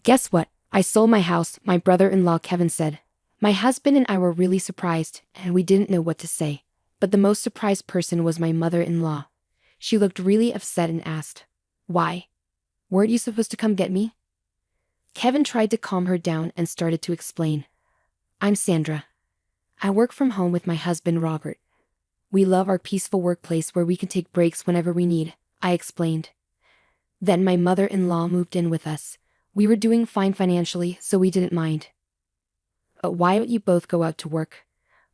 Guess what? I sold my house, my brother-in-law Kevin said. My husband and I were really surprised, and we didn't know what to say. But the most surprised person was my mother-in-law. She looked really upset and asked, "Why? Weren't you supposed to come get me?" Kevin tried to calm her down and started to explain. "I'm Sandra. I work from home with my husband Robert. We love our peaceful workplace where we can take breaks whenever we need," I explained. Then my mother-in-law moved in with us. We were doing fine financially, so we didn't mind. "Why don't you both go out to work?"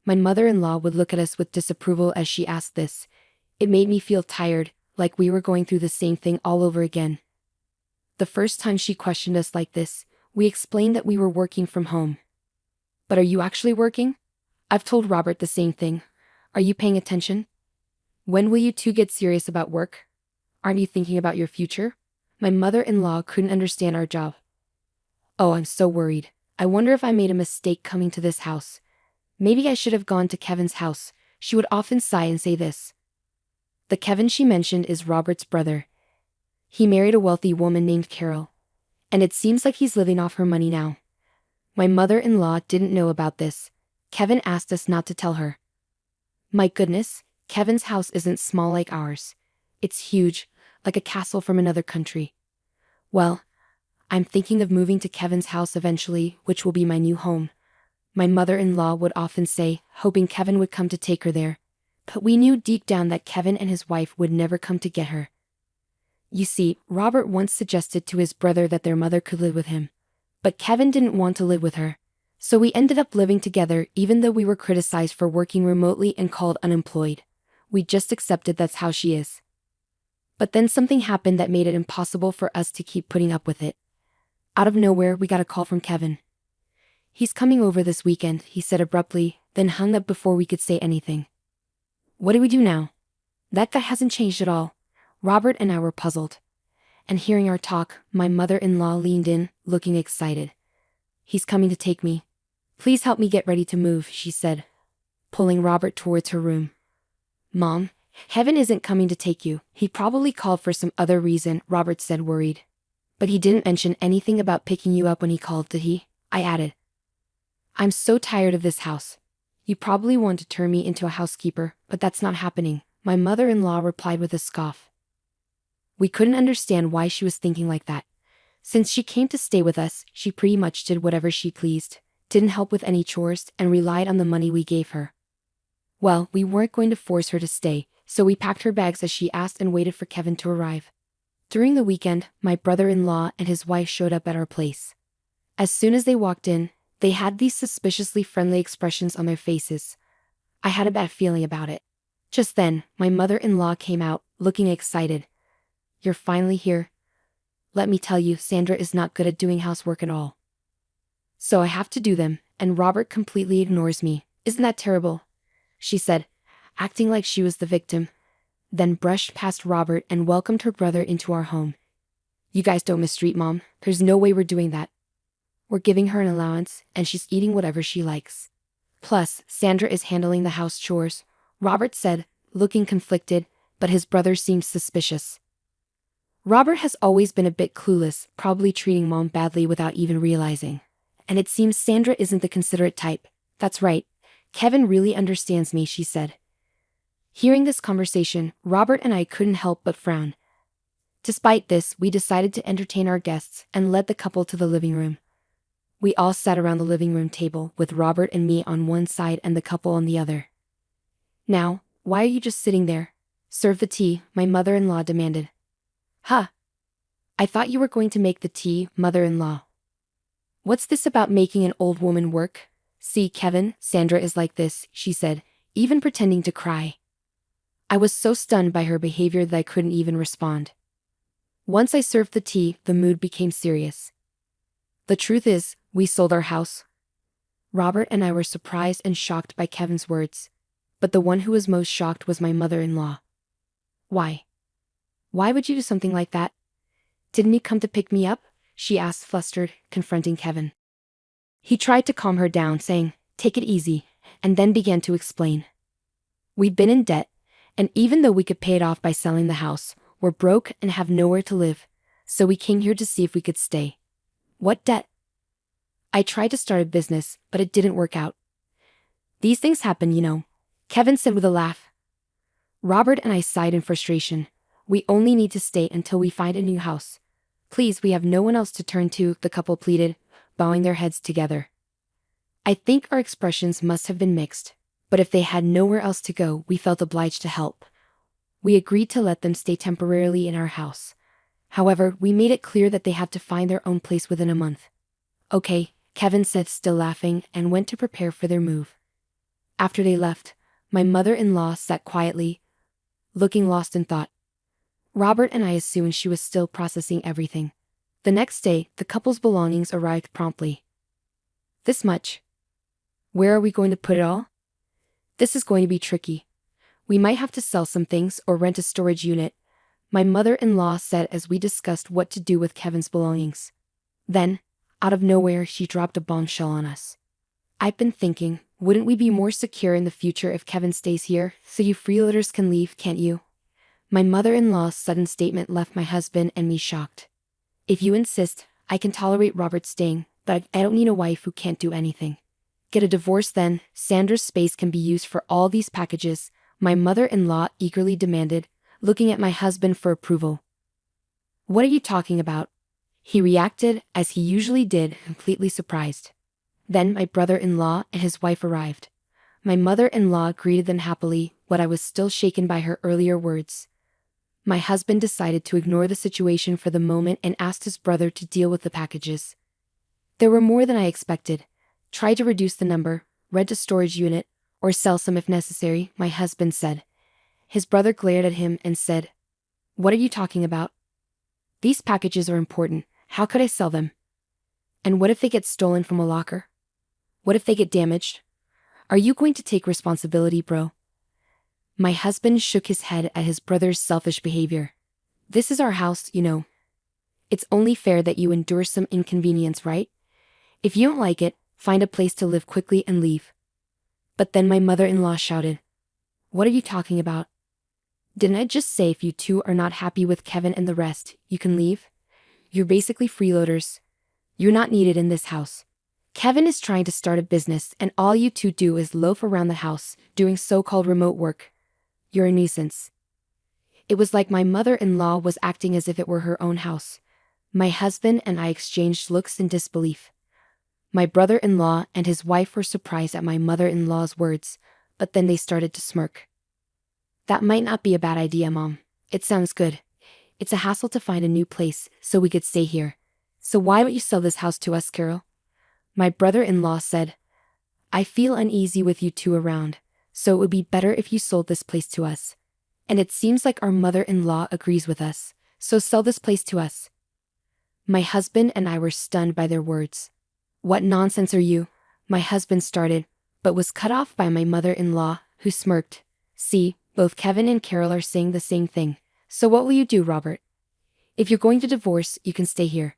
My mother-in-law would look at us with disapproval as she asked this. It made me feel tired, like we were going through the same thing all over again. The first time she questioned us like this, we explained that we were working from home. "But are you actually working?" I've told Robert the same thing. "Are you paying attention? When will you two get serious about work? Aren't you thinking about your future?" My mother-in-law couldn't understand our job. "Oh, I'm so worried. I wonder if I made a mistake coming to this house. Maybe I should have gone to Kevin's house," she would often sigh and say this. The Kevin she mentioned is Robert's brother. He married a wealthy woman named Carol, and it seems like he's living off her money now. My mother-in-law didn't know about this. Kevin asked us not to tell her. My goodness, Kevin's house isn't small like ours. It's huge, like a castle from another country. Well, I'm thinking of moving to Kevin's house eventually, which will be my new home. My mother-in-law would often say, hoping Kevin would come to take her there. But we knew deep down that Kevin and his wife would never come to get her. You see, Robert once suggested to his brother that their mother could live with him. But Kevin didn't want to live with her. So we ended up living together even though we were criticized for working remotely and called unemployed. We just accepted that's how she is. But then something happened that made it impossible for us to keep putting up with it. Out of nowhere, we got a call from Kevin. "He's coming over this weekend," he said abruptly, then hung up before we could say anything. What do we do now? That guy hasn't changed at all. Robert and I were puzzled. And hearing our talk, my mother-in-law leaned in, looking excited. "He's coming to take me. Please help me get ready to move," she said, pulling Robert towards her room. "Mom, Kevin isn't coming to take you. He probably called for some other reason," Robert said, worried. "But he didn't mention anything about picking you up when he called, did he?" I added. "I'm so tired of this house. You probably want to turn me into a housekeeper, but that's not happening," my mother-in-law replied with a scoff. We couldn't understand why she was thinking like that. Since she came to stay with us, she pretty much did whatever she pleased, didn't help with any chores, and relied on the money we gave her. Well, we weren't going to force her to stay, so we packed her bags as she asked and waited for Kevin to arrive. During the weekend, my brother-in-law and his wife showed up at our place. As soon as they walked in, they had these suspiciously friendly expressions on their faces. I had a bad feeling about it. Just then, my mother-in-law came out, looking excited. "You're finally here. Let me tell you, Sandra is not good at doing housework at all. So I have to do them, and Robert completely ignores me. Isn't that terrible?" she said, acting like she was the victim, then brushed past Robert and welcomed her brother into our home. "You guys don't mistreat Mom. There's no way we're doing that. We're giving her an allowance, and she's eating whatever she likes. Plus, Sandra is handling the house chores," Robert said, looking conflicted, but his brother seemed suspicious. Robert has always been a bit clueless, probably treating Mom badly without even realizing. And it seems Sandra isn't the considerate type. "That's right. Kevin really understands me," she said. Hearing this conversation, Robert and I couldn't help but frown. Despite this, we decided to entertain our guests and led the couple to the living room. We all sat around the living room table, with Robert and me on one side and the couple on the other. "Now, why are you just sitting there? Serve the tea," my mother-in-law demanded. "Huh? I thought you were going to make the tea, mother-in-law. What's this about making an old woman work? See, Kevin, Sandra is like this," she said, even pretending to cry. I was so stunned by her behavior that I couldn't even respond. Once I served the tea, the mood became serious. The truth is, we sold our house. Robert and I were surprised and shocked by Kevin's words. But the one who was most shocked was my mother-in-law. "Why? Why would you do something like that? Didn't he come to pick me up?" she asked, flustered, confronting Kevin. He tried to calm her down, saying, "Take it easy," and then began to explain. "We've been in debt, and even though we could pay it off by selling the house, we're broke and have nowhere to live, so we came here to see if we could stay. What debt? I tried to start a business, but it didn't work out. These things happen, you know, Kevin said with a laugh. Robert and I sighed in frustration. We only need to stay until we find a new house. Please, we have no one else to turn to, the couple pleaded, bowing their heads together. I think our expressions must have been mixed, but if they had nowhere else to go, we felt obliged to help. We agreed to let them stay temporarily in our house. However, we made it clear that they had to find their own place within a month. Okay, Kevin said, still laughing, and went to prepare for their move. After they left, my mother-in-law sat quietly, looking lost in thought. Robert and I assumed she was still processing everything. The next day, the couple's belongings arrived promptly. This much. Where are we going to put it all? This is going to be tricky. We might have to sell some things or rent a storage unit, my mother-in-law said as we discussed what to do with Kevin's belongings. Then, out of nowhere, she dropped a bombshell on us. I've been thinking, wouldn't we be more secure in the future if Kevin stays here, so you freeloaders can leave, can't you? My mother-in-law's sudden statement left my husband and me shocked. If you insist, I can tolerate Robert staying, but I don't need a wife who can't do anything. Get a divorce then, Sandra's space can be used for all these packages, my mother-in-law eagerly demanded, looking at my husband for approval. What are you talking about? He reacted, as he usually did, completely surprised. Then my brother-in-law and his wife arrived. My mother-in-law greeted them happily, but I was still shaken by her earlier words. My husband decided to ignore the situation for the moment and asked his brother to deal with the packages. There were more than I expected. Try to reduce the number, rent a storage unit, or sell some if necessary, my husband said. His brother glared at him and said, "What are you talking about? These packages are important. How could I sell them? And what if they get stolen from a locker? What if they get damaged? Are you going to take responsibility, bro?" My husband shook his head at his brother's selfish behavior. This is our house, you know. It's only fair that you endure some inconvenience, right? If you don't like it, find a place to live quickly and leave. But then my mother-in-law shouted, "What are you talking about? Didn't I just say if you two are not happy with Kevin and the rest, you can leave? You're basically freeloaders. You're not needed in this house. Kevin is trying to start a business and all you two do is loaf around the house, doing so-called remote work. You're a nuisance." It was like my mother-in-law was acting as if it were her own house. My husband and I exchanged looks in disbelief. My brother-in-law and his wife were surprised at my mother-in-law's words, but then they started to smirk. "That might not be a bad idea, Mom. It sounds good. It's a hassle to find a new place, so we could stay here. So why don't you sell this house to us, Carol?" My brother-in-law said, "I feel uneasy with you two around, so it would be better if you sold this place to us. And it seems like our mother-in-law agrees with us, so sell this place to us." My husband and I were stunned by their words. "What nonsense are you?" my husband started, but was cut off by my mother-in-law, who smirked. "See, both Kevin and Carol are saying the same thing. So what will you do, Robert? If you're going to divorce, you can stay here."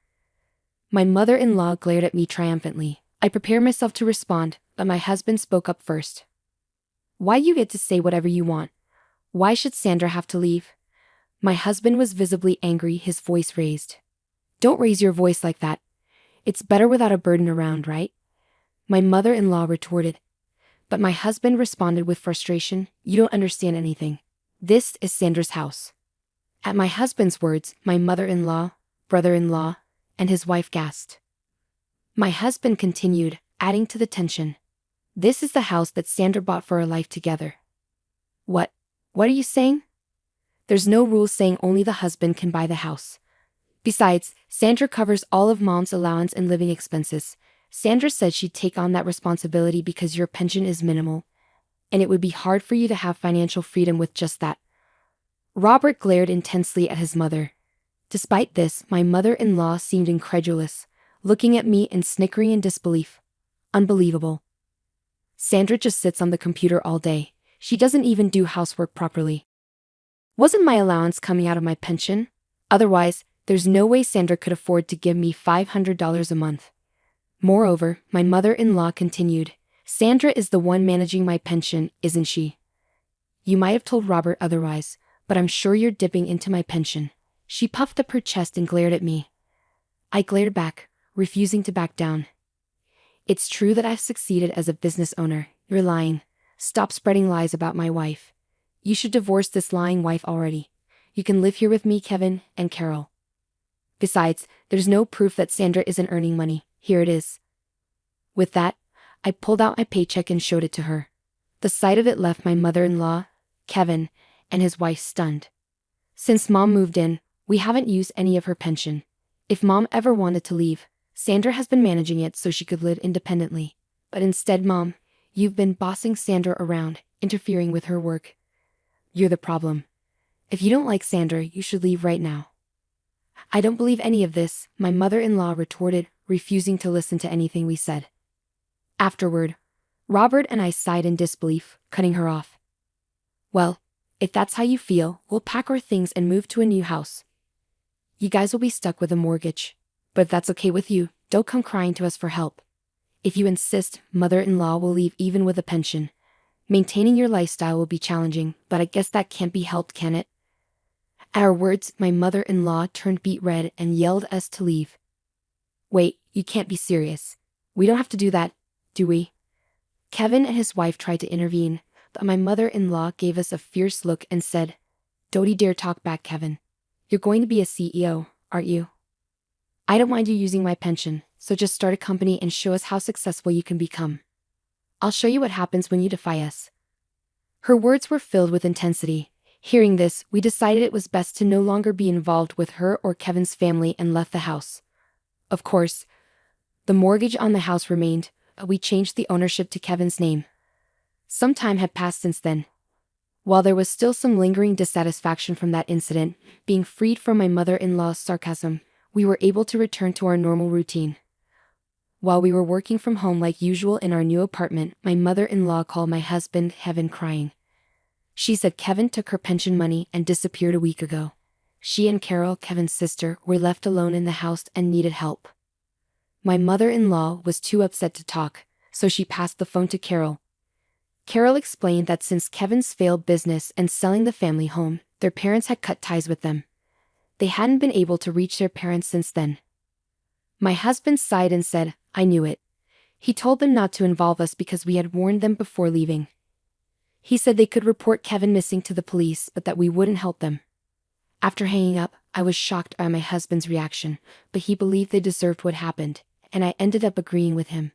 My mother-in-law glared at me triumphantly. I prepared myself to respond, but my husband spoke up first. "Why you get to say whatever you want? Why should Sandra have to leave?" My husband was visibly angry, his voice raised. "Don't raise your voice like that. It's better without a burden around, right?" My mother-in-law retorted. But my husband responded with frustration, "You don't understand anything. This is Sandra's house." At my husband's words, my mother-in-law, brother-in-law, and his wife gasped. My husband continued, adding to the tension. "This is the house that Sandra bought for our life together." What are you saying?" "There's no rule saying only the husband can buy the house. Besides, Sandra covers all of Mom's allowance and living expenses. Sandra said she'd take on that responsibility because your pension is minimal, and it would be hard for you to have financial freedom with just that." Robert glared intensely at his mother. Despite this, my mother-in-law seemed incredulous, looking at me and snickering in disbelief. "Unbelievable. Sandra just sits on the computer all day. She doesn't even do housework properly. Wasn't my allowance coming out of my pension? Otherwise, there's no way Sandra could afford to give me $500 a month." Moreover, my mother-in-law continued, "Sandra is the one managing my pension, isn't she? You might have told Robert otherwise, but I'm sure you're dipping into my pension." She puffed up her chest and glared at me. I glared back, refusing to back down. It's true that I've succeeded as a business owner. You're lying. Stop spreading lies about my wife. You should divorce this lying wife already. You can live here with me, Kevin, and Carol. Besides, there's no proof that Sandra isn't earning money. Here it is. With that, I pulled out my paycheck and showed it to her. The sight of it left my mother-in-law, Kevin, and his wife stunned. Since Mom moved in, we haven't used any of her pension. If Mom ever wanted to leave, Sandra has been managing it so she could live independently. But instead, Mom, you've been bossing Sandra around, interfering with her work. You're the problem. If you don't like Sandra, you should leave right now. I don't believe any of this, my mother-in-law retorted, refusing to listen to anything we said. Afterward, Robert and I sighed in disbelief, cutting her off. Well, if that's how you feel, we'll pack our things and move to a new house. You guys will be stuck with a mortgage. But if that's okay with you, don't come crying to us for help. If you insist, mother-in-law will leave even with a pension. Maintaining your lifestyle will be challenging, but I guess that can't be helped, can it? At our words, my mother-in-law turned beet red and yelled at us to leave. Wait, you can't be serious. We don't have to do that, do we? Kevin and his wife tried to intervene, but my mother-in-law gave us a fierce look and said, "Don't you dare talk back, Kevin. You're going to be a CEO, aren't you? I don't mind you using my pension, so just start a company and show us how successful you can become. I'll show you what happens when you defy us." Her words were filled with intensity. Hearing this, we decided it was best to no longer be involved with her or Kevin's family and left the house. Of course, the mortgage on the house remained, but we changed the ownership to Kevin's name. Some time had passed since then. While there was still some lingering dissatisfaction from that incident, being freed from my mother-in-law's sarcasm, we were able to return to our normal routine. While we were working from home like usual in our new apartment, my mother-in-law called my husband, Kevin, crying. She said Kevin took her pension money and disappeared a week ago. She and Carol, Kevin's sister, were left alone in the house and needed help. My mother-in-law was too upset to talk, so she passed the phone to Carol. Carol explained that since Kevin's failed business and selling the family home, their parents had cut ties with them. They hadn't been able to reach their parents since then. My husband sighed and said, "I knew it. He told them not to involve us because we had warned them before leaving. He said they could report Kevin missing to the police, but that we wouldn't help them." After hanging up, I was shocked by my husband's reaction, but he believed they deserved what happened, and I ended up agreeing with him.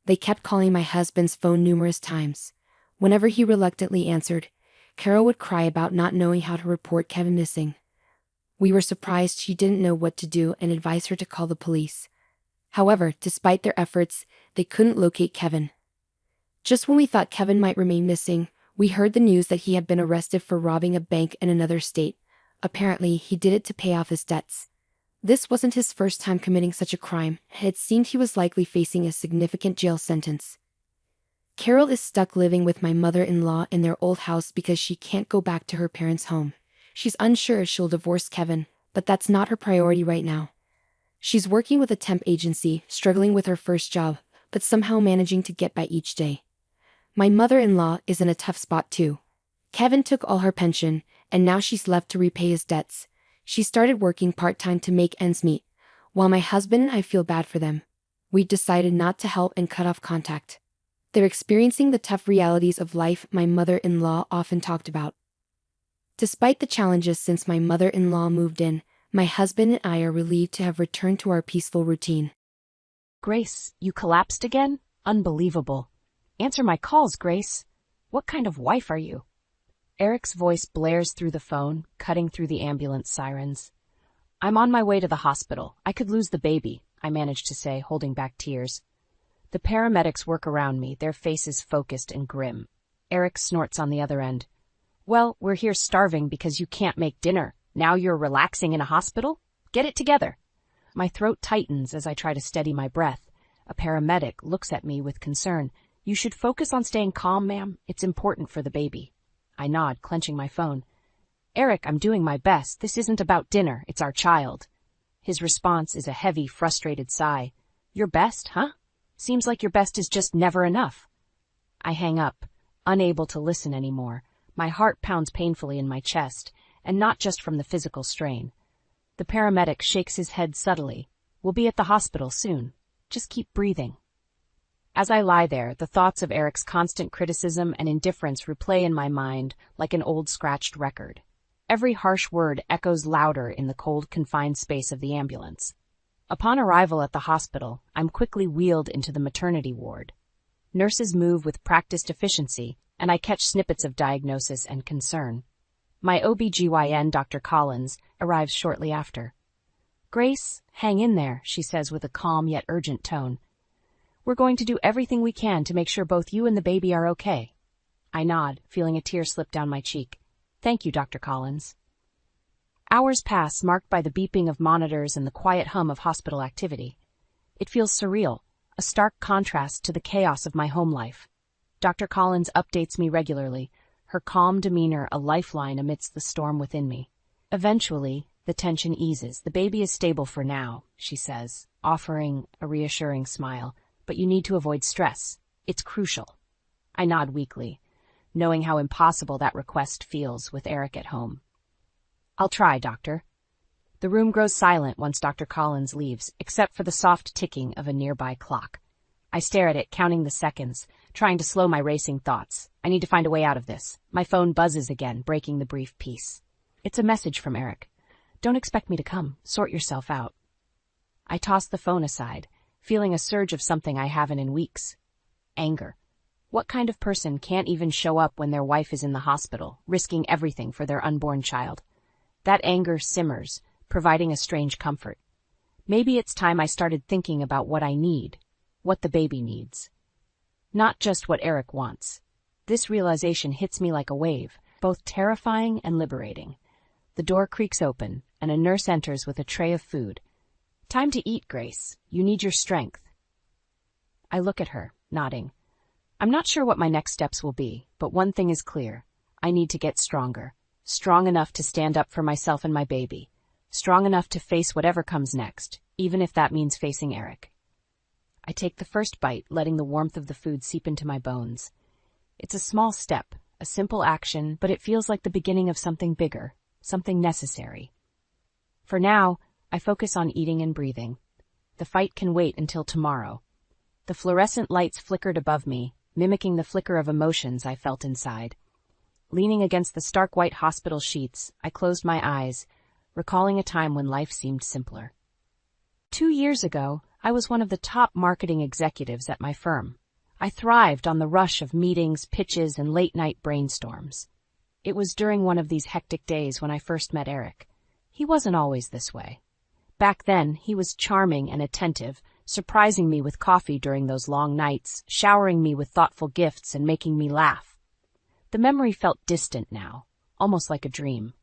They kept calling my husband's phone numerous times. Whenever he reluctantly answered, Carol would cry about not knowing how to report Kevin missing. We were surprised she didn't know what to do and advised her to call the police. However, despite their efforts, they couldn't locate Kevin. Just when we thought Kevin might remain missing, we heard the news that he had been arrested for robbing a bank in another state. Apparently, he did it to pay off his debts. This wasn't his first time committing such a crime, and it seemed he was likely facing a significant jail sentence. Carol is stuck living with my mother-in-law in their old house because she can't go back to her parents' home. She's unsure if she'll divorce Kevin, but that's not her priority right now. She's working with a temp agency, struggling with her first job, but somehow managing to get by each day. My mother-in-law is in a tough spot too. Kevin took all her pension, and now she's left to repay his debts. She started working part-time to make ends meet. While my husband and I feel bad for them, we decided not to help and cut off contact. They're experiencing the tough realities of life my mother-in-law often talked about. Despite the challenges since my mother-in-law moved in, my husband and I are relieved to have returned to our peaceful routine. Grace, you collapsed again? Unbelievable. Answer my calls, Grace. What kind of wife are you? Eric's voice blares through the phone, cutting through the ambulance sirens. I'm on my way to the hospital. I could lose the baby, I managed to say, holding back tears. The paramedics work around me, their faces focused and grim. Eric snorts on the other end. Well, we're here starving because you can't make dinner. Now you're relaxing in a hospital? Get it together. My throat tightens as I try to steady my breath. A paramedic looks at me with concern. You should focus on staying calm, ma'am. It's important for the baby. I nod, clenching my phone. Eric, I'm doing my best. This isn't about dinner. It's our child. His response is a heavy, frustrated sigh. Your best, huh? Seems like your best is just never enough. I hang up, unable to listen anymore. My heart pounds painfully in my chest, and not just from the physical strain. The paramedic shakes his head subtly. We'll be at the hospital soon. Just keep breathing. As I lie there, the thoughts of Eric's constant criticism and indifference replay in my mind like an old scratched record. Every harsh word echoes louder in the cold, confined space of the ambulance. Upon arrival at the hospital, I'm quickly wheeled into the maternity ward. Nurses move with practiced efficiency, and I catch snippets of diagnosis and concern. My OB/GYN, Dr. Collins, arrives shortly after. "Grace, hang in there," she says with a calm yet urgent tone. "We're going to do everything we can to make sure both you and the baby are okay." I nod, feeling a tear slip down my cheek. "Thank you, Dr. Collins." Hours pass, marked by the beeping of monitors and the quiet hum of hospital activity. It feels surreal, a stark contrast to the chaos of my home life. Dr. Collins updates me regularly, her calm demeanor a lifeline amidst the storm within me. Eventually, the tension eases. "The baby is stable for now," she says, offering a reassuring smile, "but you need to avoid stress. It's crucial." I nod weakly, knowing how impossible that request feels with Eric at home. "I'll try, Doctor." The room grows silent once Dr. Collins leaves, except for the soft ticking of a nearby clock. I stare at it, counting the seconds, trying to slow my racing thoughts. I need to find a way out of this. My phone buzzes again, breaking the brief peace. It's a message from Eric. "Don't expect me to come. Sort yourself out." I toss the phone aside, feeling a surge of something I haven't in weeks. Anger. What kind of person can't even show up when their wife is in the hospital, risking everything for their unborn child? That anger simmers, providing a strange comfort. Maybe it's time I started thinking about what I need, what the baby needs. Not just what Eric wants. This realization hits me like a wave, both terrifying and liberating. The door creaks open, and a nurse enters with a tray of food. "Time to eat, Grace. You need your strength." I look at her, nodding. I'm not sure what my next steps will be, but one thing is clear. I need to get stronger. Strong enough to stand up for myself and my baby. Strong enough to face whatever comes next, even if that means facing Eric. I take the first bite, letting the warmth of the food seep into my bones. It's a small step, a simple action, but it feels like the beginning of something bigger, something necessary. For now, I focus on eating and breathing. The fight can wait until tomorrow. The fluorescent lights flickered above me, mimicking the flicker of emotions I felt inside. Leaning against the stark white hospital sheets, I closed my eyes, recalling a time when life seemed simpler. 2 years ago, I was one of the top marketing executives at my firm. I thrived on the rush of meetings, pitches, and late-night brainstorms. It was during one of these hectic days when I first met Eric. He wasn't always this way. Back then, he was charming and attentive, surprising me with coffee during those long nights, showering me with thoughtful gifts, and making me laugh. The memory felt distant now, almost like a dream.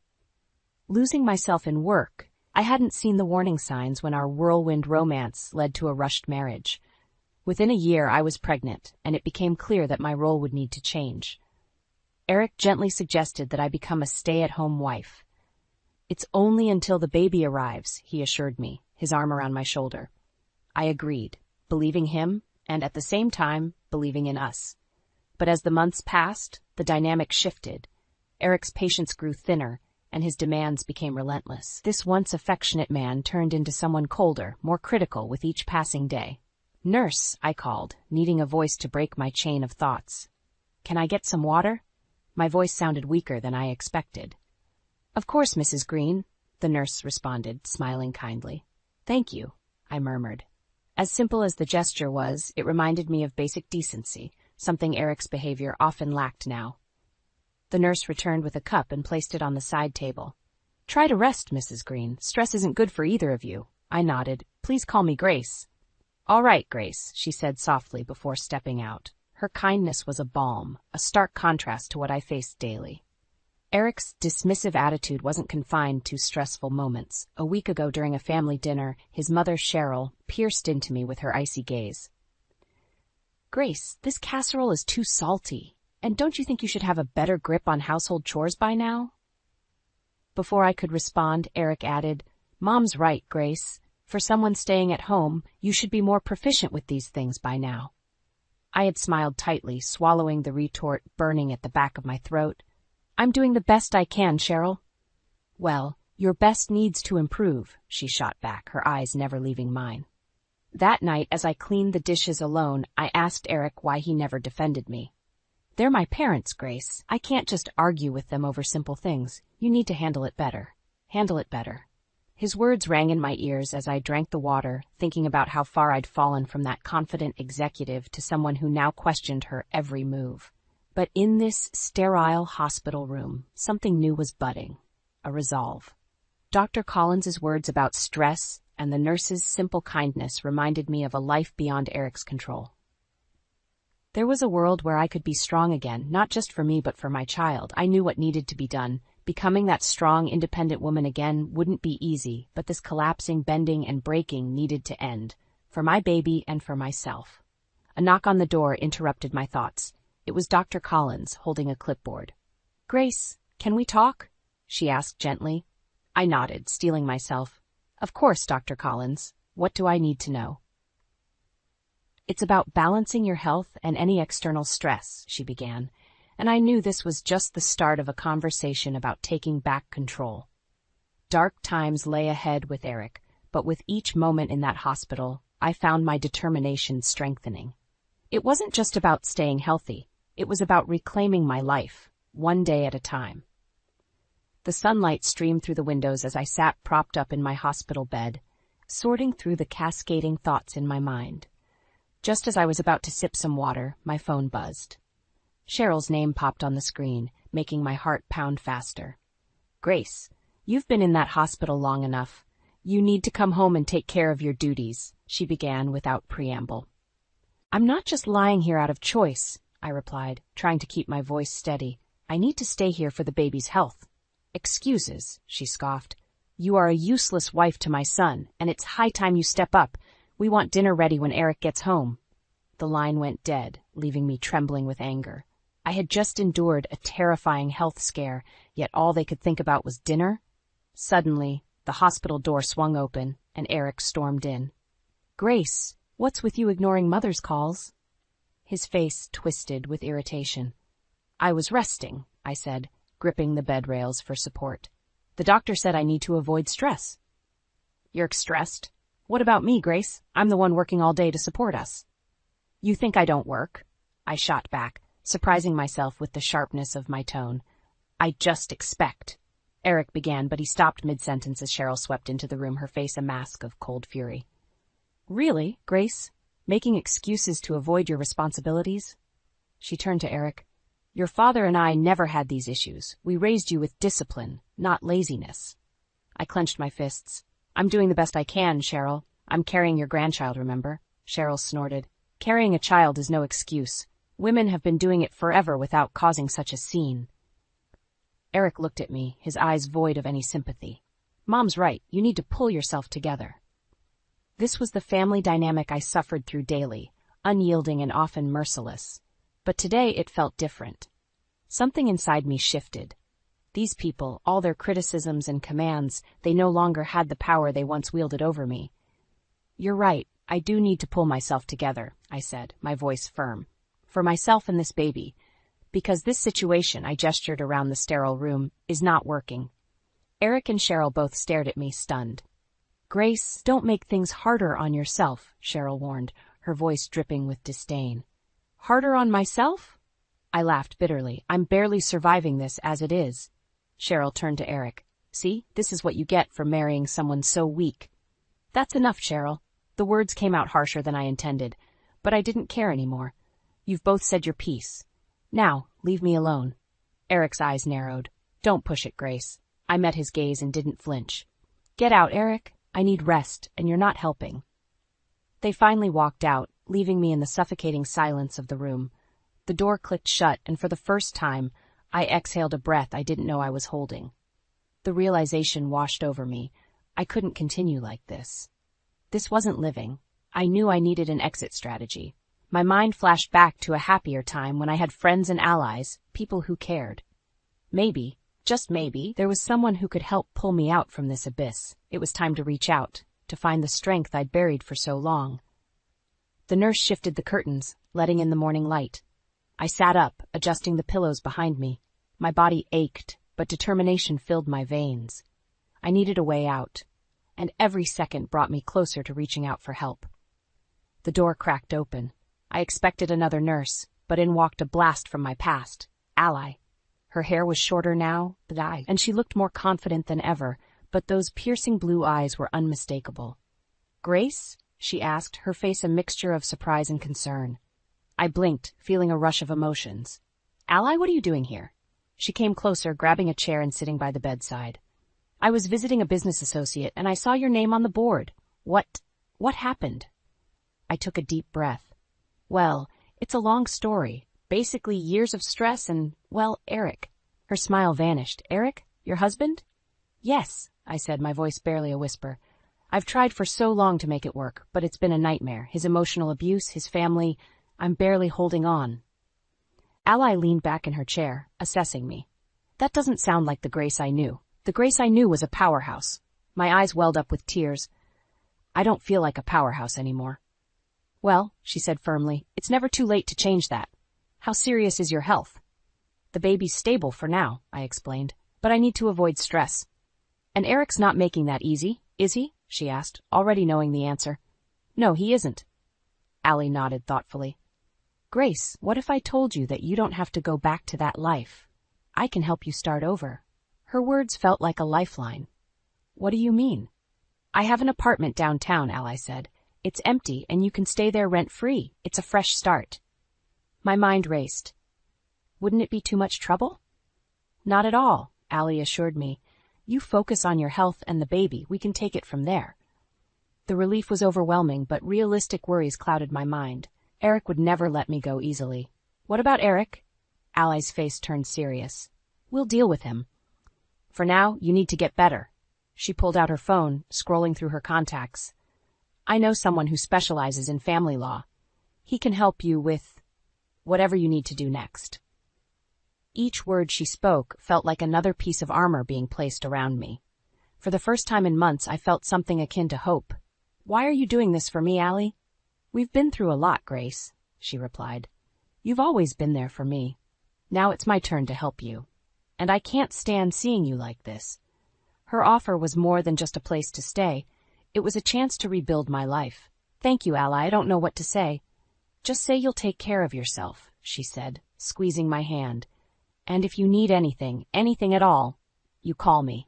Losing myself in work, I hadn't seen the warning signs when our whirlwind romance led to a rushed marriage. Within a year, I was pregnant, and it became clear that my role would need to change. Eric gently suggested that I become a stay-at-home wife. "It's only until the baby arrives," he assured me, his arm around my shoulder. I agreed, believing him, and at the same time, believing in us. But as the months passed, the dynamic shifted. Eric's patience grew thinner, and his demands became relentless. This once affectionate man turned into someone colder, more critical with each passing day. "Nurse," I called, needing a voice to break my chain of thoughts. "Can I get some water?" My voice sounded weaker than I expected. "Of course, Mrs. Green," the nurse responded, smiling kindly. "Thank you," I murmured. As simple as the gesture was, it reminded me of basic decency, something Eric's behavior often lacked now. The nurse returned with a cup and placed it on the side table. "Try to rest, Mrs. Green. Stress isn't good for either of you." I nodded. "Please call me Grace." "All right, Grace," she said softly before stepping out. Her kindness was a balm, a stark contrast to what I faced daily. Eric's dismissive attitude wasn't confined to stressful moments. A week ago during a family dinner, his mother, Cheryl, pierced into me with her icy gaze. "Grace, this casserole is too salty. And don't you think you should have a better grip on household chores by now?" Before I could respond, Eric added, "Mom's right, Grace. For someone staying at home, you should be more proficient with these things by now." I had smiled tightly, swallowing the retort burning at the back of my throat. "I'm doing the best I can, Cheryl." "Well, Your best needs to improve, she shot back, her eyes never leaving mine. That night, as I cleaned the dishes alone, I asked Eric why he never defended me. They're my parents, Grace. I can't just argue with them over simple things. You need to handle it better. Handle it better. His words rang in my ears as I drank the water, thinking about how far I'd fallen from that confident executive to someone who now questioned her every move. But in this sterile hospital room, something new was budding. A resolve. Dr. Collins's words about stress and the nurse's simple kindness reminded me of a life beyond Eric's control. There was a world where I could be strong again, not just for me but for my child. I knew what needed to be done. Becoming that strong, independent woman again wouldn't be easy, but this collapsing, bending, and breaking needed to end, for my baby and for myself. A knock on the door interrupted my thoughts. It was Dr. Collins, holding a clipboard. "Grace, can we talk?" she asked gently. I nodded, steeling myself. "Of course, Dr. Collins. What do I need to know?" "It's about balancing your health and any external stress," she began, and I knew this was just the start of a conversation about taking back control. Dark times lay ahead with Eric, but with each moment in that hospital, I found my determination strengthening. It wasn't just about staying healthy. It was about reclaiming my life, one day at a time. The sunlight streamed through the windows as I sat propped up in my hospital bed, sorting through the cascading thoughts in my mind. Just as I was about to sip some water, my phone buzzed. Cheryl's name popped on the screen, making my heart pound faster. "Grace, you've been in that hospital long enough. You need to come home and take care of your duties," she began without preamble. "I'm not just lying here out of choice," I replied, trying to keep my voice steady. "I need to stay here for the baby's health." "Excuses," she scoffed. "You are a useless wife to my son, and it's high time you step up. We want dinner ready when Eric gets home." The line went dead, leaving me trembling with anger. I had just endured a terrifying health scare, yet all they could think about was dinner. Suddenly, the hospital door swung open, and Eric stormed in. "Grace, what's with you ignoring mother's calls?" His face twisted with irritation. "I was resting," I said, gripping the bed rails for support. "The doctor said I need to avoid stress." "You're stressed? What about me, Grace? I'm the one working all day to support us." "You think I don't work?" I shot back, surprising myself with the sharpness of my tone. "I just expect," Eric began, but he stopped mid-sentence as Cheryl swept into the room, her face a mask of cold fury. "Really, Grace? Making excuses to avoid your responsibilities?" She turned to Eric. "Your father and I never had these issues. We raised you with discipline, not laziness." I clenched my fists. "I'm doing the best I can, Cheryl. I'm carrying your grandchild, remember?" Cheryl snorted. "Carrying a child is no excuse. Women have been doing it forever without causing such a scene." Eric looked at me, his eyes void of any sympathy. "Mom's right. You need to pull yourself together." This was the family dynamic I suffered through daily, unyielding and often merciless. But today it felt different. Something inside me shifted. These people, all their criticisms and commands, they no longer had the power they once wielded over me. "You're right. I do need to pull myself together," I said, my voice firm. "For myself and this baby. Because this situation," I gestured around the sterile room, "is not working." Eric and Cheryl both stared at me, stunned. "Grace, don't make things harder on yourself," Cheryl warned, her voice dripping with disdain. "Harder on myself?" I laughed bitterly. "I'm barely surviving this as it is." Cheryl turned to Eric. "See, this is what you get for marrying someone so weak." "That's enough, Cheryl." The words came out harsher than I intended, but I didn't care anymore. "You've both said your piece. Now, leave me alone." Eric's eyes narrowed. "Don't push it, Grace." I met his gaze and didn't flinch. "Get out, Eric. I need rest, and you're not helping." They finally walked out, leaving me in the suffocating silence of the room. The door clicked shut, and for the first time, I exhaled a breath I didn't know I was holding. The realization washed over me. I couldn't continue like this. This wasn't living. I knew I needed an exit strategy. My mind flashed back to a happier time when I had friends and allies, people who cared. Maybe, just maybe, there was someone who could help pull me out from this abyss. It was time to reach out, to find the strength I'd buried for so long. The nurse shifted the curtains, letting in the morning light. I sat up, adjusting the pillows behind me. My body ached, but determination filled my veins. I needed a way out, and every second brought me closer to reaching out for help. The door cracked open. I expected another nurse, but in walked a blast from my past, Ally. Her hair was shorter now, and she looked more confident than ever, but those piercing blue eyes were unmistakable. "Grace?" she asked, her face a mixture of surprise and concern. I blinked, feeling a rush of emotions. "Ally, what are you doing here?" She came closer, grabbing a chair and sitting by the bedside. "I was visiting a business associate, and I saw your name on the board. What happened?" I took a deep breath. "Well, it's a long story. Basically years of stress and, well, Eric." Her smile vanished. "Eric? Your husband?" "Yes," I said, my voice barely a whisper. "I've tried for so long to make it work, but it's been a nightmare. His emotional abuse, his family, I'm barely holding on." Ally leaned back in her chair, assessing me. "That doesn't sound like the Grace I knew. The Grace I knew was a powerhouse." My eyes welled up with tears. "I don't feel like a powerhouse anymore." "Well," she said firmly, "it's never too late to change that. How serious is your health?" "The baby's stable for now," I explained, "but I need to avoid stress." "And Eric's not making that easy, is he?" she asked, already knowing the answer. "No, he isn't." Ally nodded thoughtfully. "Grace, what if I told you that you don't have to go back to that life? I can help you start over." Her words felt like a lifeline. "What do you mean?" "I have an apartment downtown," Ally said. "It's empty, and you can stay there rent-free. It's a fresh start." My mind raced. Wouldn't it be too much trouble? "Not at all," Ally assured me. "You focus on your health and the baby. We can take it from there." The relief was overwhelming, but realistic worries clouded my mind. Eric would never let me go easily. "What about Eric?" Ally's face turned serious. "We'll deal with him. For now, you need to get better." She pulled out her phone, scrolling through her contacts. "I know someone who specializes in family law. He can help you with whatever you need to do next." Each word she spoke felt like another piece of armor being placed around me. For the first time in months, I felt something akin to hope. "Why are you doing this for me, Ally?" "We've been through a lot, Grace," she replied. "You've always been there for me. Now it's my turn to help you. And I can't stand seeing you like this." Her offer was more than just a place to stay. It was a chance to rebuild my life. "Thank you, Ally. I don't know what to say." "Just say you'll take care of yourself," she said, squeezing my hand. "And if you need anything at all, you call me."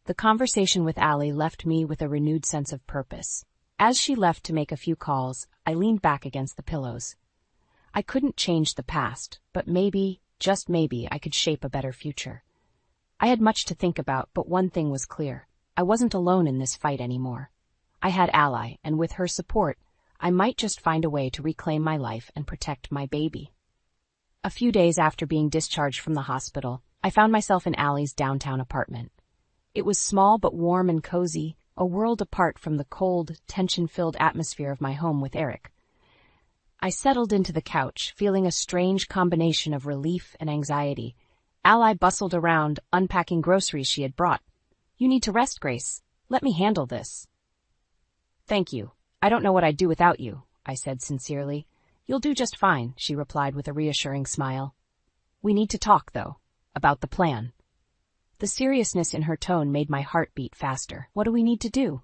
The conversation with Ally left me with a renewed sense of purpose. As she left to make a few calls, I leaned back against the pillows. I couldn't change the past, but maybe, just maybe, I could shape a better future. I had much to think about, but one thing was clear. I wasn't alone in this fight anymore. I had Ally, and with her support, I might just find a way to reclaim my life and protect my baby. A few days after being discharged from the hospital, I found myself in Ally's downtown apartment. It was small but warm and cozy, a world apart from the cold, tension-filled atmosphere of my home with Eric. I settled into the couch, feeling a strange combination of relief and anxiety. Ally bustled around, unpacking groceries she had brought. "You need to rest, Grace. Let me handle this." "Thank you. I don't know what I'd do without you," I said sincerely. "You'll do just fine," she replied with a reassuring smile. "We need to talk, though, about the plan." The seriousness in her tone made my heart beat faster. "What do we need to do?"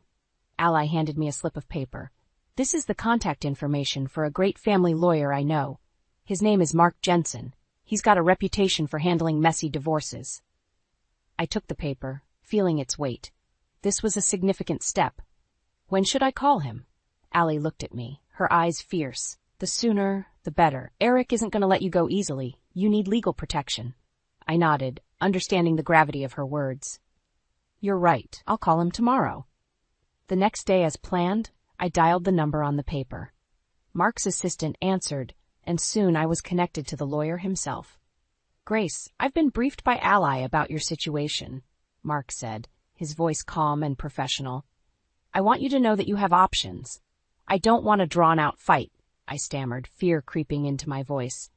Ally handed me a slip of paper. "This is the contact information for a great family lawyer I know. His name is Mark Jensen. He's got a reputation for handling messy divorces." I took the paper, feeling its weight. This was a significant step. "When should I call him?" Ally looked at me, her eyes fierce. "The sooner, the better. Eric isn't going to let you go easily. You need legal protection." I nodded, understanding the gravity of her words. "You're right. I'll call him tomorrow." The next day, as planned, I dialed the number on the paper. Mark's assistant answered, and soon I was connected to the lawyer himself. "Grace, I've been briefed by Ally about your situation," Mark said, his voice calm and professional. "I want you to know that you have options." "I don't want a drawn-out fight," I stammered, fear creeping into my voice.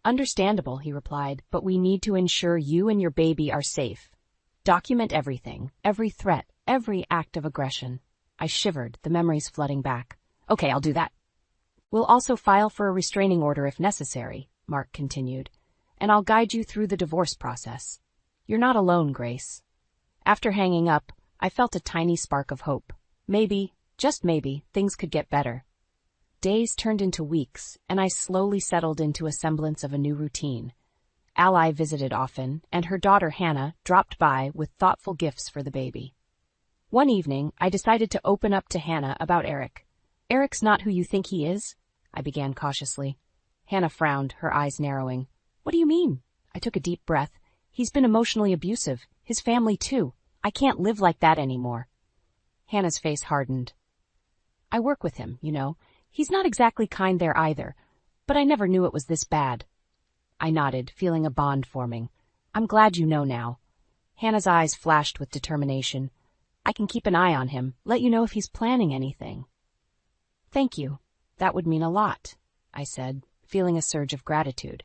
"Understandable," he replied, "but we need to ensure you and your baby are safe. Document everything, every threat, every act of aggression." I shivered, the memories flooding back. "Okay, I'll do that." "We'll also file for a restraining order if necessary," Mark continued, "and I'll guide you through the divorce process. You're not alone, Grace." After hanging up, I felt a tiny spark of hope. Maybe, just maybe, things could get better. Days turned into weeks, and I slowly settled into a semblance of a new routine. Ally visited often, and her daughter Hannah dropped by with thoughtful gifts for the baby. One evening, I decided to open up to Hannah about Eric. "Eric's not who you think he is?" I began cautiously. Hannah frowned, her eyes narrowing. "What do you mean?" I took a deep breath. "He's been emotionally abusive. His family, too. I can't live like that anymore." Hannah's face hardened. "I work with him, you know. He's not exactly kind there either, but I never knew it was this bad." I nodded, feeling a bond forming. "I'm glad you know now." Hannah's eyes flashed with determination. "I can keep an eye on him, let you know if he's planning anything." "Thank you. That would mean a lot," I said, feeling a surge of gratitude.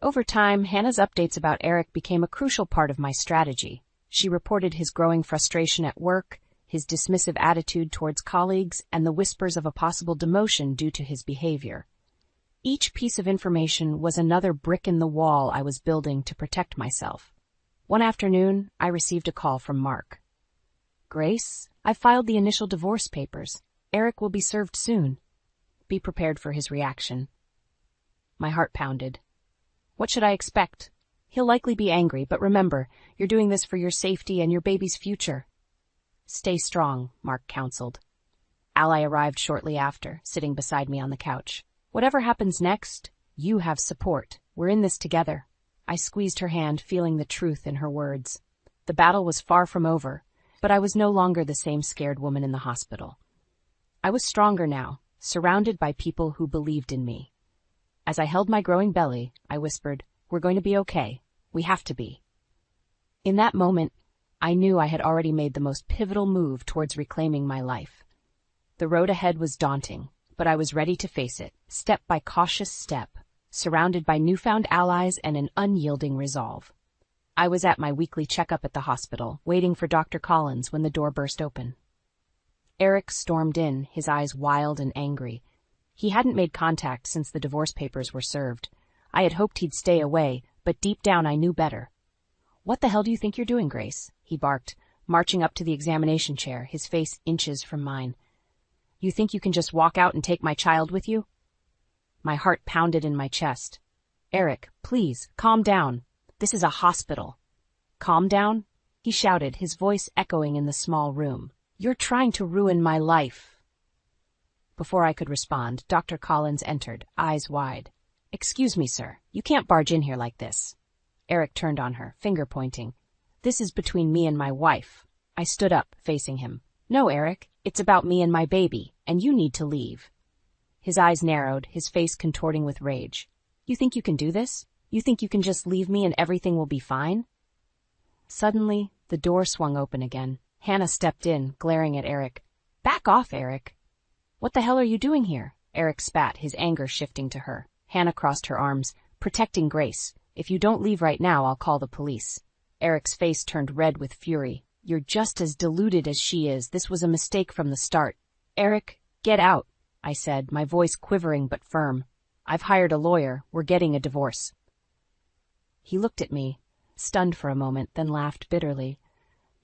Over time, Hannah's updates about Eric became a crucial part of my strategy. She reported his growing frustration at work, his dismissive attitude towards colleagues, and the whispers of a possible demotion due to his behavior. Each piece of information was another brick in the wall I was building to protect myself. One afternoon, I received a call from Mark. "Grace, I filed the initial divorce papers. Eric will be served soon. Be prepared for his reaction." My heart pounded. What should I expect? He'll likely be angry, but remember, you're doing this for your safety and your baby's future. "Stay strong," Mark counseled. Ally arrived shortly after, sitting beside me on the couch. "Whatever happens next, you have support. We're in this together." I squeezed her hand, feeling the truth in her words. The battle was far from over, but I was no longer the same scared woman in the hospital. I was stronger now, surrounded by people who believed in me. As I held my growing belly, I whispered, "We're going to be okay. We have to be." In that moment, I knew I had already made the most pivotal move towards reclaiming my life. The road ahead was daunting, but I was ready to face it, step by cautious step, surrounded by newfound allies and an unyielding resolve. I was at my weekly checkup at the hospital, waiting for Dr. Collins when the door burst open. Eric stormed in, his eyes wild and angry. He hadn't made contact since the divorce papers were served. I had hoped he'd stay away, but deep down I knew better. "What the hell do you think you're doing, Grace?" he barked, marching up to the examination chair, his face inches from mine. "You think you can just walk out and take my child with you?" My heart pounded in my chest. "Eric, please, calm down. This is a hospital." "Calm down?" he shouted, his voice echoing in the small room. "You're trying to ruin my life." Before I could respond, Dr. Collins entered, eyes wide. "Excuse me, sir. You can't barge in here like this." Eric turned on her, finger pointing. "This is between me and my wife." I stood up, facing him. "No, Eric, it's about me and my baby, and you need to leave." His eyes narrowed, his face contorting with rage. "You think you can do this? You think you can just leave me and everything will be fine?" Suddenly, the door swung open again. Hannah stepped in, glaring at Eric. "Back off, Eric." "What the hell are you doing here?" Eric spat, his anger shifting to her. Hannah crossed her arms. "Protecting Grace. If you don't leave right now, I'll call the police." Eric's face turned red with fury. "You're just as deluded as she is. This was a mistake from the start." "Eric, get out," I said, my voice quivering but firm. "I've hired a lawyer. We're getting a divorce." He looked at me, stunned for a moment, then laughed bitterly.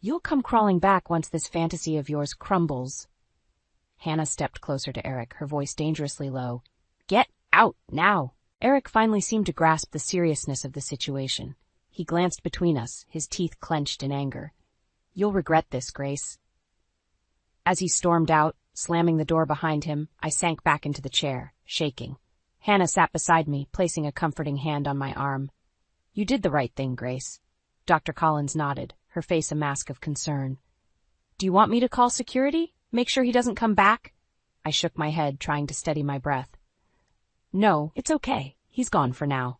"You'll come crawling back once this fantasy of yours crumbles." Hannah stepped closer to Eric, her voice dangerously low. "Get out, now!" Eric finally seemed to grasp the seriousness of the situation. He glanced between us, his teeth clenched in anger. "You'll regret this, Grace." As he stormed out, slamming the door behind him, I sank back into the chair, shaking. Hannah sat beside me, placing a comforting hand on my arm. "You did the right thing, Grace." Dr. Collins nodded, her face a mask of concern. "Do you want me to call security? Make sure he doesn't come back?" I shook my head, trying to steady my breath. "No, it's okay. He's gone for now."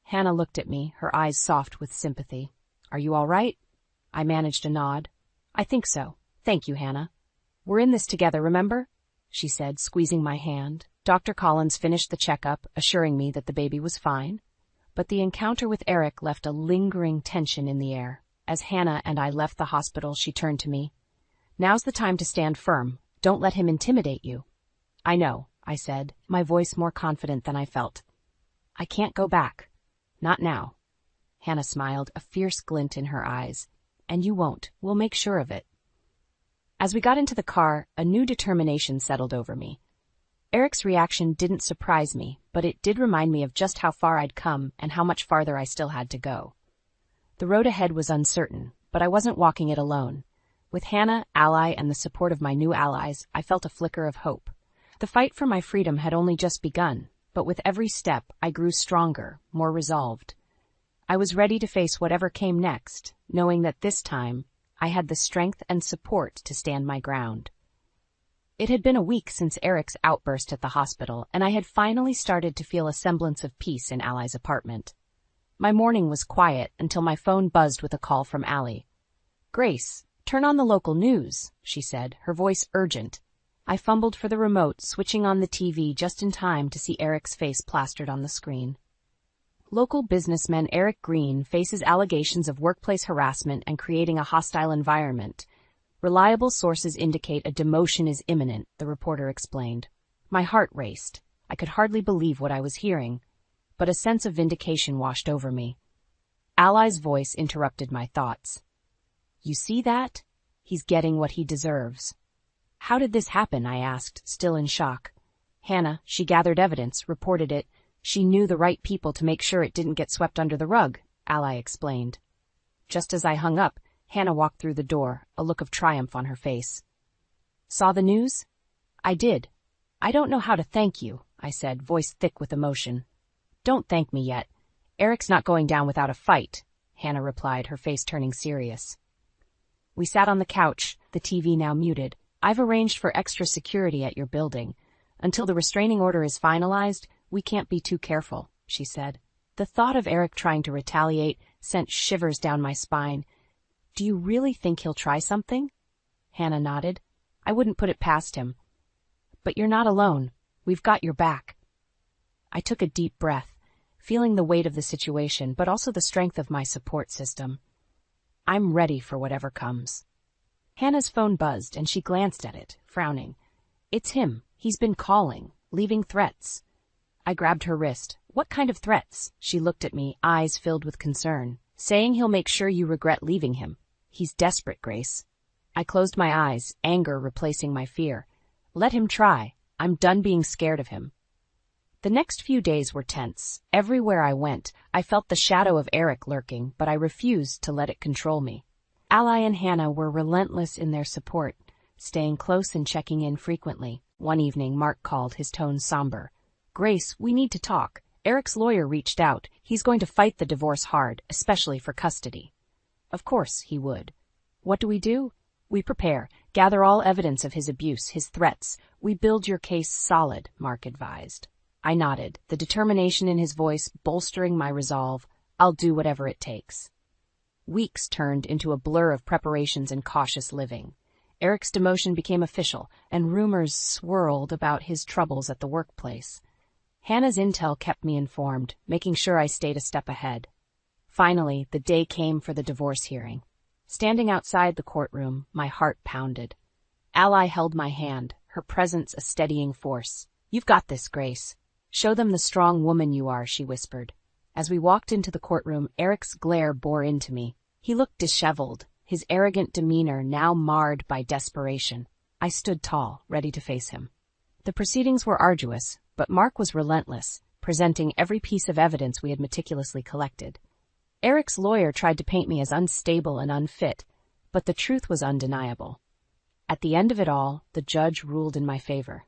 Hannah looked at me, her eyes soft with sympathy. "Are you all right?" I managed a nod. "I think so. Thank you, Hannah." "We're in this together, remember?" she said, squeezing my hand. Dr. Collins finished the checkup, assuring me that the baby was fine. But the encounter with Eric left a lingering tension in the air. As Hannah and I left the hospital, she turned to me. "Now's the time to stand firm. Don't let him intimidate you." "I know," I said, my voice more confident than I felt. "I can't go back. Not now." Hannah smiled, a fierce glint in her eyes. And you won't. We'll make sure of it. As we got into the car, a new determination settled over me. Eric's reaction didn't surprise me, but it did remind me of just how far I'd come and how much farther I still had to go. The road ahead was uncertain, but I wasn't walking it alone. With Hannah, Ally, and the support of my new allies, I felt a flicker of hope. The fight for my freedom had only just begun, but with every step, I grew stronger, more resolved. I was ready to face whatever came next, knowing that this time, I had the strength and support to stand my ground. It had been a week since Eric's outburst at the hospital, and I had finally started to feel a semblance of peace in Ally's apartment. My morning was quiet until my phone buzzed with a call from Ally. "Grace, turn on the local news," she said, her voice urgent. I fumbled for the remote, switching on the TV just in time to see Eric's face plastered on the screen. Local businessman Eric Green faces allegations of workplace harassment and creating a hostile environment. Reliable sources indicate a demotion is imminent, the reporter explained. My heart raced. I could hardly believe what I was hearing, but a sense of vindication washed over me. Ally's voice interrupted my thoughts. "You see that? He's getting what he deserves." "How did this happen?" I asked, still in shock. "Hannah, she gathered evidence, reported it. She knew the right people to make sure it didn't get swept under the rug," Ally explained. Just as I hung up, Hannah walked through the door, a look of triumph on her face. "Saw the news?" "I did. I don't know how to thank you," I said, voice thick with emotion. "Don't thank me yet. Eric's not going down without a fight," Hannah replied, her face turning serious. We sat on the couch, the TV now muted. "I've arranged for extra security at your building. Until the restraining order is finalized, we can't be too careful," she said. The thought of Eric trying to retaliate sent shivers down my spine. "Do you really think he'll try something?" Hannah nodded. "I wouldn't put it past him. But you're not alone. We've got your back." I took a deep breath, feeling the weight of the situation, but also the strength of my support system. I'm ready for whatever comes. Hannah's phone buzzed, and she glanced at it, frowning. "It's him. He's been calling, leaving threats." I grabbed her wrist. "What kind of threats?" She looked at me, eyes filled with concern. "Saying he'll make sure you regret leaving him. He's desperate, Grace." I closed my eyes, anger replacing my fear. "Let him try. I'm done being scared of him." The next few days were tense. Everywhere I went, I felt the shadow of Eric lurking, but I refused to let it control me. Ally and Hannah were relentless in their support, staying close and checking in frequently. One evening, Mark called, his tone somber. "Grace, we need to talk. Eric's lawyer reached out. He's going to fight the divorce hard, especially for custody." Of course he would. "What do? We prepare, gather all evidence of his abuse, his threats. We build your case solid," Mark advised. I nodded, the determination in his voice bolstering my resolve. I'll do whatever it takes. Weeks turned into a blur of preparations and cautious living. Eric's demotion became official, and rumors swirled about his troubles at the workplace. Hannah's intel kept me informed, making sure I stayed a step ahead. Finally, the day came for the divorce hearing. Standing outside the courtroom, my heart pounded. Ally held my hand, her presence a steadying force. "You've got this, Grace. Show them the strong woman you are," she whispered. As we walked into the courtroom, Eric's glare bore into me. He looked disheveled, his arrogant demeanor now marred by desperation. I stood tall, ready to face him. The proceedings were arduous, but Mark was relentless, presenting every piece of evidence we had meticulously collected. Eric's lawyer tried to paint me as unstable and unfit, but the truth was undeniable. At the end of it all, the judge ruled in my favor.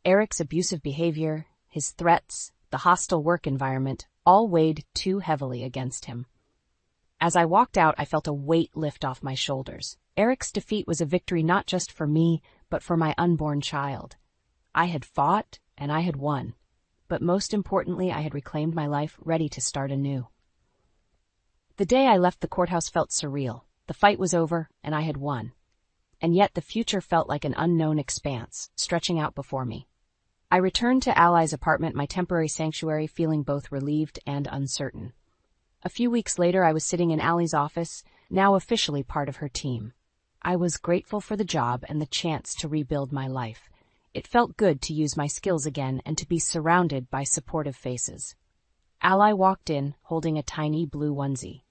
Eric's abusive behavior, his threats, the hostile work environment, all weighed too heavily against him. As I walked out, I felt a weight lift off my shoulders. Eric's defeat was a victory not just for me, but for my unborn child. I had fought, and I had won. But most importantly, I had reclaimed my life, ready to start anew. The day I left the courthouse felt surreal. The fight was over, and I had won. And yet the future felt like an unknown expanse, stretching out before me. I returned to Ally's apartment, my temporary sanctuary, feeling both relieved and uncertain. A few weeks later, I was sitting in Ally's office, now officially part of her team. I was grateful for the job and the chance to rebuild my life. It felt good to use my skills again and to be surrounded by supportive faces. Ally walked in, holding a tiny blue onesie.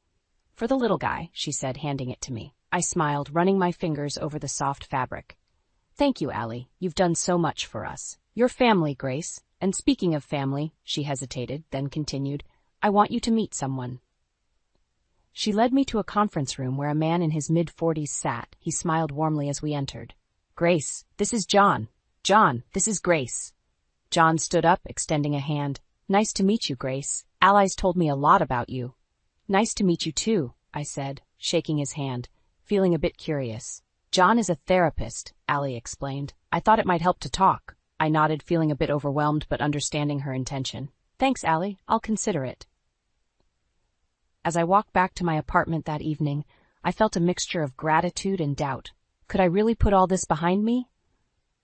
For the little guy, she said, handing it to me. I smiled, running my fingers over the soft fabric. Thank you, Allie. You've done so much for us. Your family, Grace. And speaking of family, she hesitated, then continued, I want you to meet someone. She led me to a conference room where a man in his mid-40s sat. He smiled warmly as we entered. Grace, this is John. John, this is Grace. John stood up, extending a hand. Nice to meet you, Grace. Allies told me a lot about you. Nice to meet you too, I said, shaking his hand, feeling a bit curious. John is a therapist, Allie explained. I thought it might help to talk. I nodded, feeling a bit overwhelmed but understanding her intention. Thanks, Allie. I'll consider it. As I walked back to my apartment that evening, I felt a mixture of gratitude and doubt. Could I really put all this behind me?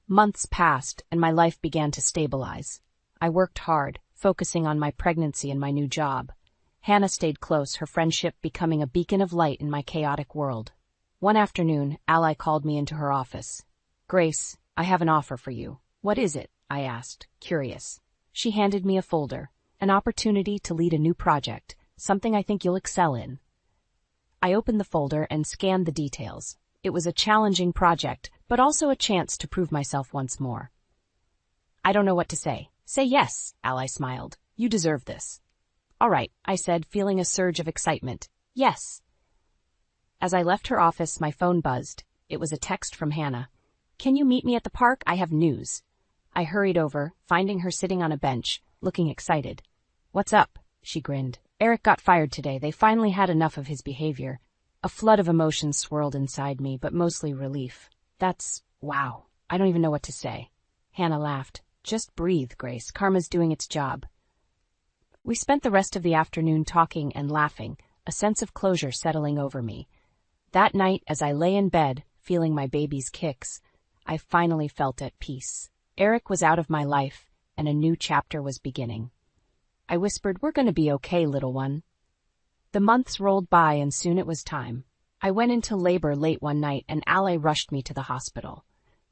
Months passed, and my life began to stabilize. I worked hard, focusing on my pregnancy and my new job. Hannah stayed close, her friendship becoming a beacon of light in my chaotic world. One afternoon, Ally called me into her office. Grace, I have an offer for you. What is it? I asked, curious. She handed me a folder, an opportunity to lead a new project, something I think you'll excel in. I opened the folder and scanned the details. It was a challenging project, but also a chance to prove myself once more. I don't know what to say. Say yes, Ally smiled. You deserve this. All right, I said, feeling a surge of excitement. Yes. As I left her office, my phone buzzed. It was a text from Hannah. Can you meet me at the park? I have news. I hurried over, finding her sitting on a bench, looking excited. What's up? She grinned. Eric got fired today. They finally had enough of his behavior. A flood of emotions swirled inside me, but mostly relief. Wow. I don't even know what to say. Hannah laughed. Just breathe, Grace. Karma's doing its job. We spent the rest of the afternoon talking and laughing, a sense of closure settling over me. That night, as I lay in bed, feeling my baby's kicks, I finally felt at peace. Eric was out of my life, and a new chapter was beginning. I whispered, we're going to be okay, little one. The months rolled by, and soon it was time. I went into labor late one night, and Ally rushed me to the hospital.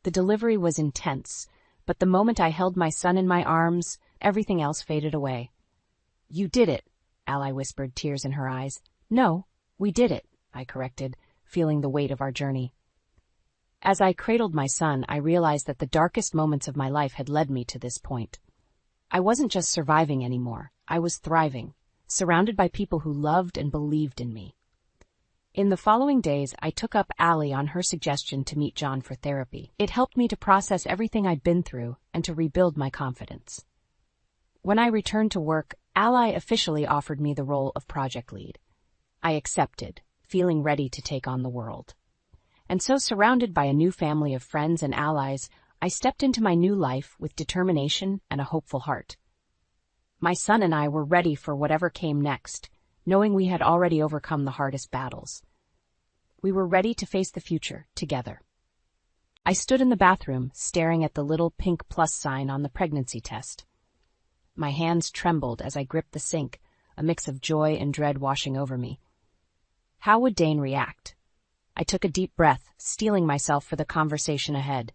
The delivery was intense, but the moment I held my son in my arms, everything else faded away. You did it, Ally whispered, tears in her eyes. No, we did it, I corrected, feeling the weight of our journey. As I cradled my son, I realized that the darkest moments of my life had led me to this point. I wasn't just surviving anymore. I was thriving, surrounded by people who loved and believed in me. In the following days, I took up Allie on her suggestion to meet John for therapy. It helped me to process everything I'd been through and to rebuild my confidence. When I returned to work, Ally officially offered me the role of project lead. I accepted, feeling ready to take on the world. And so, surrounded by a new family of friends and allies, I stepped into my new life with determination and a hopeful heart. My son and I were ready for whatever came next, knowing we had already overcome the hardest battles. We were ready to face the future together. I stood in the bathroom, staring at the little pink plus sign on the pregnancy test. My hands trembled as I gripped the sink, a mix of joy and dread washing over me. How would Dane react? I took a deep breath, steeling myself for the conversation ahead.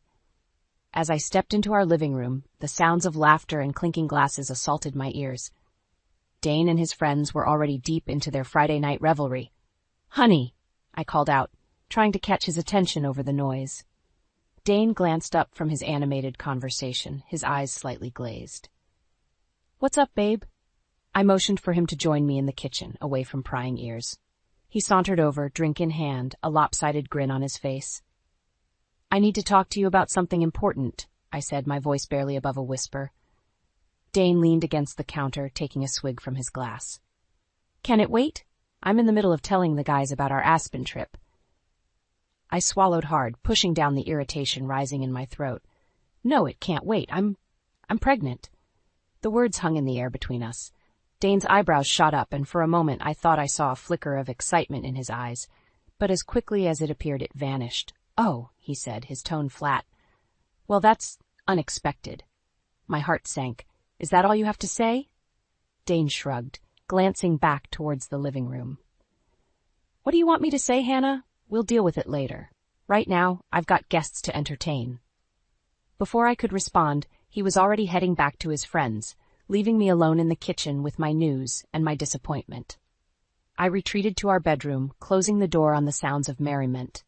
As I stepped into our living room, the sounds of laughter and clinking glasses assaulted my ears. Dane and his friends were already deep into their Friday night revelry. Honey, I called out, trying to catch his attention over the noise. Dane glanced up from his animated conversation, his eyes slightly glazed. What's up, babe? I motioned for him to join me in the kitchen, away from prying ears. He sauntered over, drink in hand, a lopsided grin on his face. I need to talk to you about something important, I said, my voice barely above a whisper. Dane leaned against the counter, taking a swig from his glass. Can it wait? I'm in the middle of telling the guys about our Aspen trip. I swallowed hard, pushing down the irritation rising in my throat. No, it can't wait. I'm pregnant. The words hung in the air between us. Dane's eyebrows shot up, and for a moment I thought I saw a flicker of excitement in his eyes, but as quickly as it appeared it vanished. Oh, he said, his tone flat. Well, that's unexpected. My heart sank. Is that all you have to say? Dane shrugged, glancing back towards the living room. What do you want me to say, Hannah? We'll deal with it later. Right now, I've got guests to entertain. Before I could respond, he was already heading back to his friends, leaving me alone in the kitchen with my news and my disappointment. I retreated to our bedroom, closing the door on the sounds of merriment.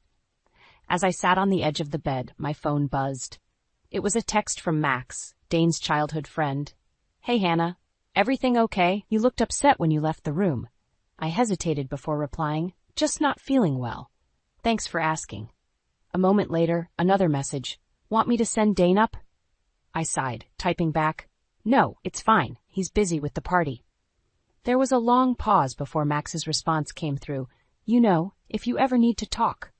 As I sat on the edge of the bed, my phone buzzed. It was a text from Max, Dane's childhood friend. "Hey Hannah, everything okay? You looked upset when you left the room." I hesitated before replying, "Just not feeling well. Thanks for asking." A moment later, another message. "Want me to send Dane up?" I sighed, typing back, "No, it's fine. He's busy with the party." There was a long pause before Max's response came through. "You know, if you ever need to talk."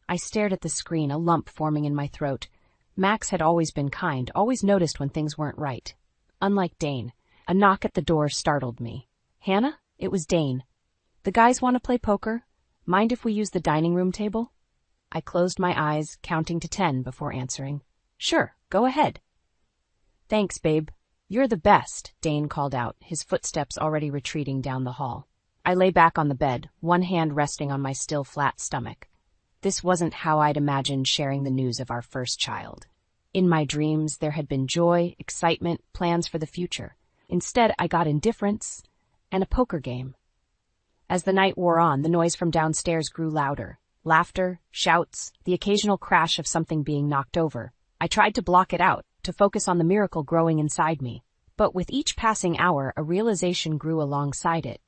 I stared at the screen, a lump forming in my throat. Max had always been kind, always noticed when things weren't right. Unlike Dane, a knock at the door startled me. "Hannah?" It was Dane. "The guys want to play poker? Mind if we use the dining room table?" I closed my eyes, counting to 10 before answering. "Sure, go ahead." "Thanks, babe. You're the best," Dane called out, his footsteps already retreating down the hall. I lay back on the bed, one hand resting on my still flat stomach. This wasn't how I'd imagined sharing the news of our first child. In my dreams, there had been joy, excitement, plans for the future. Instead, I got indifference and a poker game. As the night wore on, the noise from downstairs grew louder. Laughter, shouts, the occasional crash of something being knocked over. I tried to block it out, to focus on the miracle growing inside me. But with each passing hour, a realization grew alongside it.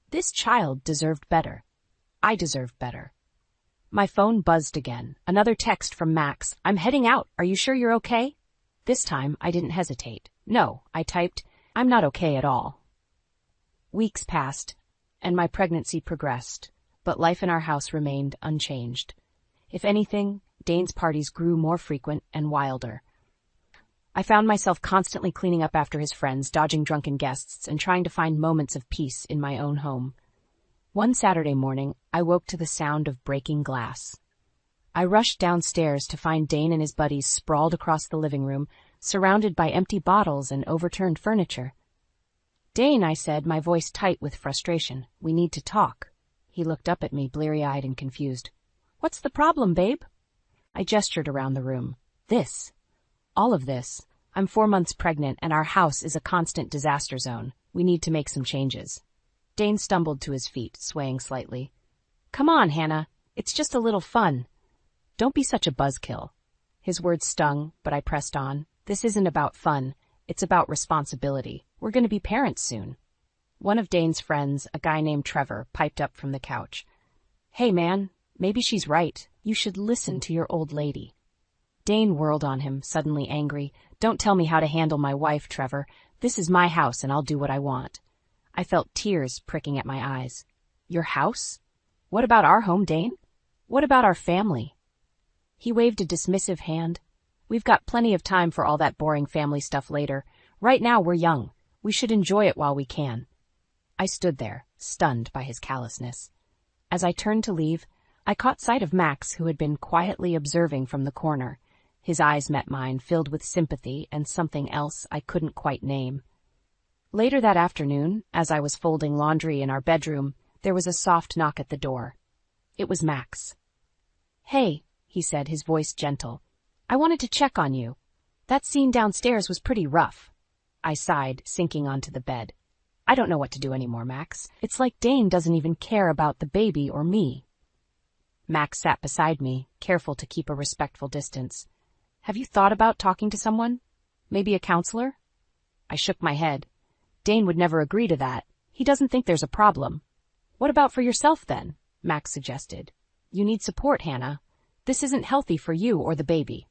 This child deserved better. I deserved better. My phone buzzed again. Another text from Max. "I'm heading out. Are you sure you're okay?" This time, I didn't hesitate. "No," I typed. "I'm not okay at all." Weeks passed, and my pregnancy progressed, but life in our house remained unchanged. If anything, Dane's parties grew more frequent and wilder. I found myself constantly cleaning up after his friends, dodging drunken guests, and trying to find moments of peace in my own home. One Saturday morning, I woke to the sound of breaking glass. I rushed downstairs to find Dane and his buddies sprawled across the living room, surrounded by empty bottles and overturned furniture. "Dane," I said, my voice tight with frustration, "we need to talk." He looked up at me, bleary-eyed and confused. "What's the problem, babe?" I gestured around the room. "This. All of this. I'm 4 months pregnant, and our house is a constant disaster zone. We need to make some changes." Dane stumbled to his feet, swaying slightly. "Come on, Hannah. It's just a little fun. Don't be such a buzzkill." His words stung, but I pressed on. "This isn't about fun. It's about responsibility. We're going to be parents soon." One of Dane's friends, a guy named Trevor, piped up from the couch. "Hey, man, maybe she's right. You should listen to your old lady." Dane whirled on him, suddenly angry. "Don't tell me how to handle my wife, Trevor. This is my house and I'll do what I want." I felt tears pricking at my eyes. "Your house? What about our home, Dane? What about our family?" He waved a dismissive hand. "We've got plenty of time for all that boring family stuff later. Right now we're young. We should enjoy it while we can." I stood there, stunned by his callousness. As I turned to leave, I caught sight of Max, who had been quietly observing from the corner. His eyes met mine, filled with sympathy and something else I couldn't quite name. Later that afternoon, as I was folding laundry in our bedroom, there was a soft knock at the door. It was Max. "Hey," he said, his voice gentle. "I wanted to check on you. That scene downstairs was pretty rough." I sighed, sinking onto the bed. "I don't know what to do anymore, Max. It's like Dane doesn't even care about the baby or me." Max sat beside me, careful to keep a respectful distance. "Have you thought about talking to someone? Maybe a counselor?" I shook my head. "Dane would never agree to that. He doesn't think there's a problem." "What about for yourself, then?" Max suggested. "You need support, Hannah. This isn't healthy for you or the baby."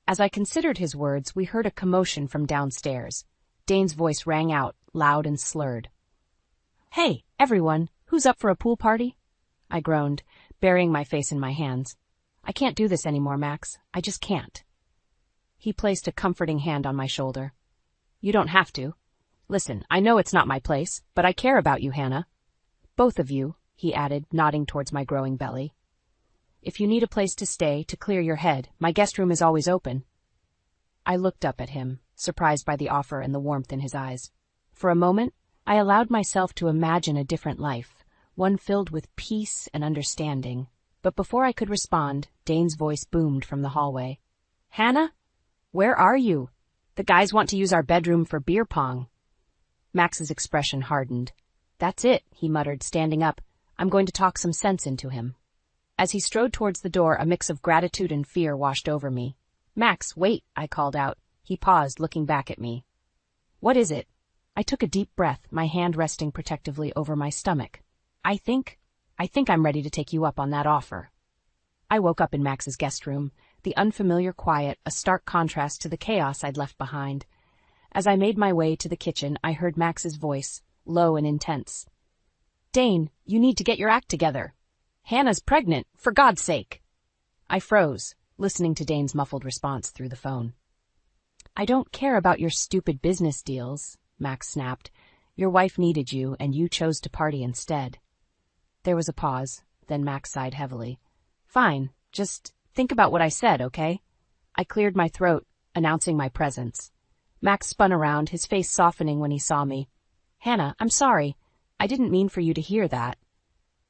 As I considered his words, we heard a commotion from downstairs. Dane's voice rang out, loud and slurred. "Hey, everyone, who's up for a pool party?" I groaned, burying my face in my hands. "I can't do this anymore, Max. I just can't." He placed a comforting hand on my shoulder. "You don't have to. Listen, I know it's not my place, but I care about you, Hannah. Both of you," he added, nodding towards my growing belly. "If you need a place to stay, to clear your head, my guest room is always open." I looked up at him, surprised by the offer and the warmth in his eyes. For a moment, I allowed myself to imagine a different life, one filled with peace and understanding. But before I could respond, Dane's voice boomed from the hallway. "Hannah? Where are you? The guys want to use our bedroom for beer pong." Max's expression hardened. "That's it," he muttered, standing up. I'm going to talk some sense into him. As he strode towards the door, a mix of gratitude and fear washed over me. Max, wait, I called out. He paused, looking back at me. What is it? I took a deep breath, my hand resting protectively over my stomach. I think I'm ready to take you up on that offer. I woke up in Max's guest room, the unfamiliar quiet, a stark contrast to the chaos I'd left behind. As I made my way to the kitchen, I heard Max's voice, low and intense. Dane, you need to get your act together. Hannah's pregnant, for God's sake. I froze, listening to Dane's muffled response through the phone. I don't care about your stupid business deals, Max snapped. Your wife needed you, and you chose to party instead. There was a pause, then Max sighed heavily. Fine, just think about what I said, okay? I cleared my throat, announcing my presence. Max spun around, his face softening when he saw me. Hannah, I'm sorry. I didn't mean for you to hear that.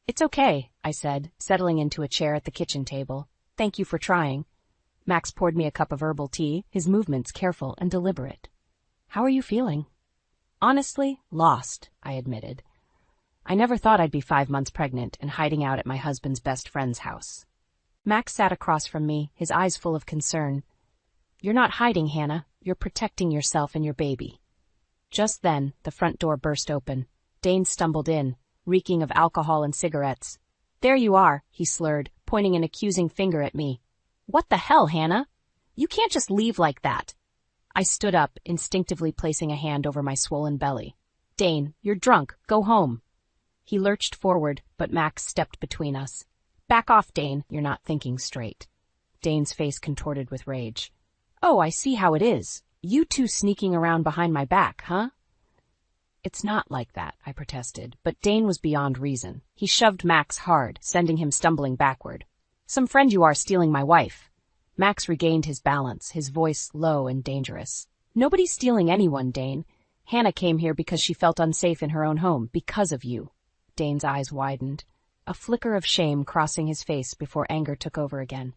It's okay, I said, settling into a chair at the kitchen table. Thank you for trying. Max poured me a cup of herbal tea, his movements careful and deliberate. How are you feeling? Honestly, lost, I admitted. I never thought I'd be 5 months pregnant and hiding out at my husband's best friend's house. Max sat across from me, his eyes full of concern. You're not hiding, Hannah. You're protecting yourself and your baby. Just then, the front door burst open. Dane stumbled in, reeking of alcohol and cigarettes. There you are, he slurred, pointing an accusing finger at me. What the hell, Hannah? You can't just leave like that. I stood up, instinctively placing a hand over my swollen belly. Dane, you're drunk. Go home. He lurched forward, but Max stepped between us. Back off, Dane. You're not thinking straight. Dane's face contorted with rage. Oh, I see how it is. You two sneaking around behind my back, huh? It's not like that, I protested, but Dane was beyond reason. He shoved Max hard, sending him stumbling backward. Some friend you are stealing my wife. Max regained his balance, his voice low and dangerous. Nobody's stealing anyone, Dane. Hannah came here because she felt unsafe in her own home, because of you. Dane's eyes widened, a flicker of shame crossing his face before anger took over again.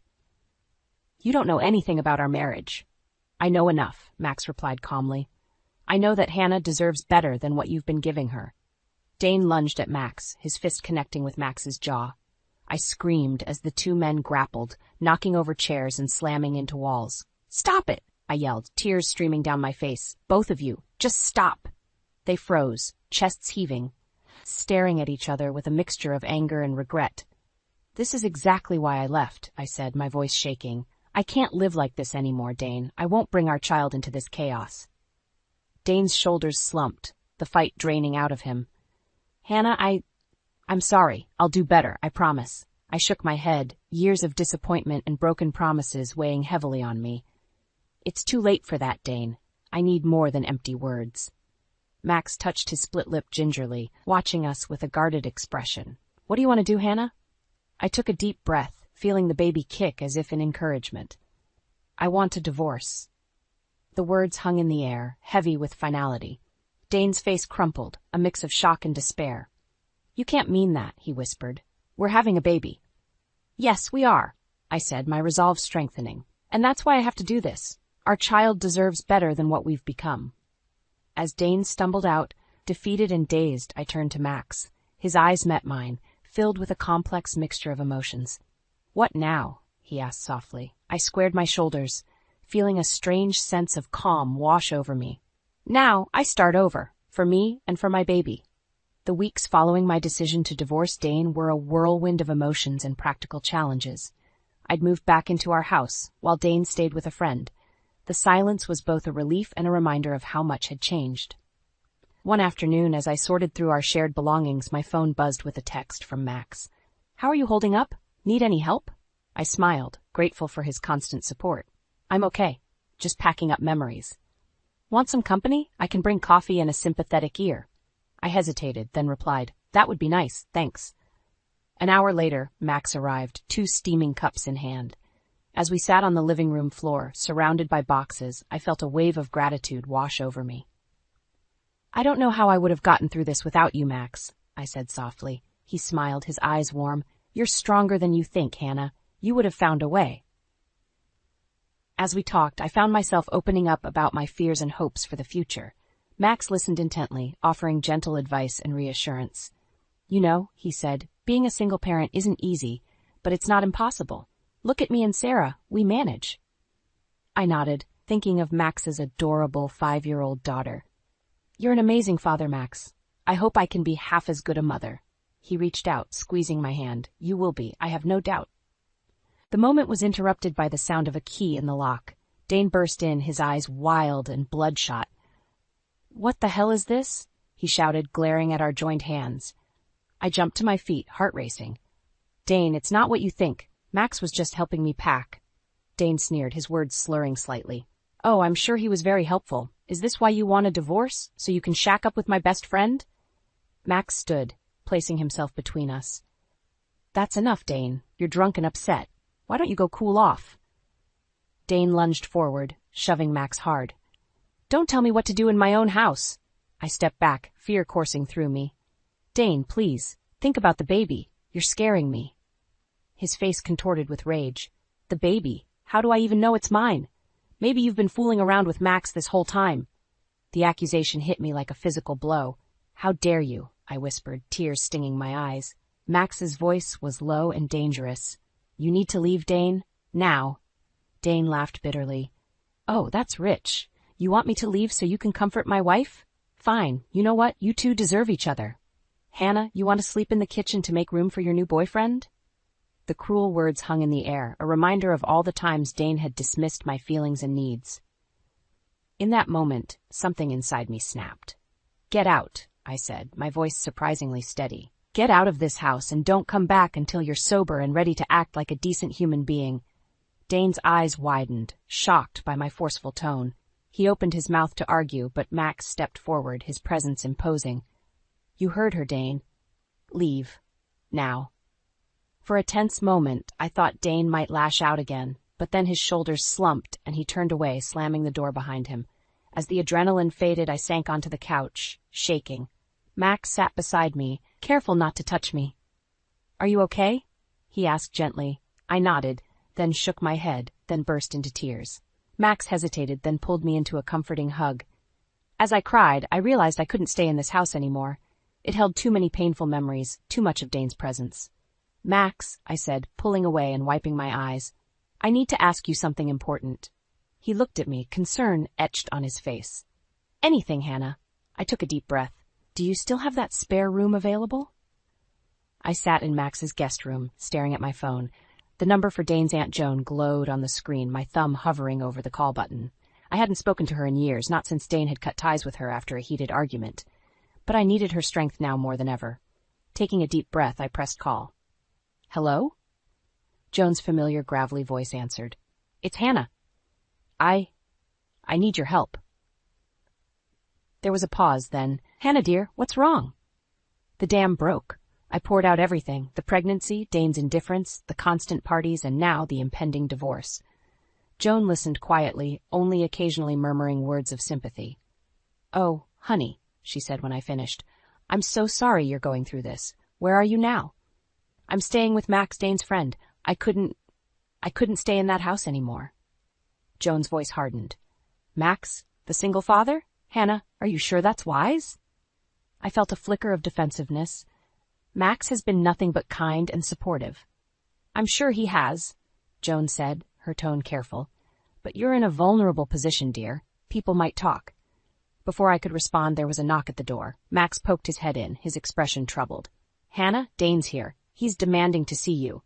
You don't know anything about our marriage. I know enough, Max replied calmly. I know that Hannah deserves better than what you've been giving her. Dane lunged at Max, his fist connecting with Max's jaw. I screamed as the two men grappled, knocking over chairs and slamming into walls. Stop it, I yelled, tears streaming down my face. Both of you, just stop. They froze, chests heaving, staring at each other with a mixture of anger and regret. This is exactly why I left, I said, my voice shaking. I can't live like this anymore, Dane. I won't bring our child into this chaos. Dane's shoulders slumped, the fight draining out of him. Hannah, I'm sorry. I'll do better, I promise. I shook my head, years of disappointment and broken promises weighing heavily on me. It's too late for that, Dane. I need more than empty words. Max touched his split lip gingerly, watching us with a guarded expression. What do you want to do, Hannah? I took a deep breath, feeling the baby kick as if in encouragement. I want a divorce. The words hung in the air, heavy with finality. Dane's face crumpled, a mix of shock and despair. You can't mean that, he whispered. We're having a baby. Yes, we are, I said, my resolve strengthening. And that's why I have to do this. Our child deserves better than what we've become. As Dane stumbled out, defeated and dazed, I turned to Max. His eyes met mine, filled with a complex mixture of emotions. What now? He asked softly. I squared my shoulders, feeling a strange sense of calm wash over me. Now, I start over, for me and for my baby. The weeks following my decision to divorce Dane were a whirlwind of emotions and practical challenges. I'd moved back into our house, while Dane stayed with a friend. The silence was both a relief and a reminder of how much had changed. One afternoon, as I sorted through our shared belongings, my phone buzzed with a text from Max. How are you holding up? Need any help? I smiled, grateful for his constant support. I'm okay, just packing up memories. Want some company? I can bring coffee and a sympathetic ear. I hesitated, then replied, That would be nice, thanks. An hour later, Max arrived, 2 steaming cups in hand. As we sat on the living room floor, surrounded by boxes, I felt a wave of gratitude wash over me. I don't know how I would have gotten through this without you, Max, I said softly. He smiled, his eyes warm. You're stronger than you think, Hannah. You would have found a way. As we talked, I found myself opening up about my fears and hopes for the future. Max listened intently, offering gentle advice and reassurance. You know, he said, Being a single parent isn't easy, but it's not impossible. Look at me and Sarah, we manage. I nodded, thinking of Max's adorable 5-year-old daughter. You're an amazing father, Max. I hope I can be half as good a mother. He reached out, squeezing my hand. You will be, I have no doubt. The moment was interrupted by the sound of a key in the lock. Dane burst in, his eyes wild and bloodshot. What the hell is this? He shouted, glaring at our joined hands. I jumped to my feet, heart racing. Dane, it's not what you think. Max was just helping me pack. Dane sneered, his words slurring slightly. Oh, I'm sure he was very helpful. Is this why you want a divorce? So you can shack up with my best friend? Max stood, placing himself between us. That's enough, Dane. You're drunk and upset. Why don't you go cool off? Dane lunged forward, shoving Max hard. Don't tell me what to do in my own house. I stepped back, fear coursing through me. Dane, please, think about the baby. You're scaring me. His face contorted with rage. The baby? How do I even know it's mine? Maybe you've been fooling around with Max this whole time. The accusation hit me like a physical blow. How dare you? I whispered, tears stinging my eyes. Max's voice was low and dangerous. You need to leave, Dane. Now. Dane laughed bitterly. Oh, that's rich. You want me to leave so you can comfort my wife? Fine. You know what? You two deserve each other. Hannah, you want to sleep in the kitchen to make room for your new boyfriend? The cruel words hung in the air, a reminder of all the times Dane had dismissed my feelings and needs. In that moment, something inside me snapped. Get out, I said, my voice surprisingly steady. Get out of this house and don't come back until you're sober and ready to act like a decent human being. Dane's eyes widened, shocked by my forceful tone. He opened his mouth to argue, but Max stepped forward, his presence imposing. You heard her, Dane. Leave. Now. For a tense moment, I thought Dane might lash out again, but then his shoulders slumped and he turned away, slamming the door behind him. As the adrenaline faded, I sank onto the couch, shaking. Max sat beside me, careful not to touch me. Are you okay? He asked gently. I nodded, then shook my head, then burst into tears. Max hesitated, then pulled me into a comforting hug. As I cried, I realized I couldn't stay in this house anymore. It held too many painful memories, too much of Dane's presence. Max, I said, pulling away and wiping my eyes, I need to ask you something important. He looked at me, concern etched on his face. Anything, Hannah. I took a deep breath. Do you still have that spare room available? I sat in Max's guest room, staring at my phone. The number for Dane's Aunt Joan glowed on the screen, my thumb hovering over the call button. I hadn't spoken to her in years, not since Dane had cut ties with her after a heated argument. But I needed her strength now more than ever. Taking a deep breath, I pressed call. Hello? Joan's familiar, gravelly voice answered. It's Hannah. I need your help. There was a pause, then, Hannah dear, what's wrong? The dam broke. I poured out everything, the pregnancy, Dane's indifference, the constant parties, and now the impending divorce. Joan listened quietly, only occasionally murmuring words of sympathy. Oh, honey, she said when I finished. I'm so sorry you're going through this. Where are you now? I'm staying with Max, Dane's friend. I couldn't stay in that house anymore. Joan's voice hardened. Max, the single father? Hannah, are you sure that's wise? I felt a flicker of defensiveness. Max has been nothing but kind and supportive. I'm sure he has, Joan said, her tone careful. But you're in a vulnerable position, dear. People might talk. Before I could respond, there was a knock at the door. Max poked his head in, his expression troubled. Hannah, Dane's here. He's demanding to see you.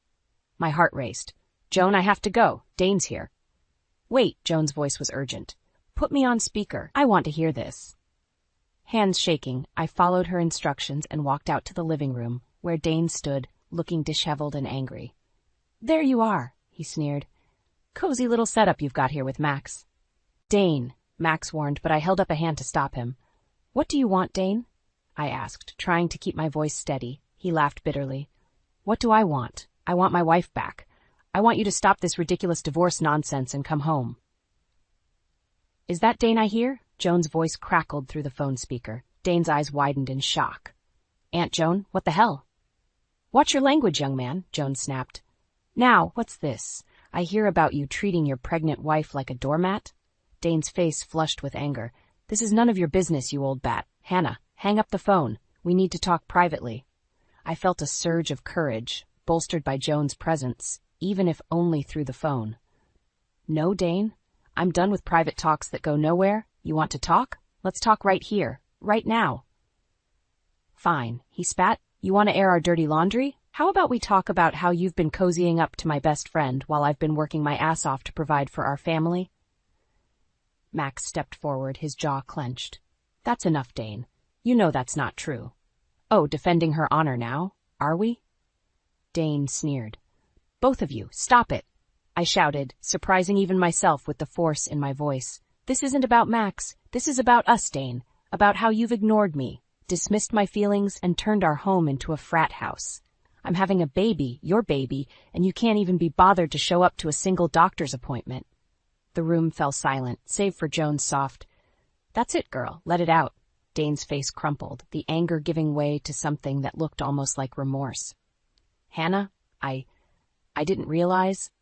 My heart raced. Joan, I have to go. Dane's here. Wait, Joan's voice was urgent. Put me on speaker. I want to hear this. Hands shaking, I followed her instructions and walked out to the living room, where Dane stood, looking disheveled and angry. There you are, he sneered. Cozy little setup you've got here with Max. Dane, Max warned, but I held up a hand to stop him. What do you want, Dane? I asked, trying to keep my voice steady. He laughed bitterly. What do I want? I want my wife back. I want you to stop this ridiculous divorce nonsense and come home. Is that Dane I hear? Joan's voice crackled through the phone speaker. Dane's eyes widened in shock. Aunt Joan, what the hell? Watch your language, young man, Joan snapped. Now, what's this? I hear about you treating your pregnant wife like a doormat? Dane's face flushed with anger. This is none of your business, you old bat. Hannah, hang up the phone. We need to talk privately. I felt a surge of courage, bolstered by Joan's presence, even if only through the phone. No, Dane. I'm done with private talks that go nowhere. You want to talk? Let's talk right here, right now. Fine, he spat. You want to air our dirty laundry? How about we talk about how you've been cozying up to my best friend while I've been working my ass off to provide for our family? Max stepped forward, his jaw clenched. That's enough, Dane. You know that's not true. Oh, defending her honor now, are we? Dane sneered. Both of you, stop it, I shouted, surprising even myself with the force in my voice. This isn't about Max. This is about us, Dane. About how you've ignored me, dismissed my feelings, and turned our home into a frat house. I'm having a baby, your baby, and you can't even be bothered to show up to a single doctor's appointment. The room fell silent, save for Joan's soft, "That's it, girl, let it out." Dane's face crumpled, the anger giving way to something that looked almost like remorse. Hannah, I didn't realize,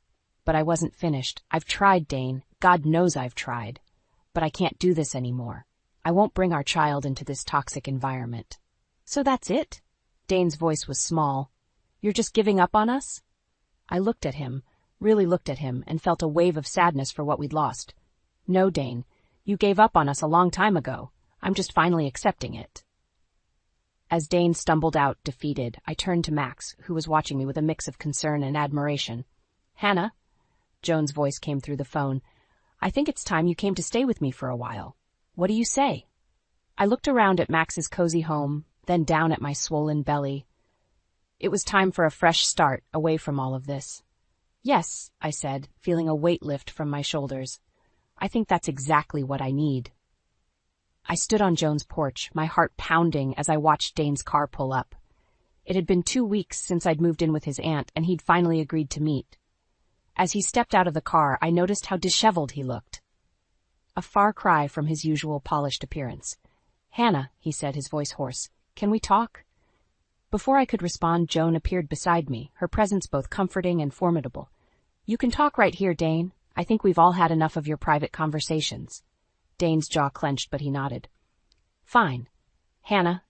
but I wasn't finished. I've tried, Dane. God knows I've tried. But I can't do this anymore. I won't bring our child into this toxic environment. So that's it? Dane's voice was small. You're just giving up on us? I looked at him, really looked at him, and felt a wave of sadness for what we'd lost. No, Dane, you gave up on us a long time ago. I'm just finally accepting it. As Dane stumbled out, defeated, I turned to Max, who was watching me with a mix of concern and admiration. Hannah, Joan's voice came through the phone, I think it's time you came to stay with me for a while. What do you say? I looked around at Max's cozy home, then down at my swollen belly. It was time for a fresh start, away from all of this. Yes, I said, feeling a weight lift from my shoulders. I think that's exactly what I need. I stood on Joan's porch, my heart pounding as I watched Dane's car pull up. It had been 2 weeks since I'd moved in with his aunt, and he'd finally agreed to meet. As he stepped out of the car, I noticed how disheveled he looked. A far cry from his usual polished appearance. Hannah, he said, his voice hoarse, can we talk? Before I could respond, Joan appeared beside me, her presence both comforting and formidable. You can talk right here, Dane. I think we've all had enough of your private conversations. Dane's jaw clenched, but he nodded. Fine. Hannah,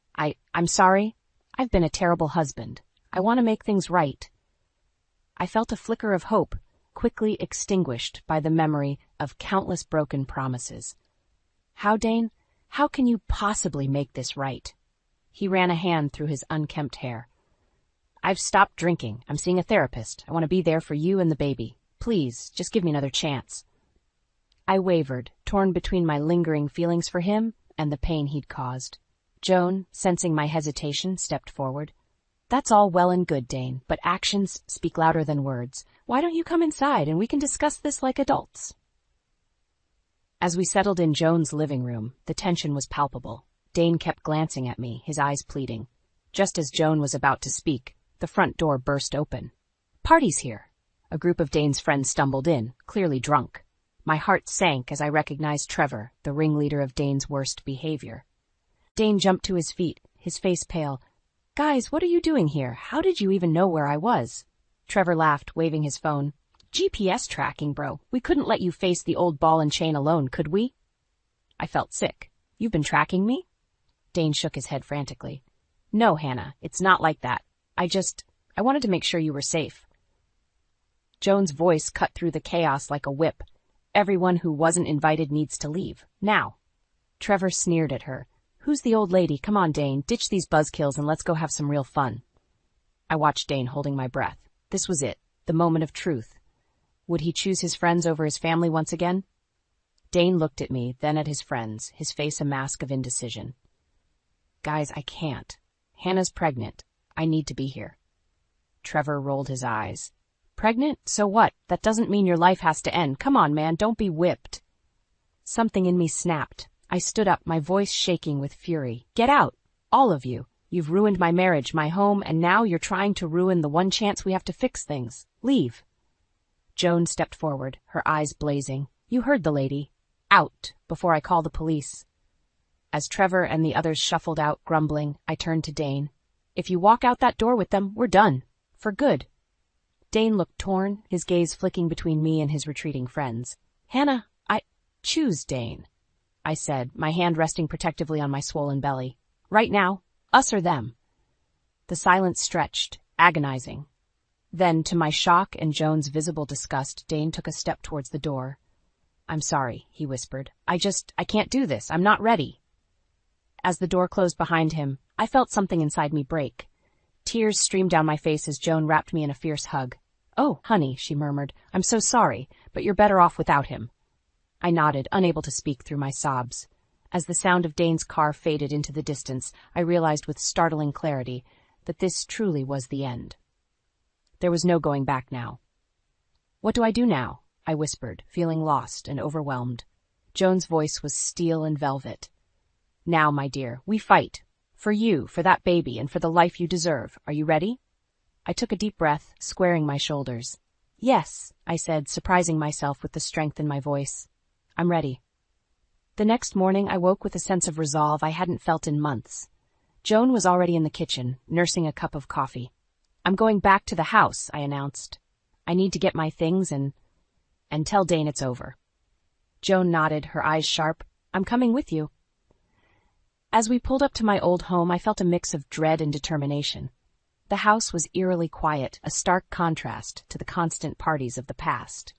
I'm sorry. I've been a terrible husband. I want to make things right. I felt a flicker of hope, quickly extinguished by the memory of countless broken promises. How, Dane? How can you possibly make this right? He ran a hand through his unkempt hair. I've stopped drinking. I'm seeing a therapist. I want to be there for you and the baby. Please, just give me another chance. I wavered, torn between my lingering feelings for him and the pain he'd caused. Joan, sensing my hesitation, stepped forward. That's all well and good, Dane, but actions speak louder than words. Why don't you come inside and we can discuss this like adults? As we settled in Joan's living room, the tension was palpable. Dane kept glancing at me, his eyes pleading. Just as Joan was about to speak, the front door burst open. Party's here. A group of Dane's friends stumbled in, clearly drunk. My heart sank as I recognized Trevor, the ringleader of Dane's worst behavior. Dane jumped to his feet, his face pale. Guys, what are you doing here? How did you even know where I was? Trevor laughed, waving his phone. GPS tracking, bro. We couldn't let you face the old ball and chain alone, could we? I felt sick. You've been tracking me? Dane shook his head frantically. No, Hannah, it's not like that. I wanted to make sure you were safe. Joan's voice cut through the chaos like a whip. Everyone who wasn't invited needs to leave. Now. Trevor sneered at her. Who's the old lady? Come on, Dane, ditch these buzzkills and let's go have some real fun. I watched Dane holding my breath. This was it, the moment of truth. Would he choose his friends over his family once again? Dane looked at me, then at his friends, his face a mask of indecision. Guys, I can't. Hannah's pregnant. I need to be here. Trevor rolled his eyes. Pregnant? So what? That doesn't mean your life has to end. Come on, man, don't be whipped. Something in me snapped. I stood up, my voice shaking with fury. Get out! All of you. You've ruined my marriage, my home, and now you're trying to ruin the one chance we have to fix things. Leave. Joan stepped forward, her eyes blazing. You heard the lady. Out, before I call the police. As Trevor and the others shuffled out, grumbling, I turned to Dane. If you walk out that door with them, we're done. For good. Dane looked torn, his gaze flicking between me and his retreating friends. Hannah, choose, Dane, I said, my hand resting protectively on my swollen belly. Right now, us or them. The silence stretched, agonizing. Then, to my shock and Joan's visible disgust, Dane took a step towards the door. "I'm sorry," he whispered. I can't do this. I'm not ready." As the door closed behind him, I felt something inside me break. Tears streamed down my face as Joan wrapped me in a fierce hug. "Oh, honey," she murmured, "I'm so sorry, but you're better off without him." I nodded, unable to speak through my sobs. As the sound of Dane's car faded into the distance, I realized with startling clarity that this truly was the end. There was no going back now. "What do I do now?" I whispered, feeling lost and overwhelmed. Joan's voice was steel and velvet. "Now, my dear, we fight. For you, for that baby, and for the life you deserve. Are you ready?" I took a deep breath, squaring my shoulders. "Yes," I said, surprising myself with the strength in my voice. "I'm ready." The next morning, I woke with a sense of resolve I hadn't felt in months. Joan was already in the kitchen, nursing a cup of coffee. "I'm going back to the house," I announced. "I need to get my things and tell Dane it's over." Joan nodded, her eyes sharp. "I'm coming with you." As we pulled up to my old home, I felt a mix of dread and determination. The house was eerily quiet, a stark contrast to the constant parties of the past.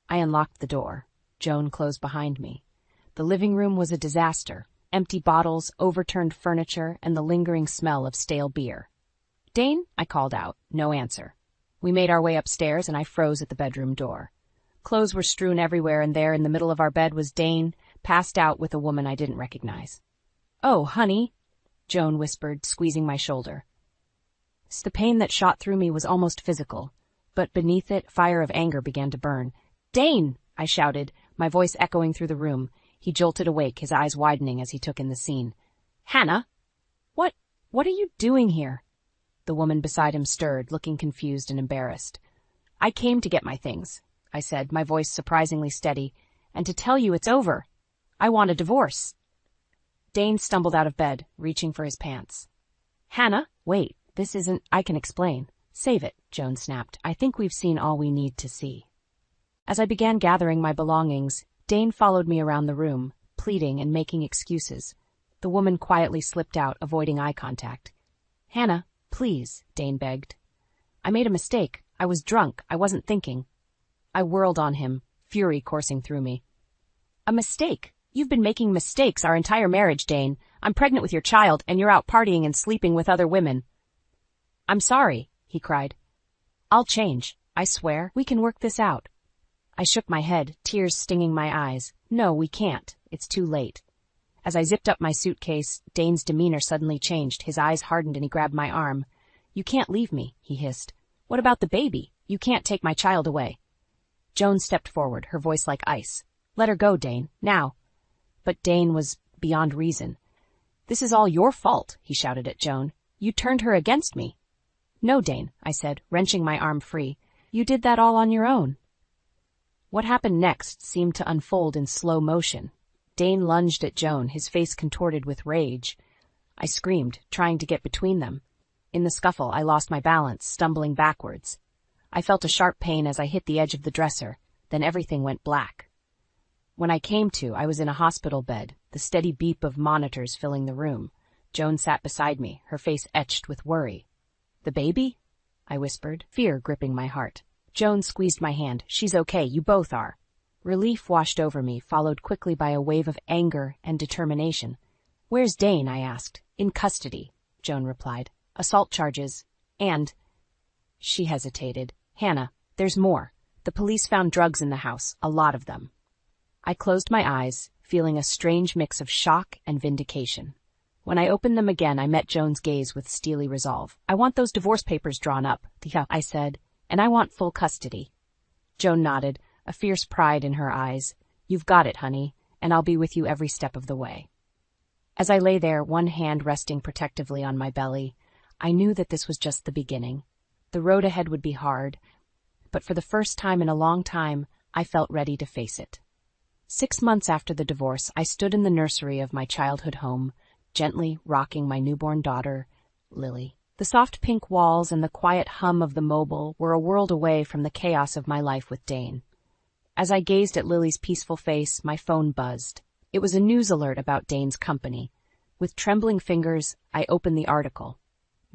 I unlocked the door. Joan closed behind me. The living room was a disaster. Empty bottles, overturned furniture, and the lingering smell of stale beer. "Dane?" I called out. No answer. We made our way upstairs, and I froze at the bedroom door. Clothes were strewn everywhere, and there in the middle of our bed was Dane, passed out with a woman I didn't recognize. "Oh, honey," Joan whispered, squeezing my shoulder. The pain that shot through me was almost physical, but beneath it, fire of anger began to burn. "Dane!" I shouted, my voice echoing through the room. He jolted awake, his eyes widening as he took in the scene. "Hannah? What are you doing here?" The woman beside him stirred, looking confused and embarrassed. "I came to get my things," I said, my voice surprisingly steady, "and to tell you it's over. I want a divorce." Dane stumbled out of bed, reaching for his pants. "Hannah, wait, this isn't— I can explain." "Save it," Joan snapped. "I think we've seen all we need to see." As I began gathering my belongings, Dane followed me around the room, pleading and making excuses. The woman quietly slipped out, avoiding eye contact. "Hannah, please," Dane begged. "I made a mistake. I was drunk. I wasn't thinking." I whirled on him, fury coursing through me. "A mistake? You've been making mistakes our entire marriage, Dane. I'm pregnant with your child, and you're out partying and sleeping with other women." "I'm sorry," he cried. "I'll change. I swear. We can work this out." I shook my head, tears stinging my eyes. "No, we can't. It's too late." As I zipped up my suitcase, Dane's demeanor suddenly changed. His eyes hardened and he grabbed my arm. "You can't leave me," he hissed. "What about the baby? You can't take my child away." Joan stepped forward, her voice like ice. "Let her go, Dane. Now." But Dane was beyond reason. "This is all your fault," he shouted at Joan. "You turned her against me." "No, Dane," I said, wrenching my arm free. "You did that all on your own." What happened next seemed to unfold in slow motion. Dane lunged at Joan, his face contorted with rage. I screamed, trying to get between them. In the scuffle, I lost my balance, stumbling backwards. I felt a sharp pain as I hit the edge of the dresser, then everything went black. When I came to, I was in a hospital bed, the steady beep of monitors filling the room. Joan sat beside me, her face etched with worry. "The baby?" I whispered, fear gripping my heart. Joan squeezed my hand. "She's okay, you both are." Relief washed over me, followed quickly by a wave of anger and determination. "Where's Dane?" I asked. "In custody," Joan replied. "Assault charges, and—" She hesitated. "Hannah, there's more. The police found drugs in the house, a lot of them." I closed my eyes, feeling a strange mix of shock and vindication. When I opened them again, I met Joan's gaze with steely resolve. "I want those divorce papers drawn up," I said, "and I want full custody." Joan nodded, a fierce pride in her eyes. "You've got it, honey, and I'll be with you every step of the way." As I lay there, one hand resting protectively on my belly, I knew that this was just the beginning. The road ahead would be hard, but for the first time in a long time, I felt ready to face it. 6 months after the divorce, I stood in the nursery of my childhood home, gently rocking my newborn daughter, Lily. The soft pink walls and the quiet hum of the mobile were a world away from the chaos of my life with Dane. As I gazed at Lily's peaceful face, my phone buzzed. It was a news alert about Dane's company. With trembling fingers, I opened the article.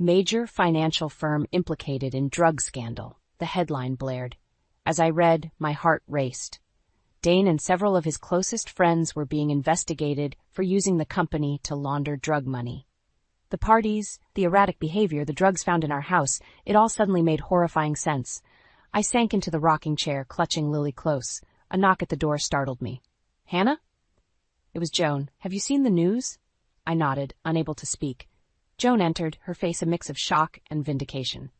Major financial firm implicated in drug scandal, the headline blared. As I read, my heart raced. Dane and several of his closest friends were being investigated for using the company to launder drug money. The parties, the erratic behavior, the drugs found in our house, it all suddenly made horrifying sense. I sank into the rocking chair, clutching Lily close. A knock at the door startled me. "Hannah?" It was Joan. "Have you seen the news?" I nodded, unable to speak. Joan entered, her face a mix of shock and vindication.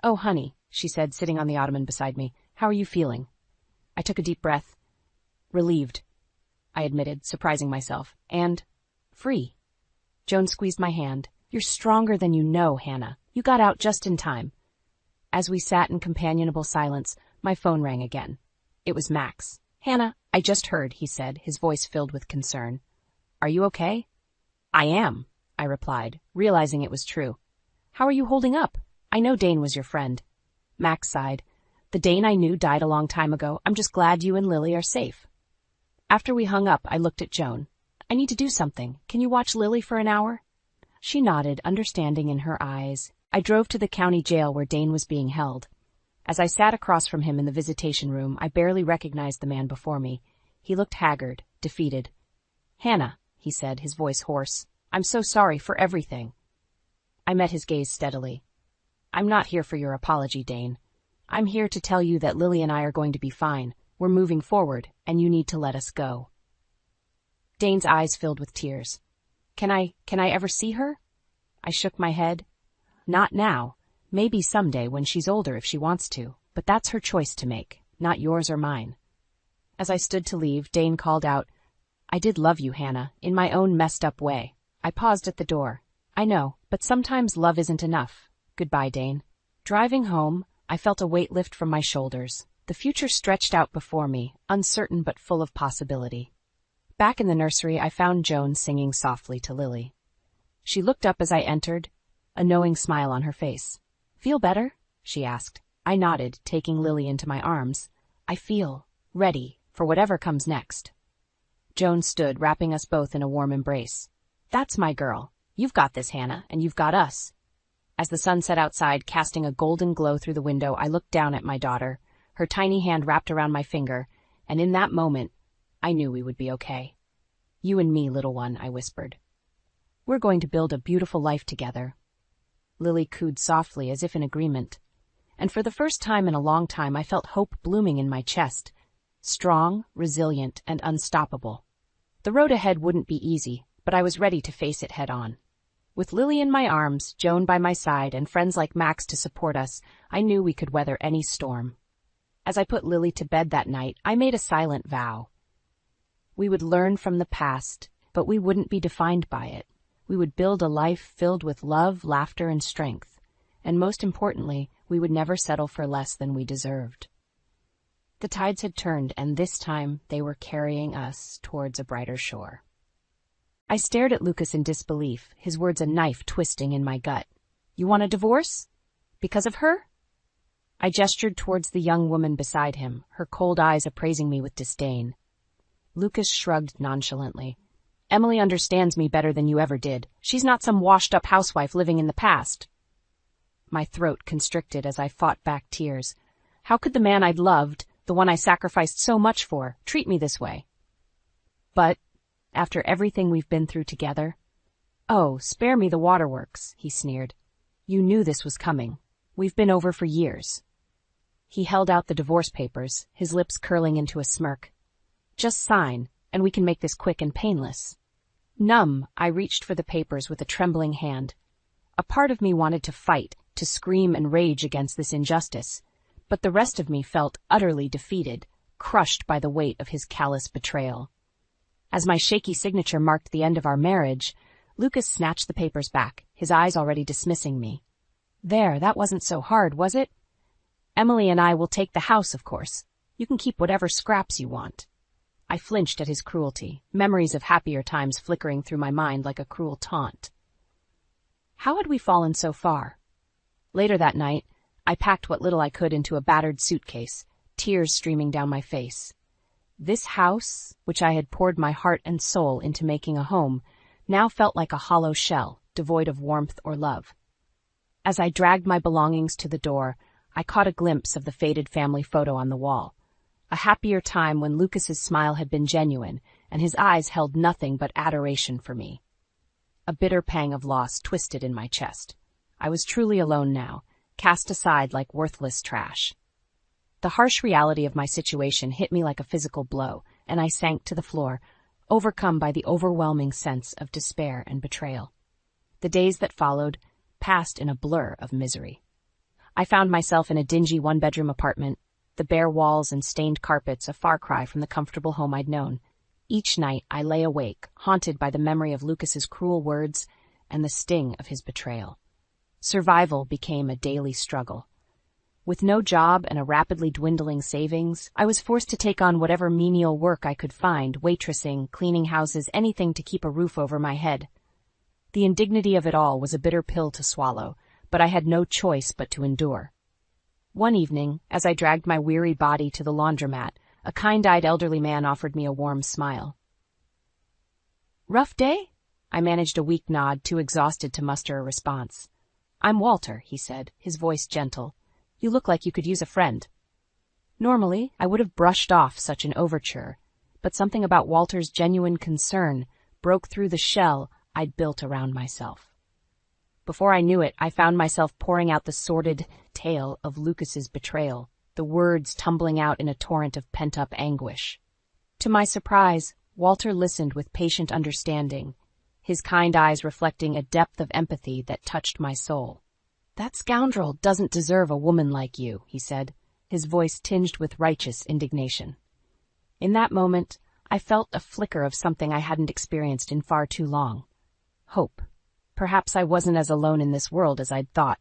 "Oh, honey," she said, sitting on the ottoman beside me. "How are you feeling?" I took a deep breath. "Relieved," I admitted, surprising myself. "And free." Joan squeezed my hand. "You're stronger than you know, Hannah. You got out just in time." As we sat in companionable silence, my phone rang again. It was Max. "Hannah, I just heard," he said, his voice filled with concern. "Are you okay?" "I am," I replied, realizing it was true. "How are you holding up? I know Dane was your friend." Max sighed. "The Dane I knew died a long time ago. I'm just glad you and Lily are safe." After we hung up, I looked at Joan. "I need to do something. Can you watch Lily for an hour?" She nodded, understanding in her eyes. I drove to the county jail where Dane was being held. As I sat across from him in the visitation room, I barely recognized the man before me. He looked haggard, defeated. "Hannah," he said, his voice hoarse, "I'm so sorry for everything." I met his gaze steadily. "I'm not here for your apology, Dane. I'm here to tell you that Lily and I are going to be fine. We're moving forward, and you need to let us go." Dane's eyes filled with tears. Can I ever see her?" I shook my head. "Not now. Maybe someday when she's older if she wants to, but that's her choice to make, not yours or mine." As I stood to leave, Dane called out, "I did love you, Hannah, in my own messed up way." I paused at the door. "I know, but sometimes love isn't enough. Goodbye, Dane." Driving home, I felt a weight lift from my shoulders. The future stretched out before me, uncertain but full of possibility. Back in the nursery, I found Joan singing softly to Lily. She looked up as I entered, a knowing smile on her face. "Feel better?" she asked. I nodded, taking Lily into my arms. "I feel ready for whatever comes next." Joan stood, wrapping us both in a warm embrace. "That's my girl. You've got this, Hannah, and you've got us." As the sun set outside, casting a golden glow through the window, I looked down at my daughter, her tiny hand wrapped around my finger, and in that moment, I knew we would be okay. "You and me, little one," I whispered. "We're going to build a beautiful life together." Lily cooed softly, as if in agreement. And for the first time in a long time, I felt hope blooming in my chest. Strong, resilient, and unstoppable. The road ahead wouldn't be easy, but I was ready to face it head on. With Lily in my arms, Joan by my side, and friends like Max to support us, I knew we could weather any storm. As I put Lily to bed that night, I made a silent vow. We would learn from the past, but we wouldn't be defined by it. We would build a life filled with love, laughter, and strength. And most importantly, we would never settle for less than we deserved. The tides had turned, and this time they were carrying us towards a brighter shore. I stared at Lucas in disbelief, his words a knife twisting in my gut. "You want a divorce? Because of her?" I gestured towards the young woman beside him, her cold eyes appraising me with disdain. Lucas shrugged nonchalantly. "Emily understands me better than you ever did. She's not some washed-up housewife living in the past." My throat constricted as I fought back tears. How could the man I'd loved, the one I sacrificed so much for, treat me this way? "But, after everything we've been through together—" "Oh, spare me the waterworks," he sneered. "You knew this was coming. We've been over for years." He held out the divorce papers, his lips curling into a smirk. "Just sign, and we can make this quick and painless." Numb, I reached for the papers with a trembling hand. A part of me wanted to fight, to scream and rage against this injustice, but the rest of me felt utterly defeated, crushed by the weight of his callous betrayal. As my shaky signature marked the end of our marriage, Lucas snatched the papers back, his eyes already dismissing me. "There, that wasn't so hard, was it? Emily and I will take the house, of course. You can keep whatever scraps you want." I flinched at his cruelty, memories of happier times flickering through my mind like a cruel taunt. How had we fallen so far? Later that night, I packed what little I could into a battered suitcase, tears streaming down my face. This house, which I had poured my heart and soul into making a home, now felt like a hollow shell, devoid of warmth or love. As I dragged my belongings to the door, I caught a glimpse of the faded family photo on the wall. A happier time when Lucas's smile had been genuine, and his eyes held nothing but adoration for me. A bitter pang of loss twisted in my chest. I was truly alone now, cast aside like worthless trash. The harsh reality of my situation hit me like a physical blow, and I sank to the floor, overcome by the overwhelming sense of despair and betrayal. The days that followed passed in a blur of misery. I found myself in a dingy one-bedroom apartment, the bare walls and stained carpets a far cry from the comfortable home I'd known. Each night I lay awake, haunted by the memory of Lucas's cruel words and the sting of his betrayal. Survival became a daily struggle. With no job and a rapidly dwindling savings, I was forced to take on whatever menial work I could find, waitressing, cleaning houses, anything to keep a roof over my head. The indignity of it all was a bitter pill to swallow, but I had no choice but to endure. One evening, as I dragged my weary body to the laundromat, a kind-eyed elderly man offered me a warm smile. "Rough day?" I managed a weak nod, too exhausted to muster a response. "I'm Walter," he said, his voice gentle. "You look like you could use a friend." Normally, I would have brushed off such an overture, but something about Walter's genuine concern broke through the shell I'd built around myself. Before I knew it, I found myself pouring out the sordid tale of Lucas's betrayal, the words tumbling out in a torrent of pent-up anguish. To my surprise, Walter listened with patient understanding, his kind eyes reflecting a depth of empathy that touched my soul. "That scoundrel doesn't deserve a woman like you," he said, his voice tinged with righteous indignation. In that moment, I felt a flicker of something I hadn't experienced in far too long. Hope. Perhaps I wasn't as alone in this world as I'd thought.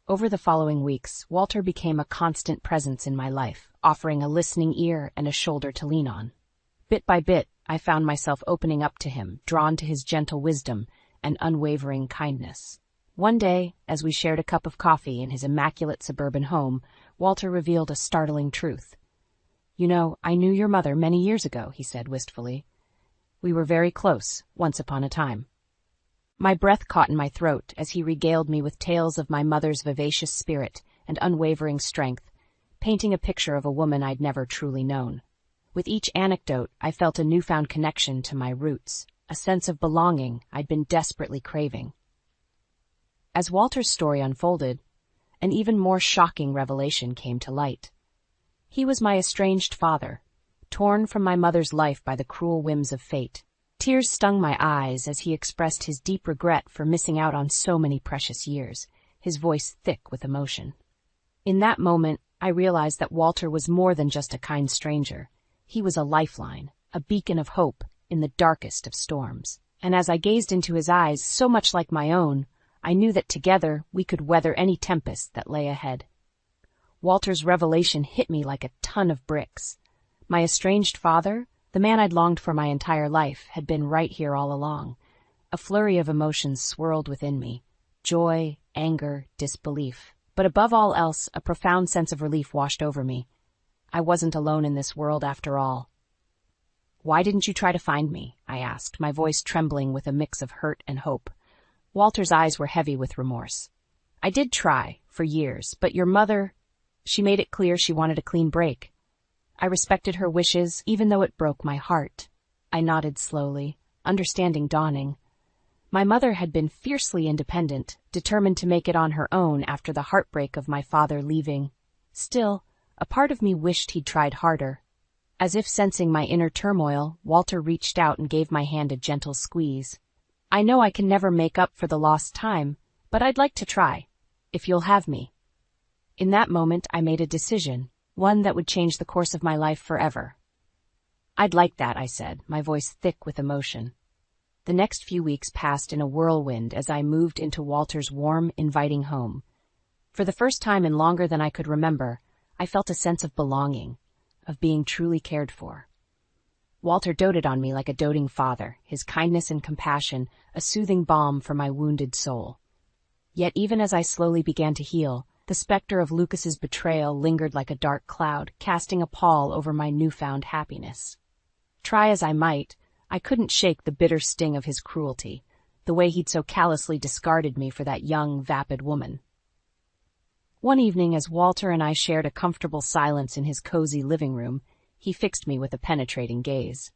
Over the following weeks, Walter became a constant presence in my life, offering a listening ear and a shoulder to lean on. Bit by bit, I found myself opening up to him, drawn to his gentle wisdom and unwavering kindness. One day, as we shared a cup of coffee in his immaculate suburban home, Walter revealed a startling truth. "You know, I knew your mother many years ago," he said wistfully. "We were very close, once upon a time." My breath caught in my throat as he regaled me with tales of my mother's vivacious spirit and unwavering strength, painting a picture of a woman I'd never truly known. With each anecdote, I felt a newfound connection to my roots, a sense of belonging I'd been desperately craving. As Walter's story unfolded, an even more shocking revelation came to light. He was my estranged father, torn from my mother's life by the cruel whims of fate. Tears stung my eyes as he expressed his deep regret for missing out on so many precious years, his voice thick with emotion. In that moment, I realized that Walter was more than just a kind stranger. He was a lifeline, a beacon of hope in the darkest of storms. And as I gazed into his eyes, so much like my own, I knew that together we could weather any tempest that lay ahead. Walter's revelation hit me like a ton of bricks. My estranged father, the man I'd longed for my entire life, had been right here all along. A flurry of emotions swirled within me. Joy, anger, disbelief. But above all else, a profound sense of relief washed over me. I wasn't alone in this world after all. "Why didn't you try to find me?" I asked, my voice trembling with a mix of hurt and hope. Walter's eyes were heavy with remorse. "I did try, for years, but your mother, she made it clear she wanted a clean break. I respected her wishes, even though it broke my heart." I nodded slowly, understanding dawning. My mother had been fiercely independent, determined to make it on her own after the heartbreak of my father leaving. Still, a part of me wished he'd tried harder. As if sensing my inner turmoil, Walter reached out and gave my hand a gentle squeeze. "I know I can never make up for the lost time, but I'd like to try, if you'll have me." In that moment, I made a decision, one that would change the course of my life forever. "I'd like that," I said, my voice thick with emotion. The next few weeks passed in a whirlwind as I moved into Walter's warm, inviting home. For the first time in longer than I could remember, I felt a sense of belonging, of being truly cared for. Walter doted on me like a doting father, his kindness and compassion a soothing balm for my wounded soul. Yet even as I slowly began to heal, the specter of Lucas's betrayal lingered like a dark cloud, casting a pall over my newfound happiness. Try as I might, I couldn't shake the bitter sting of his cruelty. the way he'd so callously discarded me for that young, vapid woman. One evening, as Walter and I shared a comfortable silence in his cozy living room, he fixed me with a penetrating gaze.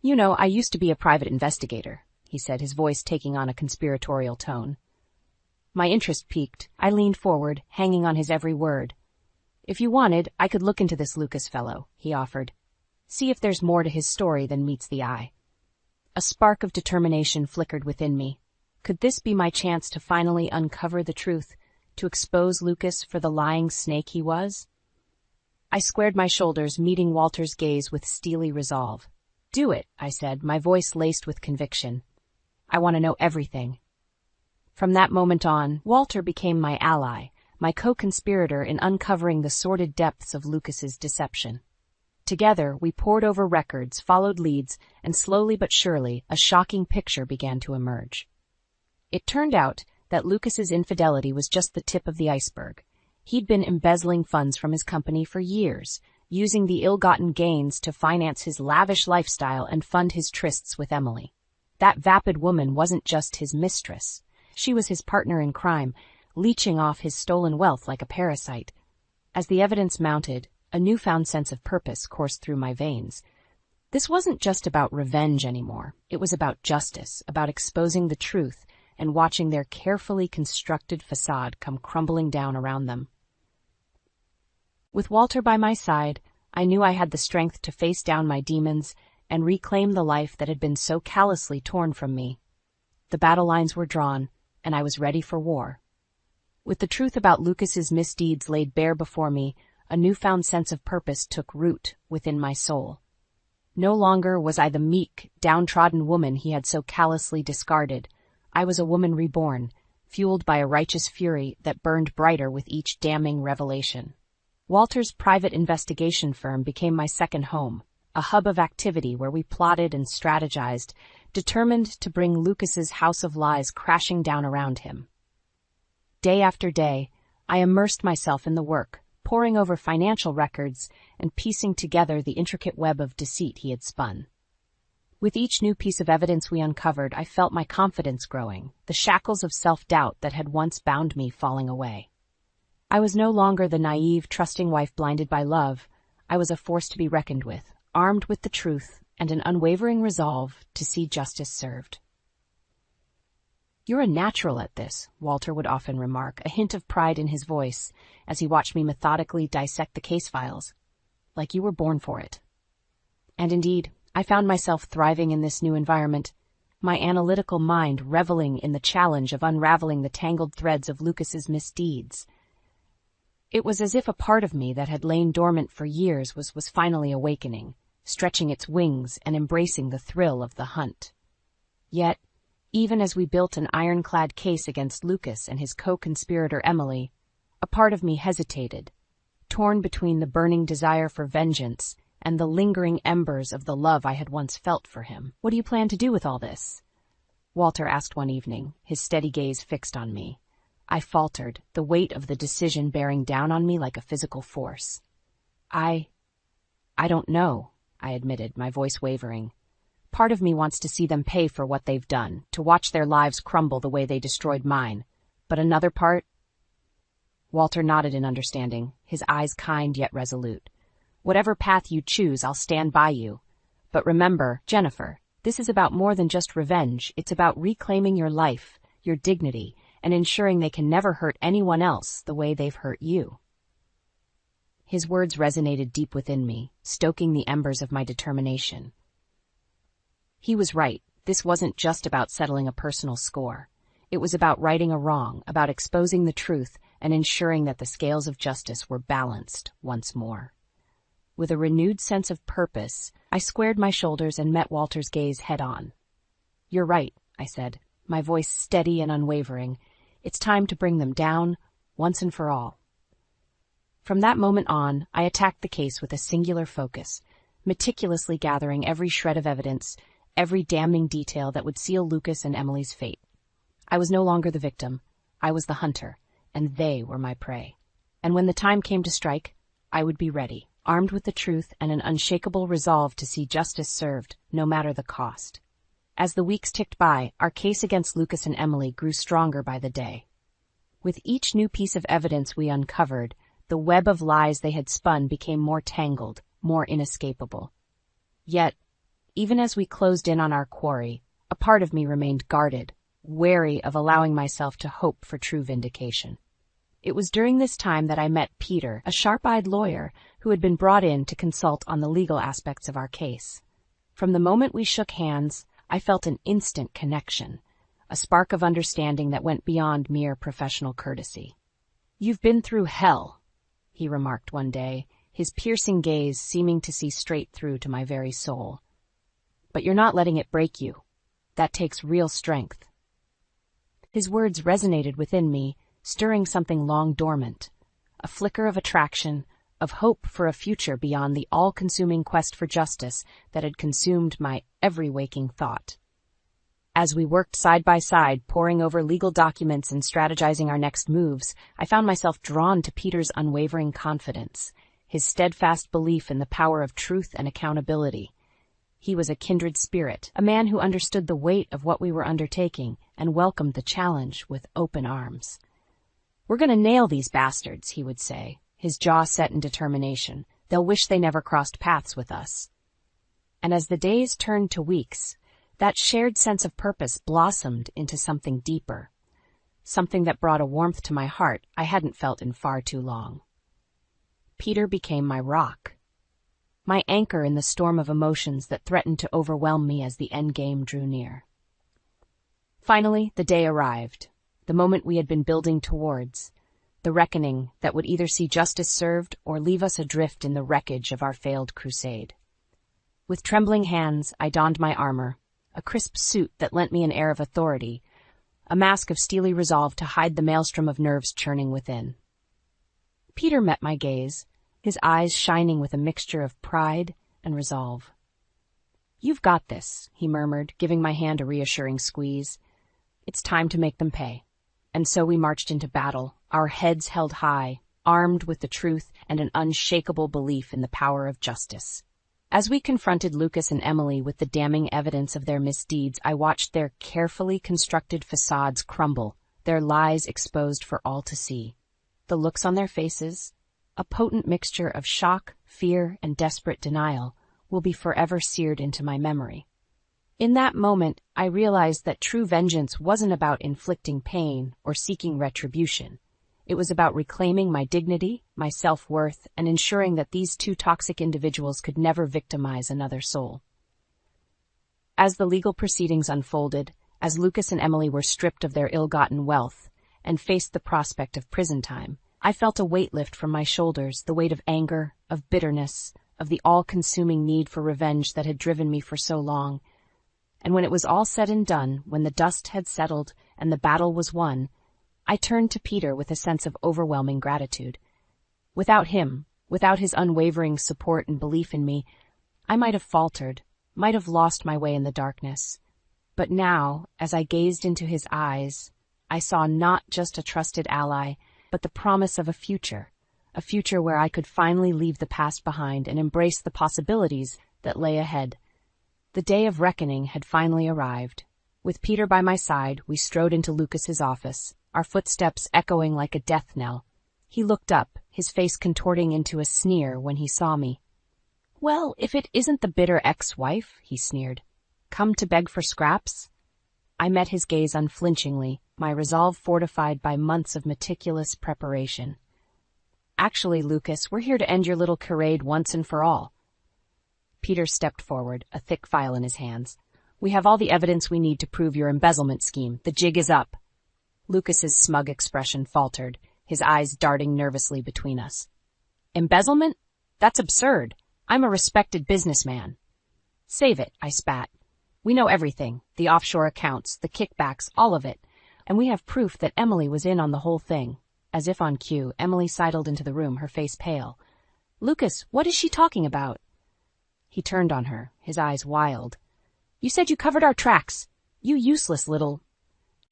"You know, I used to be a private investigator," he said, his voice taking on a conspiratorial tone. My interest piqued. I leaned forward, hanging on his every word. "If you wanted, I could look into this Lucas fellow," he offered. "See if there's more to his story than meets the eye." A spark of determination flickered within me. Could this be my chance to finally uncover the truth, to expose Lucas for the lying snake he was? I squared my shoulders, meeting Walter's gaze with steely resolve. "Do it," I said, my voice laced with conviction. "I want to know everything." From that moment on, Walter became my ally, my co-conspirator in uncovering the sordid depths of Lucas's deception. Together, we pored over records, followed leads, and slowly but surely, a shocking picture began to emerge. It turned out that Lucas's infidelity was just the tip of the iceberg. He'd been embezzling funds from his company for years, using the ill-gotten gains to finance his lavish lifestyle and fund his trysts with Emily. That vapid woman wasn't just his mistress. She was his partner in crime, leeching off his stolen wealth like a parasite. As the evidence mounted, a newfound sense of purpose coursed through my veins. This wasn't just about revenge anymore. It was about justice, about exposing the truth and watching their carefully constructed facade come crumbling down around them. With Walter by my side, I knew I had the strength to face down my demons and reclaim the life that had been so callously torn from me. The battle lines were drawn, and I was ready for war. With the truth about Lucas's misdeeds laid bare before me, a newfound sense of purpose took root within my soul. No longer was I the meek, downtrodden woman he had so callously discarded. I was a woman reborn, fueled by a righteous fury that burned brighter with each damning revelation. Walter's private investigation firm became my second home, a hub of activity where we plotted and strategized, determined to bring Lucas's house of lies crashing down around him. Day after day, I immersed myself in the work, poring over financial records and piecing together the intricate web of deceit he had spun. With each new piece of evidence we uncovered, I felt my confidence growing, the shackles of self-doubt that had once bound me falling away. I was no longer the naive, trusting wife blinded by love. I was a force to be reckoned with, armed with the truth and an unwavering resolve to see justice served. "You're a natural at this," Walter would often remark, a hint of pride in his voice, as he watched me methodically dissect the case files. "Like you were born for it." And indeed, I found myself thriving in this new environment, my analytical mind reveling in the challenge of unraveling the tangled threads of Lucas's misdeeds. It was as if a part of me that had lain dormant for years was finally awakening, stretching its wings and embracing the thrill of the hunt. Yet, even as we built an ironclad case against Lucas and his co-conspirator Emily, a part of me hesitated, torn between the burning desire for vengeance and the lingering embers of the love I had once felt for him. "What do you plan to do with all this?" Walter asked one evening, his steady gaze fixed on me. I faltered, the weight of the decision bearing down on me like a physical force. I don't know," I admitted, my voice wavering. "Part of me wants to see them pay for what they've done, to watch their lives crumble the way they destroyed mine. But another part—" Walter nodded in understanding, his eyes kind yet resolute. "Whatever path you choose, I'll stand by you. But remember, Jennifer, this is about more than just revenge. It's about reclaiming your life, your dignity, and ensuring they can never hurt anyone else the way they've hurt you." His words resonated deep within me, stoking the embers of my determination. He was right. This wasn't just about settling a personal score. It was about righting a wrong, about exposing the truth, and ensuring that the scales of justice were balanced once more. With a renewed sense of purpose, I squared my shoulders and met Walter's gaze head-on. "You're right," I said, my voice steady and unwavering. "It's time to bring them down, once and for all." From that moment on, I attacked the case with a singular focus, meticulously gathering every shred of evidence, every damning detail that would seal Lucas and Emily's fate. I was no longer the victim. I was the hunter, and they were my prey. And when the time came to strike, I would be ready, armed with the truth and an unshakable resolve to see justice served, no matter the cost. As the weeks ticked by, our case against Lucas and Emily grew stronger by the day. With each new piece of evidence we uncovered, the web of lies they had spun became more tangled, more inescapable. Yet, even as we closed in on our quarry, a part of me remained guarded, wary of allowing myself to hope for true vindication. It was during this time that I met Peter, a sharp-eyed lawyer who had been brought in to consult on the legal aspects of our case. From the moment we shook hands, I felt an instant connection, a spark of understanding that went beyond mere professional courtesy. "You've been through hell," he remarked one day, his piercing gaze seeming to see straight through to my very soul. "But you're not letting it break you. That takes real strength." His words resonated within me, stirring something long dormant, a flicker of attraction, of hope for a future beyond the all-consuming quest for justice that had consumed my every waking thought. As we worked side by side, poring over legal documents and strategizing our next moves, I found myself drawn to Peter's unwavering confidence, his steadfast belief in the power of truth and accountability. He was a kindred spirit, a man who understood the weight of what we were undertaking and welcomed the challenge with open arms. "We're going to nail these bastards," he would say, his jaw set in determination. "They'll wish they never crossed paths with us." And as the days turned to weeks, that shared sense of purpose blossomed into something deeper, something that brought a warmth to my heart I hadn't felt in far too long. Peter became my rock, my anchor in the storm of emotions that threatened to overwhelm me as the endgame drew near. Finally, the day arrived, the moment we had been building towards, the reckoning that would either see justice served or leave us adrift in the wreckage of our failed crusade. With trembling hands, I donned my armor, a crisp suit that lent me an air of authority, a mask of steely resolve to hide the maelstrom of nerves churning within. Peter met my gaze, his eyes shining with a mixture of pride and resolve. "You've got this," he murmured, giving my hand a reassuring squeeze. "It's time to make them pay." And so we marched into battle, our heads held high, armed with the truth and an unshakable belief in the power of justice. As we confronted Lucas and Emily with the damning evidence of their misdeeds, I watched their carefully constructed facades crumble, their lies exposed for all to see. The looks on their faces, a potent mixture of shock, fear, and desperate denial, will be forever seared into my memory. In that moment, I realized that true vengeance wasn't about inflicting pain or seeking retribution. It was about reclaiming my dignity, my self-worth, and ensuring that these two toxic individuals could never victimize another soul. As the legal proceedings unfolded, as Lucas and Emily were stripped of their ill-gotten wealth and faced the prospect of prison time, I felt a weight lift from my shoulders, the weight of anger, of bitterness, of the all-consuming need for revenge that had driven me for so long. And when it was all said and done, when the dust had settled and the battle was won, I turned to Peter with a sense of overwhelming gratitude. Without him, without his unwavering support and belief in me, I might have faltered, might have lost my way in the darkness. But now, as I gazed into his eyes, I saw not just a trusted ally, but the promise of a future where I could finally leave the past behind and embrace the possibilities that lay ahead. The day of reckoning had finally arrived. With Peter by my side, we strode into Lucas's office, our footsteps echoing like a death knell. He looked up, his face contorting into a sneer when he saw me. "Well, if it isn't the bitter ex-wife," he sneered. "Come to beg for scraps?" I met his gaze unflinchingly, my resolve fortified by months of meticulous preparation. "Actually, Lucas, we're here to end your little charade once and for all." Peter stepped forward, a thick file in his hands. "We have all the evidence we need to prove your embezzlement scheme. The jig is up." Lucas's smug expression faltered, his eyes darting nervously between us. "Embezzlement? That's absurd. I'm a respected businessman." "Save it," I spat. "We know everything, the offshore accounts, the kickbacks, all of it. And we have proof that Emily was in on the whole thing." As if on cue, Emily sidled into the room, her face pale. "Lucas, what is she talking about?" He turned on her, his eyes wild. "You said you covered our tracks. You useless little—"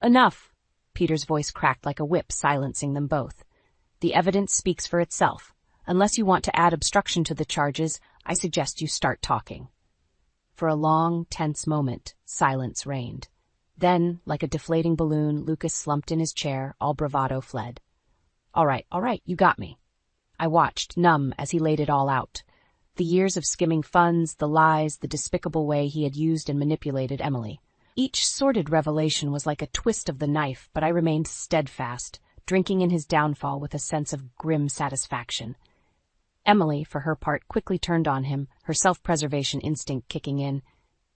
"Enough." Peter's voice cracked like a whip, silencing them both. "The evidence speaks for itself. Unless you want to add obstruction to the charges, I suggest you start talking." For a long, tense moment, silence reigned. Then, like a deflating balloon, Lucas slumped in his chair, all bravado fled. All right, you got me. I watched, numb, as he laid it all out. The years of skimming funds, the lies, the despicable way he had used and manipulated Emily. Each sordid revelation was like a twist of the knife, but I remained steadfast, drinking in his downfall with a sense of grim satisfaction. Emily, for her part, quickly turned on him, her self-preservation instinct kicking in.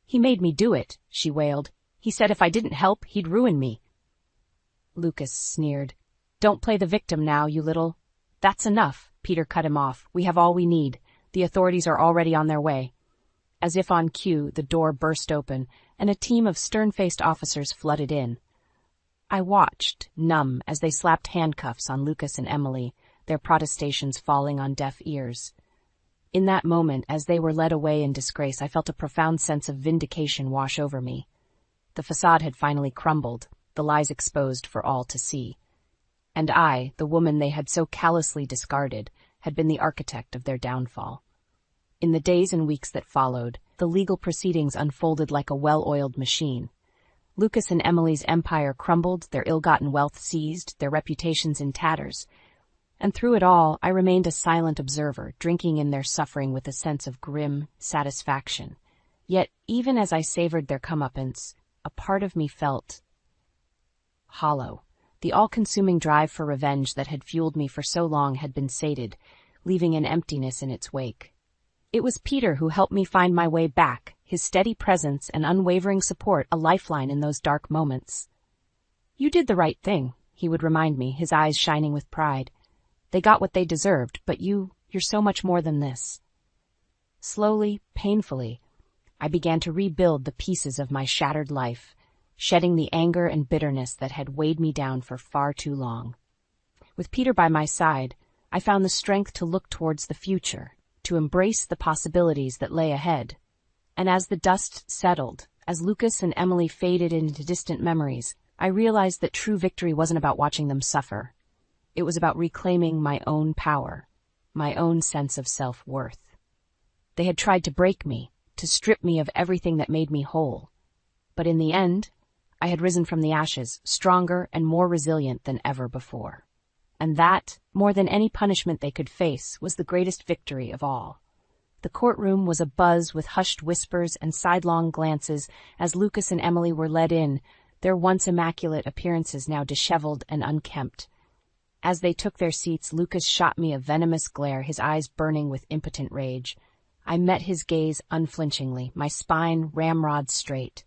He made me do it, she wailed. He said if I didn't help, he'd ruin me. Lucas sneered. Don't play the victim now, you little... That's enough, Peter cut him off. We have all we need. The authorities are already on their way. As if on cue, the door burst open, and a team of stern-faced officers flooded in. I watched, numb, as they slapped handcuffs on Lucas and Emily, their protestations falling on deaf ears. In that moment, as they were led away in disgrace, I felt a profound sense of vindication wash over me. The facade had finally crumbled, the lies exposed for all to see. And I, the woman they had so callously discarded, had been the architect of their downfall. In the days and weeks that followed, the legal proceedings unfolded like a well-oiled machine. Lucas and Emily's empire crumbled, their ill-gotten wealth seized, their reputations in tatters. And through it all, I remained a silent observer, drinking in their suffering with a sense of grim satisfaction. Yet, even as I savored their comeuppance, a part of me felt hollow. The all-consuming drive for revenge that had fueled me for so long had been sated, leaving an emptiness in its wake. It was Peter who helped me find my way back, his steady presence and unwavering support a lifeline in those dark moments. You did the right thing, he would remind me, his eyes shining with pride. They got what they deserved, but you're so much more than this. Slowly, painfully, I began to rebuild the pieces of my shattered life, shedding the anger and bitterness that had weighed me down for far too long. With Peter by my side, I found the strength to look towards the future, to embrace the possibilities that lay ahead. And as the dust settled, as Lucas and Emily faded into distant memories, I realized that true victory wasn't about watching them suffer. It was about reclaiming my own power, my own sense of self-worth. They had tried to break me, to strip me of everything that made me whole. But in the end, I had risen from the ashes, stronger and more resilient than ever before. And that, more than any punishment they could face, was the greatest victory of all. The courtroom was abuzz with hushed whispers and sidelong glances as Lucas and Emily were led in, their once immaculate appearances now disheveled and unkempt. As they took their seats, Lucas shot me a venomous glare, his eyes burning with impotent rage. I met his gaze unflinchingly, my spine ramrod straight.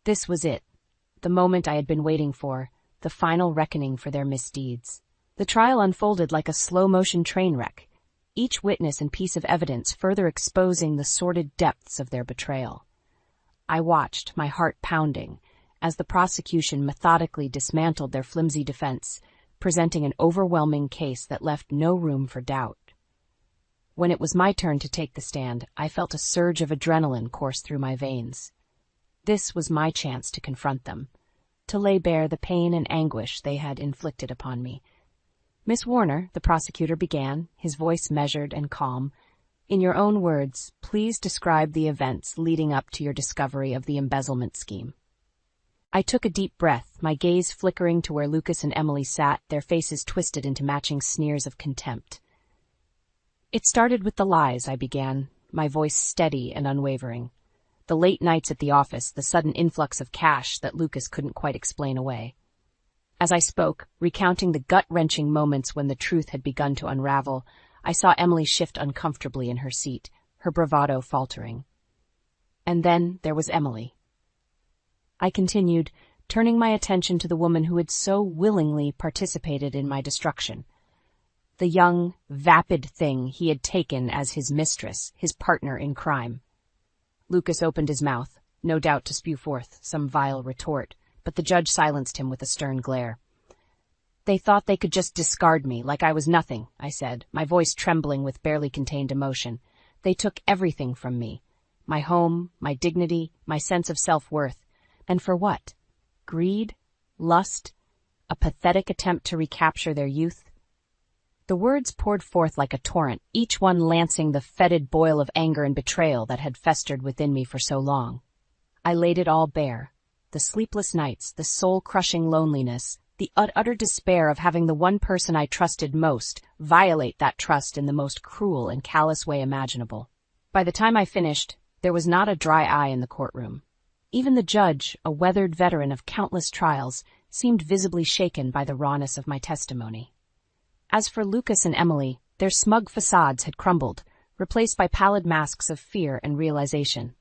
This was it, the moment I had been waiting for, the final reckoning for their misdeeds. The trial unfolded like a slow-motion train wreck, each witness and piece of evidence further exposing the sordid depths of their betrayal. I watched, my heart pounding, as the prosecution methodically dismantled their flimsy defense, presenting an overwhelming case that left no room for doubt. When it was my turn to take the stand, I felt a surge of adrenaline course through my veins. This was my chance to confront them, to lay bare the pain and anguish they had inflicted upon me. Miss Warner, the prosecutor began, his voice measured and calm. In your own words, please describe the events leading up to your discovery of the embezzlement scheme. I took a deep breath, my gaze flickering to where Lucas and Emily sat, their faces twisted into matching sneers of contempt. It started with the lies, I began, my voice steady and unwavering. The late nights at the office, the sudden influx of cash that Lucas couldn't quite explain away. As I spoke, recounting the gut-wrenching moments when the truth had begun to unravel, I saw Emily shift uncomfortably in her seat, her bravado faltering. And then there was Emily. I continued, turning my attention to the woman who had so willingly participated in my destruction. The young, vapid thing he had taken as his mistress, his partner in crime. Lucas opened his mouth, no doubt to spew forth some vile retort, but the judge silenced him with a stern glare. They thought they could just discard me like I was nothing, I said, my voice trembling with barely contained emotion. They took everything from me. My home, my dignity, my sense of self-worth. And for what? Greed? Lust? A pathetic attempt to recapture their youth? The words poured forth like a torrent, each one lancing the fetid boil of anger and betrayal that had festered within me for so long. I laid it all bare. The sleepless nights, the soul-crushing loneliness, the utter despair of having the one person I trusted most violate that trust in the most cruel and callous way imaginable. By the time I finished, there was not a dry eye in the courtroom. Even the judge, a weathered veteran of countless trials, seemed visibly shaken by the rawness of my testimony. As for Lucas and Emily, their smug facades had crumbled, replaced by pallid masks of fear and realization.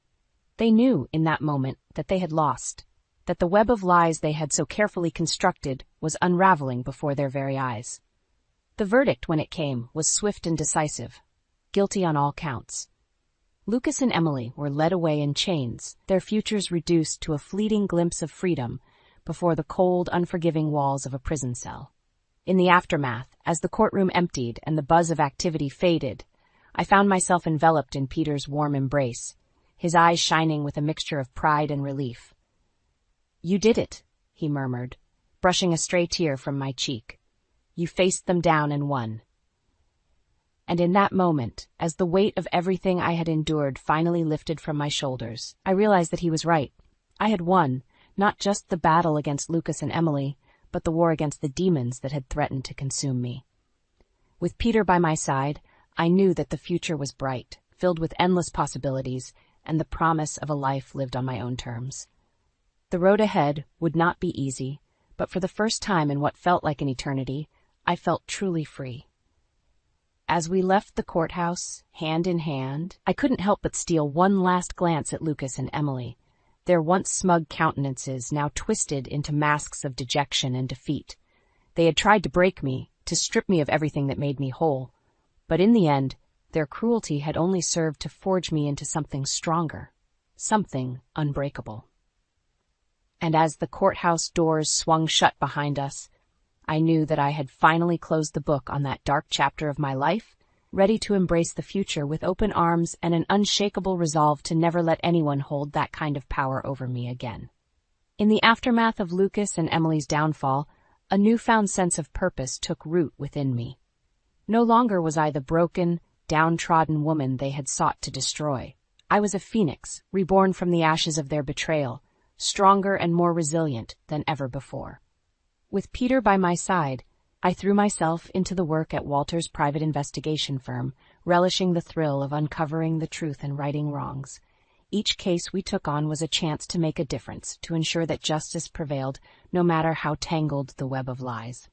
They knew, in that moment, that they had lost, that the web of lies they had so carefully constructed was unraveling before their very eyes. The verdict, when it came, was swift and decisive. Guilty on all counts. Lucas and Emily were led away in chains, their futures reduced to a fleeting glimpse of freedom before the cold, unforgiving walls of a prison cell. In the aftermath, as the courtroom emptied and the buzz of activity faded, I found myself enveloped in Peter's warm embrace, his eyes shining with a mixture of pride and relief. "You did it," he murmured, brushing a stray tear from my cheek. "You faced them down and won." And in that moment, as the weight of everything I had endured finally lifted from my shoulders, I realized that he was right. I had won, not just the battle against Lucas and Emily, but the war against the demons that had threatened to consume me. With Peter by my side, I knew that the future was bright, filled with endless possibilities, and the promise of a life lived on my own terms. The road ahead would not be easy, but for the first time in what felt like an eternity, I felt truly free. As we left the courthouse, hand in hand, I couldn't help but steal one last glance at Lucas and Emily, their once smug countenances now twisted into masks of dejection and defeat. They had tried to break me, to strip me of everything that made me whole, but in the end, their cruelty had only served to forge me into something stronger, something unbreakable. And as the courthouse doors swung shut behind us, I knew that I had finally closed the book on that dark chapter of my life, ready to embrace the future with open arms and an unshakable resolve to never let anyone hold that kind of power over me again. In the aftermath of Lucas and Emily's downfall, a newfound sense of purpose took root within me. No longer was I the broken, downtrodden woman they had sought to destroy. I was a phoenix, reborn from the ashes of their betrayal, stronger and more resilient than ever before. With Peter by my side, I threw myself into the work at Walter's private investigation firm, relishing the thrill of uncovering the truth and righting wrongs. Each case we took on was a chance to make a difference, to ensure that justice prevailed, no matter how tangled the web of lies.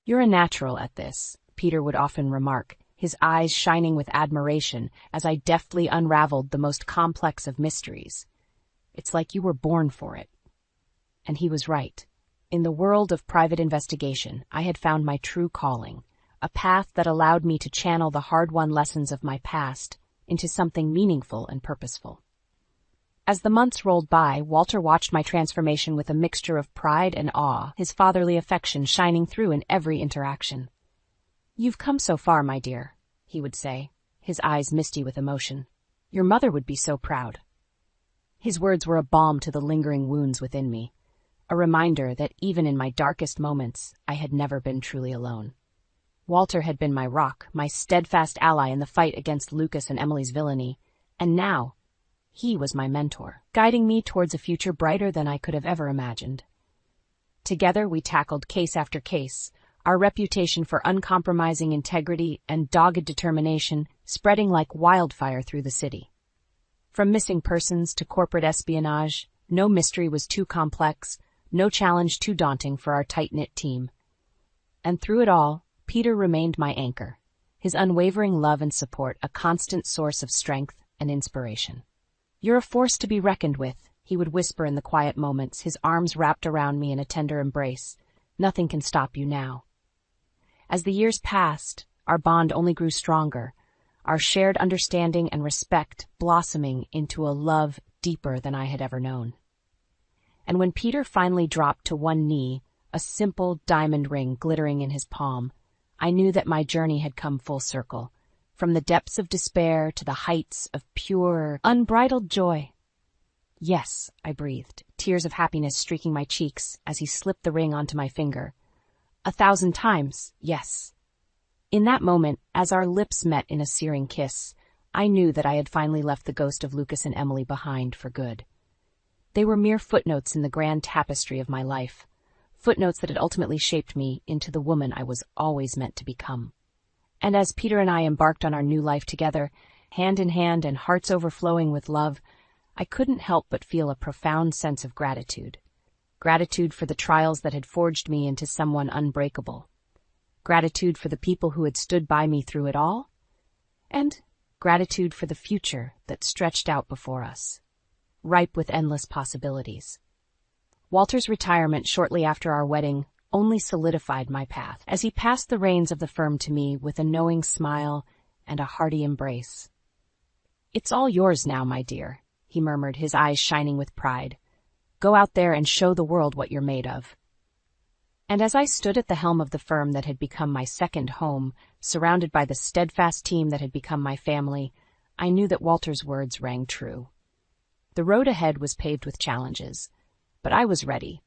"You're a natural at this," Peter would often remark, his eyes shining with admiration as I deftly unraveled the most complex of mysteries. "It's like you were born for it." And he was right. In the world of private investigation, I had found my true calling, a path that allowed me to channel the hard-won lessons of my past into something meaningful and purposeful. As the months rolled by, Walter watched my transformation with a mixture of pride and awe, his fatherly affection shining through in every interaction. "You've come so far, my dear," he would say, his eyes misty with emotion. "Your mother would be so proud." His words were a balm to the lingering wounds within me, a reminder that even in my darkest moments, I had never been truly alone. Walter had been my rock, my steadfast ally in the fight against Lucas and Emily's villainy, and now he was my mentor, guiding me towards a future brighter than I could have ever imagined. Together we tackled case after case, our reputation for uncompromising integrity and dogged determination spreading like wildfire through the city. From missing persons to corporate espionage, no mystery was too complex, no challenge too daunting for our tight-knit team. And through it all, Peter remained my anchor, his unwavering love and support a constant source of strength and inspiration. "You're a force to be reckoned with," he would whisper in the quiet moments, his arms wrapped around me in a tender embrace. "Nothing can stop you now." As the years passed, our bond only grew stronger, our shared understanding and respect blossoming into a love deeper than I had ever known. And when Peter finally dropped to one knee, a simple diamond ring glittering in his palm, I knew that my journey had come full circle, from the depths of despair to the heights of pure, unbridled joy. "Yes," I breathed, tears of happiness streaking my cheeks as he slipped the ring onto my finger. 1,000 times, yes. In that moment, as our lips met in a searing kiss, I knew that I had finally left the ghost of Lucas and Emily behind for good. They were mere footnotes in the grand tapestry of my life, footnotes that had ultimately shaped me into the woman I was always meant to become. And as Peter and I embarked on our new life together, hand in hand and hearts overflowing with love, I couldn't help but feel a profound sense of gratitude. Gratitude for the trials that had forged me into someone unbreakable. Gratitude for the people who had stood by me through it all. And gratitude for the future that stretched out before us, ripe with endless possibilities. Walter's retirement shortly after our wedding only solidified my path, as he passed the reins of the firm to me with a knowing smile and a hearty embrace. "It's all yours now, my dear," he murmured, his eyes shining with pride. "Go out there and show the world what you're made of." And as I stood at the helm of the firm that had become my second home, surrounded by the steadfast team that had become my family, I knew that Walter's words rang true. The road ahead was paved with challenges, but I was ready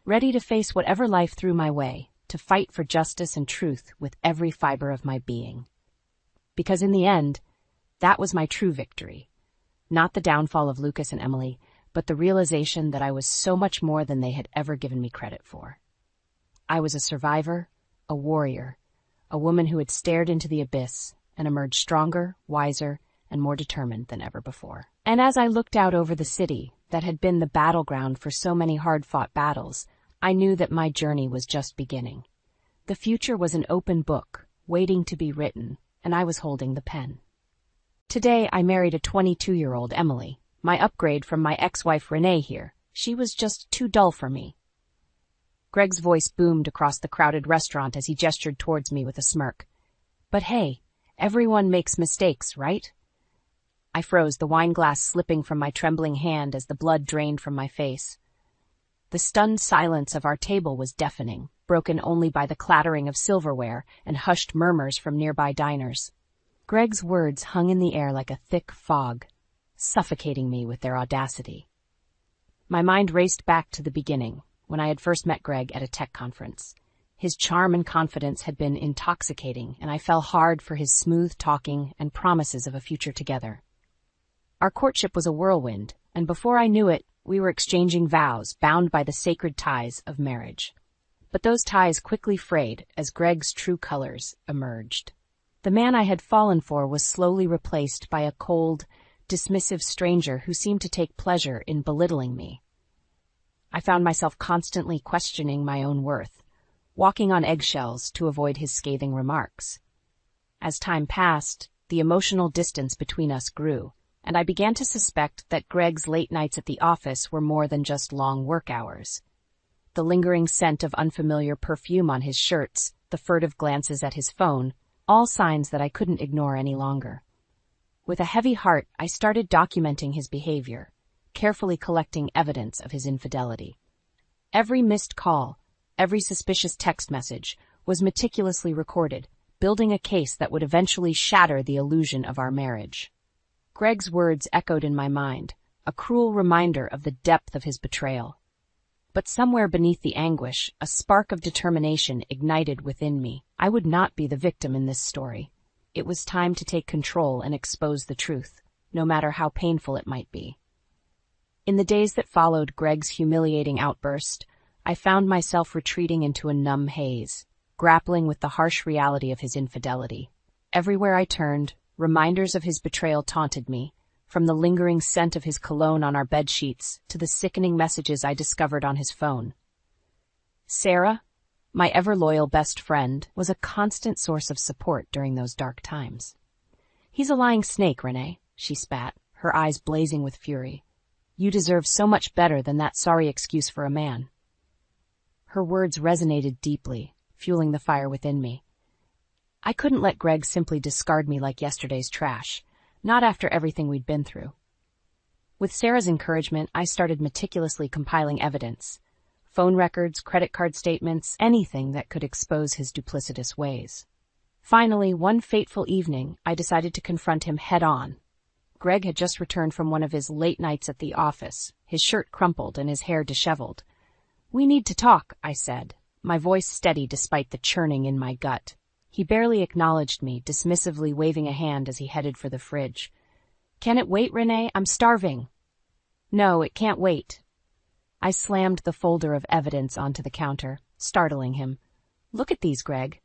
to face whatever life threw my way, to fight for justice and truth with every fiber of my being. Because in the end, that was my true victory. Not the downfall of Lucas and Emily, but the realization that I was so much more than they had ever given me credit for. I was a survivor, a warrior, a woman who had stared into the abyss and emerged stronger, wiser, and more determined than ever before. And as I looked out over the city that had been the battleground for so many hard-fought battles, I knew that my journey was just beginning. The future was an open book, waiting to be written, and I was holding the pen. Today, I married a 22-year-old Emily, my upgrade from my ex-wife Renee here. She was just too dull for me. Greg's voice boomed across the crowded restaurant as he gestured towards me with a smirk. "But hey, everyone makes mistakes, right?" I froze, the wine glass slipping from my trembling hand as the blood drained from my face. The stunned silence of our table was deafening, broken only by the clattering of silverware and hushed murmurs from nearby diners. Greg's words hung in the air like a thick fog, suffocating me with their audacity. My mind raced back to the beginning, when I had first met Greg at a tech conference. His charm and confidence had been intoxicating, and I fell hard for his smooth talking and promises of a future together. Our courtship was a whirlwind, and before I knew it, we were exchanging vows bound by the sacred ties of marriage. But those ties quickly frayed as Greg's true colors emerged. The man I had fallen for was slowly replaced by a cold, dismissive stranger who seemed to take pleasure in belittling me. I found myself constantly questioning my own worth, walking on eggshells to avoid his scathing remarks. As time passed, the emotional distance between us grew, and I began to suspect that Greg's late nights at the office were more than just long work hours. The lingering scent of unfamiliar perfume on his shirts, the furtive glances at his phone, all signs that I couldn't ignore any longer. With a heavy heart, I started documenting his behavior, carefully collecting evidence of his infidelity. Every missed call, every suspicious text message was meticulously recorded, building a case that would eventually shatter the illusion of our marriage. Greg's words echoed in my mind, a cruel reminder of the depth of his betrayal. But somewhere beneath the anguish, a spark of determination ignited within me. I would not be the victim in this story. It was time to take control and expose the truth, no matter how painful it might be. In the days that followed Greg's humiliating outburst, I found myself retreating into a numb haze, grappling with the harsh reality of his infidelity. Everywhere I turned, reminders of his betrayal taunted me, from the lingering scent of his cologne on our bedsheets to the sickening messages I discovered on his phone. Sarah, my ever-loyal best friend, was a constant source of support during those dark times. "He's a lying snake, Renee," she spat, her eyes blazing with fury. "You deserve so much better than that sorry excuse for a man." Her words resonated deeply, fueling the fire within me. I couldn't let Greg simply discard me like yesterday's trash, not after everything we'd been through. With Sarah's encouragement, I started meticulously compiling evidence. Phone records, credit card statements, anything that could expose his duplicitous ways. Finally, one fateful evening, I decided to confront him head-on. Greg had just returned from one of his late nights at the office, his shirt crumpled and his hair disheveled. "We need to talk," I said, my voice steady despite the churning in my gut. He barely acknowledged me, dismissively waving a hand as he headed for the fridge. "Can it wait, Renee? I'm starving." "No, it can't wait." I slammed the folder of evidence onto the counter, startling him. "Look at these, Greg.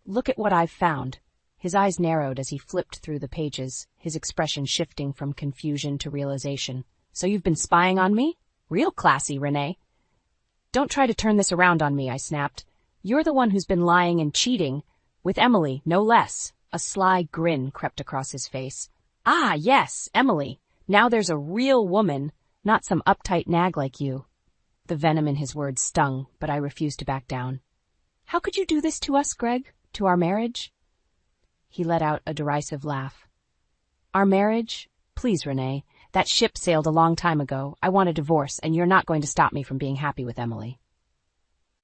Look at what I've found." His eyes narrowed as he flipped through the pages, his expression shifting from confusion to realization. "So you've been spying on me? Real classy, Renee." "Don't try to turn this around on me," I snapped. "You're the one who's been lying and cheating. With Emily, no less." A sly grin crept across his face. "Ah, yes, Emily. Now there's a real woman, not some uptight nag like you." The venom in his words stung, but I refused to back down. "How could you do this to us, Greg? To our marriage?" He let out a derisive laugh. "Our marriage? Please, Renee. That ship sailed a long time ago. I want a divorce, and you're not going to stop me from being happy with Emily."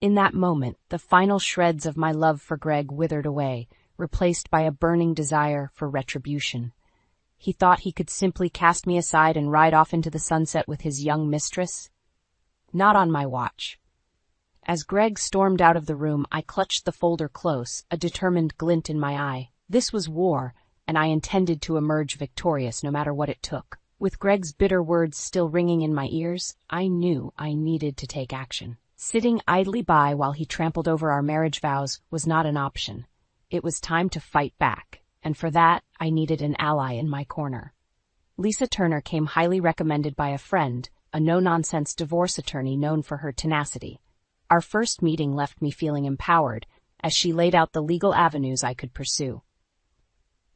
In that moment, the final shreds of my love for Greg withered away, replaced by a burning desire for retribution. He thought he could simply cast me aside and ride off into the sunset with his young mistress? Not on my watch. As Greg stormed out of the room, I clutched the folder close, a determined glint in my eye. This was war, and I intended to emerge victorious no matter what it took. With Greg's bitter words still ringing in my ears, I knew I needed to take action. Sitting idly by while he trampled over our marriage vows was not an option. It was time to fight back, and for that, I needed an ally in my corner. Lisa Turner came highly recommended by a friend, a no-nonsense divorce attorney known for her tenacity. Our first meeting left me feeling empowered, as she laid out the legal avenues I could pursue.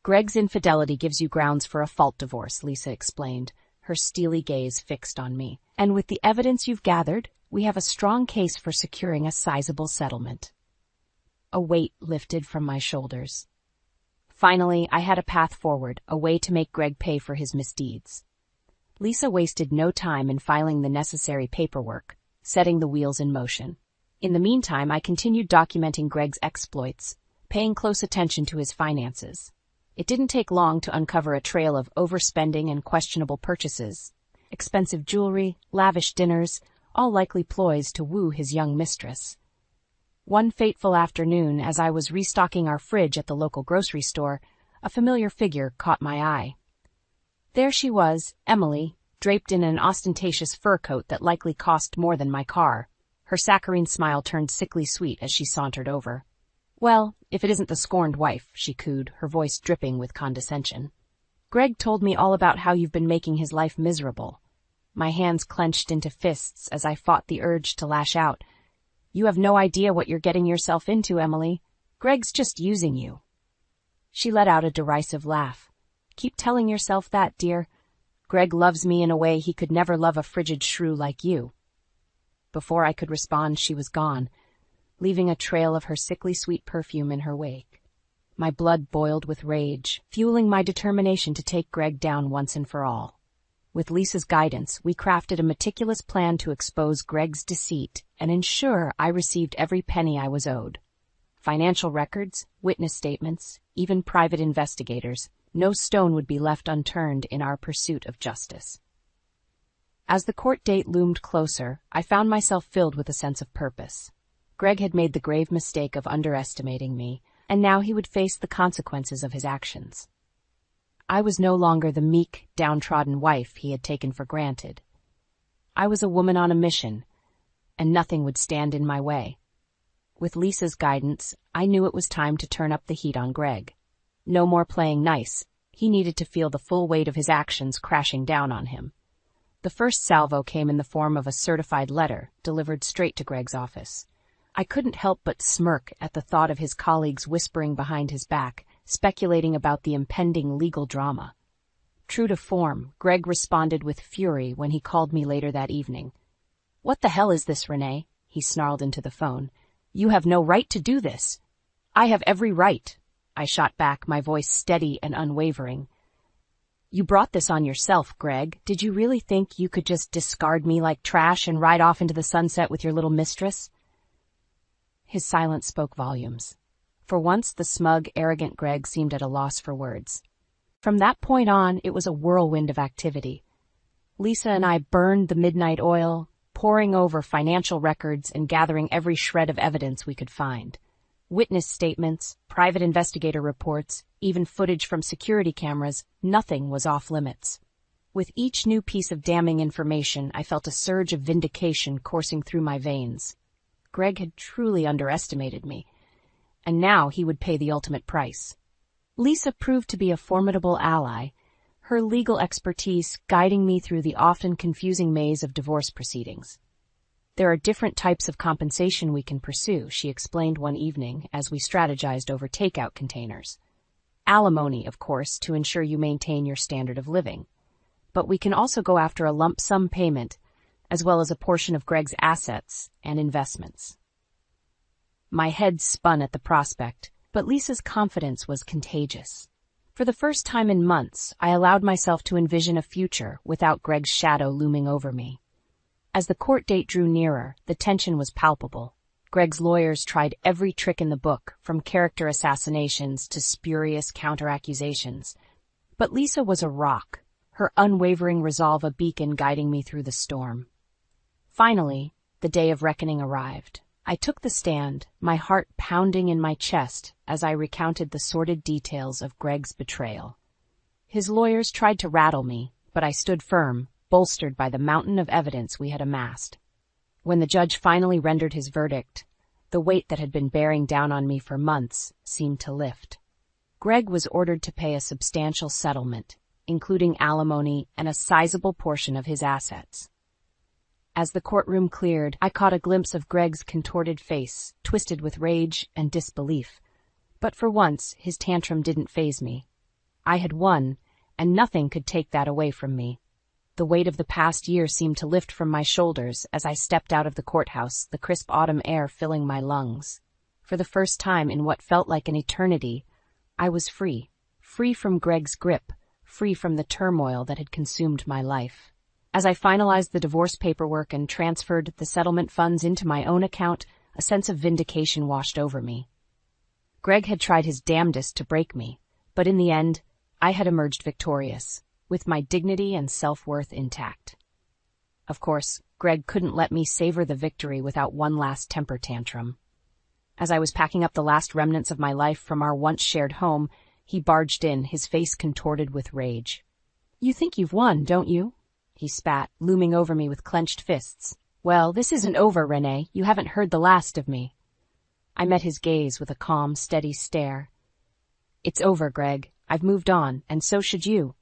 "Greg's infidelity gives you grounds for a fault divorce," Lisa explained, her steely gaze fixed on me. "And with the evidence you've gathered, we have a strong case for securing a sizable settlement." A weight lifted from my shoulders. Finally, I had a path forward, a way to make Greg pay for his misdeeds. Lisa wasted no time in filing the necessary paperwork, setting the wheels in motion. In the meantime, I continued documenting Greg's exploits, paying close attention to his finances. It didn't take long to uncover a trail of overspending and questionable purchases. Expensive jewelry, lavish dinners, all likely ploys to woo his young mistress. One fateful afternoon, as I was restocking our fridge at the local grocery store, a familiar figure caught my eye. There she was, Emily, draped in an ostentatious fur coat that likely cost more than my car. Her saccharine smile turned sickly sweet as she sauntered over. "Well, if it isn't the scorned wife," she cooed, her voice dripping with condescension. "Greg told me all about how you've been making his life miserable." My hands clenched into fists as I fought the urge to lash out. "You have no idea what you're getting yourself into, Emily. Greg's just using you." She let out a derisive laugh. "Keep telling yourself that, dear. Greg loves me in a way he could never love a frigid shrew like you." Before I could respond, she was gone, leaving a trail of her sickly sweet perfume in her wake. My blood boiled with rage, fueling my determination to take Greg down once and for all. With Lisa's guidance, we crafted a meticulous plan to expose Greg's deceit and ensure I received every penny I was owed. Financial records, witness statements, even private investigators, no stone would be left unturned in our pursuit of justice. As the court date loomed closer, I found myself filled with a sense of purpose. Greg had made the grave mistake of underestimating me, and now he would face the consequences of his actions. I was no longer the meek, downtrodden wife he had taken for granted. I was a woman on a mission, and nothing would stand in my way. With Lisa's guidance, I knew it was time to turn up the heat on Greg. No more playing nice. He needed to feel the full weight of his actions crashing down on him. The first salvo came in the form of a certified letter delivered straight to Greg's office. I couldn't help but smirk at the thought of his colleagues whispering behind his back, speculating about the impending legal drama. True to form, Greg responded with fury when he called me later that evening. "What the hell is this, Renee?" he snarled into the phone. "You have no right to do this." "I have every right," I shot back, my voice steady and unwavering. "You brought this on yourself, Greg. Did you really think you could just discard me like trash and ride off into the sunset with your little mistress?" His silence spoke volumes. For once, the smug, arrogant Greg seemed at a loss for words. From that point on, it was a whirlwind of activity. Lisa and I burned the midnight oil, poring over financial records and gathering every shred of evidence we could find. Witness statements, private investigator reports, even footage from security cameras, nothing was off limits. With each new piece of damning information, I felt a surge of vindication coursing through my veins. Greg had truly underestimated me, and now he would pay the ultimate price. Lisa proved to be a formidable ally, her legal expertise guiding me through the often confusing maze of divorce proceedings. There are different types of compensation we can pursue, she explained one evening as we strategized over takeout containers. Alimony, of course, to ensure you maintain your standard of living. But we can also go after a lump sum payment, as well as a portion of Greg's assets and investments. My head spun at the prospect, but Lisa's confidence was contagious. For the first time in months, I allowed myself to envision a future without Greg's shadow looming over me. As the court date drew nearer, the tension was palpable. Greg's lawyers tried every trick in the book, from character assassinations to spurious counter-accusations. But Lisa was a rock, her unwavering resolve a beacon guiding me through the storm. Finally, the day of reckoning arrived. I took the stand, my heart pounding in my chest as I recounted the sordid details of Greg's betrayal. His lawyers tried to rattle me, but I stood firm, bolstered by the mountain of evidence we had amassed. When the judge finally rendered his verdict, the weight that had been bearing down on me for months seemed to lift. Greg was ordered to pay a substantial settlement, including alimony and a sizable portion of his assets. As the courtroom cleared, I caught a glimpse of Greg's contorted face, twisted with rage and disbelief. But for once, his tantrum didn't faze me. I had won, and nothing could take that away from me. The weight of the past year seemed to lift from my shoulders as I stepped out of the courthouse, the crisp autumn air filling my lungs. For the first time in what felt like an eternity, I was free. Free from Greg's grip, free from the turmoil that had consumed my life. As I finalized the divorce paperwork and transferred the settlement funds into my own account, a sense of vindication washed over me. Greg had tried his damnedest to break me, but in the end, I had emerged victorious, with my dignity and self-worth intact. Of course, Greg couldn't let me savor the victory without one last temper tantrum. As I was packing up the last remnants of my life from our once-shared home, he barged in, his face contorted with rage. "You think you've won, don't you?" he spat, looming over me with clenched fists. "Well, this isn't over, Renee. You haven't heard the last of me." I met his gaze with a calm, steady stare. "It's over, Greg. I've moved on, and so should you."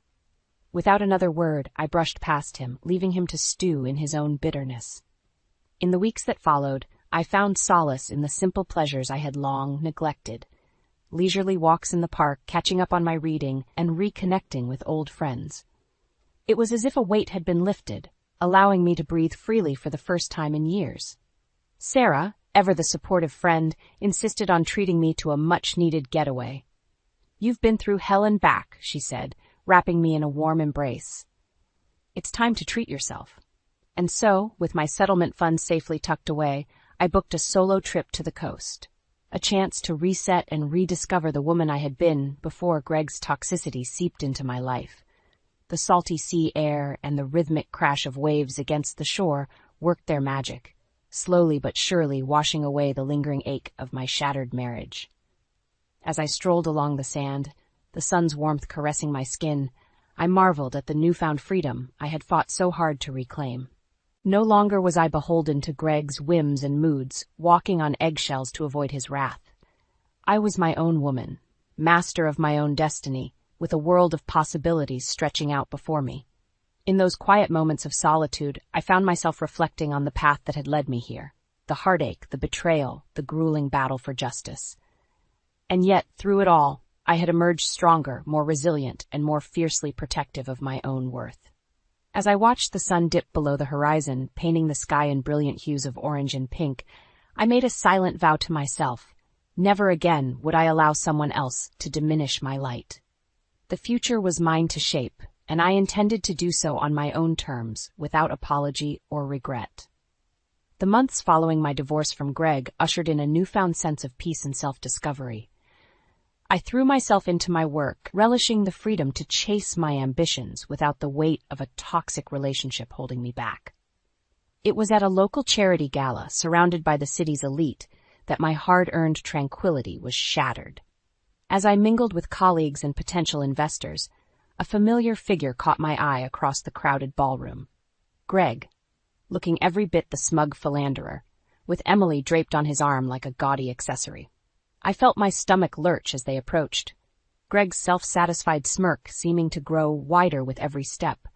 Without another word, I brushed past him, leaving him to stew in his own bitterness. In the weeks that followed, I found solace in the simple pleasures I had long neglected. Leisurely walks in the park, catching up on my reading, and reconnecting with old friends. It was as if a weight had been lifted, allowing me to breathe freely for the first time in years. Sarah, ever the supportive friend, insisted on treating me to a much-needed getaway. "You've been through hell and back," she said, wrapping me in a warm embrace. "It's time to treat yourself." And so, with my settlement funds safely tucked away, I booked a solo trip to the coast. A chance to reset and rediscover the woman I had been before Greg's toxicity seeped into my life. The salty sea air and the rhythmic crash of waves against the shore worked their magic, slowly but surely washing away the lingering ache of my shattered marriage. As I strolled along the sand, the sun's warmth caressing my skin, I marveled at the newfound freedom I had fought so hard to reclaim. No longer was I beholden to Greg's whims and moods, walking on eggshells to avoid his wrath. I was my own woman, master of my own destiny, with a world of possibilities stretching out before me. In those quiet moments of solitude, I found myself reflecting on the path that had led me here, the heartache, the betrayal, the grueling battle for justice. And yet, through it all, I had emerged stronger, more resilient, and more fiercely protective of my own worth. As I watched the sun dip below the horizon, painting the sky in brilliant hues of orange and pink, I made a silent vow to myself. Never again would I allow someone else to diminish my light. The future was mine to shape, and I intended to do so on my own terms, without apology or regret. The months following my divorce from Greg ushered in a newfound sense of peace and self-discovery. I threw myself into my work, relishing the freedom to chase my ambitions without the weight of a toxic relationship holding me back. It was at a local charity gala, surrounded by the city's elite, that my hard-earned tranquility was shattered. As I mingled with colleagues and potential investors, a familiar figure caught my eye across the crowded ballroom. Greg, looking every bit the smug philanderer, with Emily draped on his arm like a gaudy accessory. I felt my stomach lurch as they approached, Greg's self-satisfied smirk seeming to grow wider with every step.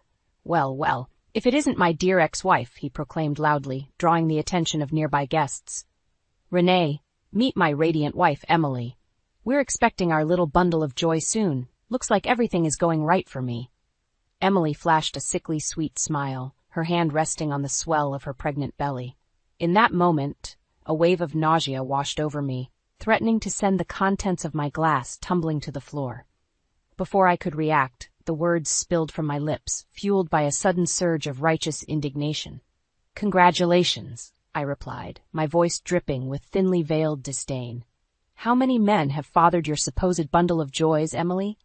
"Well, well, if it isn't my dear ex-wife," he proclaimed loudly, drawing the attention of nearby guests. "Renee, meet my radiant wife, Emily. We're expecting our little bundle of joy soon. Looks like everything is going right for me." Emily flashed a sickly sweet smile, her hand resting on the swell of her pregnant belly. In that moment, a wave of nausea washed over me, threatening to send the contents of my glass tumbling to the floor. Before I could react, the words spilled from my lips, fueled by a sudden surge of righteous indignation. "Congratulations," I replied, my voice dripping with thinly veiled disdain. "How many men have fathered your supposed bundle of joys, Emily?"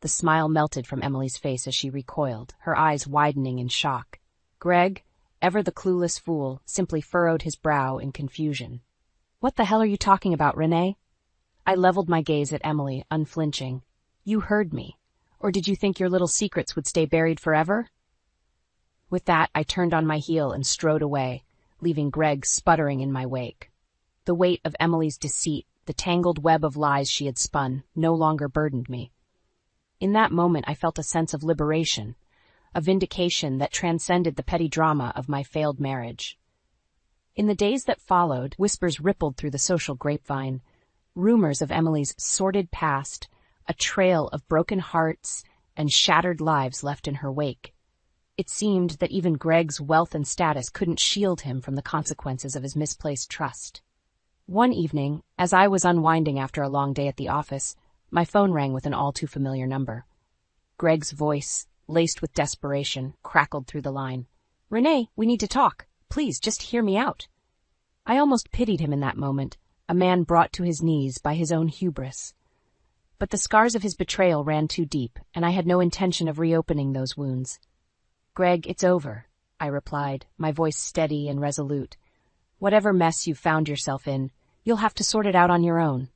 The smile melted from Emily's face as she recoiled, her eyes widening in shock. Greg, ever the clueless fool, simply furrowed his brow in confusion. "What the hell are you talking about, Renee?" I leveled my gaze at Emily, unflinching. "You heard me. Or did you think your little secrets would stay buried forever?" With that, I turned on my heel and strode away, leaving Greg sputtering in my wake. The weight of Emily's deceit, the tangled web of lies she had spun, no longer burdened me. In that moment, I felt a sense of liberation, a vindication that transcended the petty drama of my failed marriage. In the days that followed, whispers rippled through the social grapevine, rumors of Emily's sordid past, a trail of broken hearts and shattered lives left in her wake. It seemed that even Greg's wealth and status couldn't shield him from the consequences of his misplaced trust. One evening, as I was unwinding after a long day at the office, my phone rang with an all-too-familiar number. Greg's voice, laced with desperation, crackled through the line. "Renee, we need to talk. Please, just hear me out." I almost pitied him in that moment, a man brought to his knees by his own hubris. But the scars of his betrayal ran too deep, and I had no intention of reopening those wounds. "Greg, it's over," I replied, my voice steady and resolute. "Whatever mess you've found yourself in, you'll have to sort it out on your own."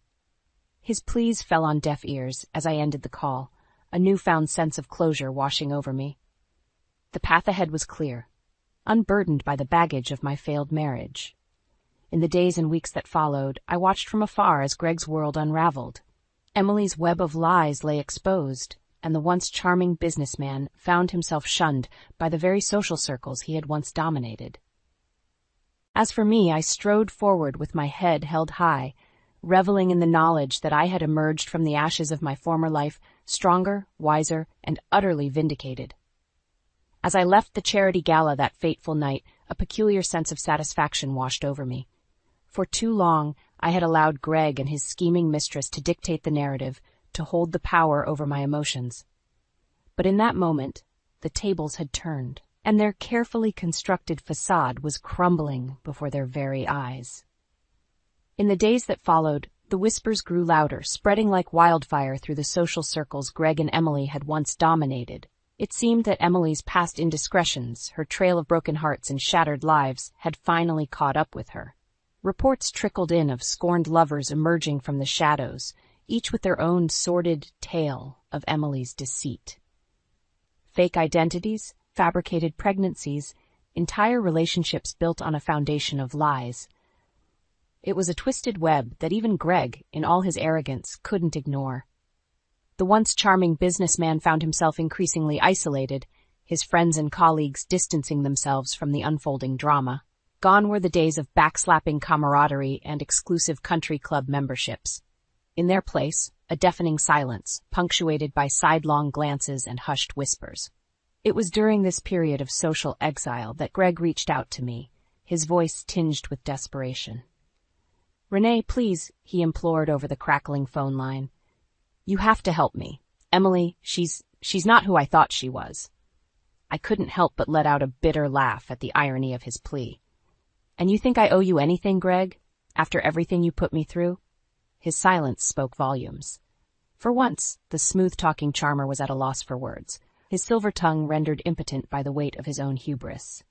His pleas fell on deaf ears as I ended the call, a newfound sense of closure washing over me. The path ahead was clear, unburdened by the baggage of my failed marriage. In the days and weeks that followed, I watched from afar as Greg's world unraveled. Emily's web of lies lay exposed, and the once charming businessman found himself shunned by the very social circles he had once dominated. As for me, I strode forward with my head held high, reveling in the knowledge that I had emerged from the ashes of my former life stronger, wiser, and utterly vindicated. As I left the charity gala that fateful night, a peculiar sense of satisfaction washed over me. For too long, I had allowed Greg and his scheming mistress to dictate the narrative, to hold the power over my emotions. But in that moment, the tables had turned, and their carefully constructed facade was crumbling before their very eyes. In the days that followed, the whispers grew louder, spreading like wildfire through the social circles Greg and Emily had once dominated. It seemed that Emily's past indiscretions, her trail of broken hearts and shattered lives, had finally caught up with her. Reports trickled in of scorned lovers emerging from the shadows, each with their own sordid tale of Emily's deceit. Fake identities, fabricated pregnancies, entire relationships built on a foundation of lies. It was a twisted web that even Greg, in all his arrogance, couldn't ignore. The once charming businessman found himself increasingly isolated, his friends and colleagues distancing themselves from the unfolding drama. Gone were the days of backslapping camaraderie and exclusive country club memberships. In their place, a deafening silence, punctuated by sidelong glances and hushed whispers. It was during this period of social exile that Greg reached out to me, his voice tinged with desperation. "Renee, please," he implored over the crackling phone line. "You have to help me. Emily, she's not who I thought she was." I couldn't help but let out a bitter laugh at the irony of his plea. "And you think I owe you anything, Greg, after everything you put me through?" His silence spoke volumes. For once, the smooth-talking charmer was at a loss for words, his silver tongue rendered impotent by the weight of his own hubris.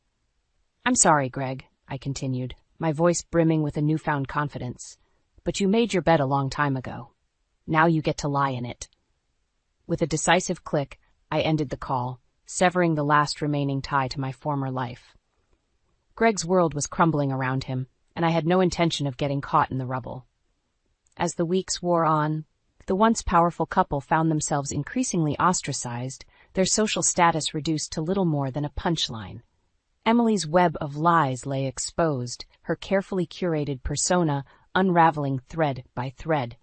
I'm sorry, Greg, I continued, my voice brimming with a newfound confidence. But you made your bed a long time ago. Now you get to lie in it. With a decisive click, I ended the call, severing the last remaining tie to my former life. Greg's world was crumbling around him, and I had no intention of getting caught in the rubble. As the weeks wore on, the once powerful couple found themselves increasingly ostracized, their social status reduced to little more than a punchline. Emily's web of lies lay exposed, her carefully curated persona unraveling thread by thread.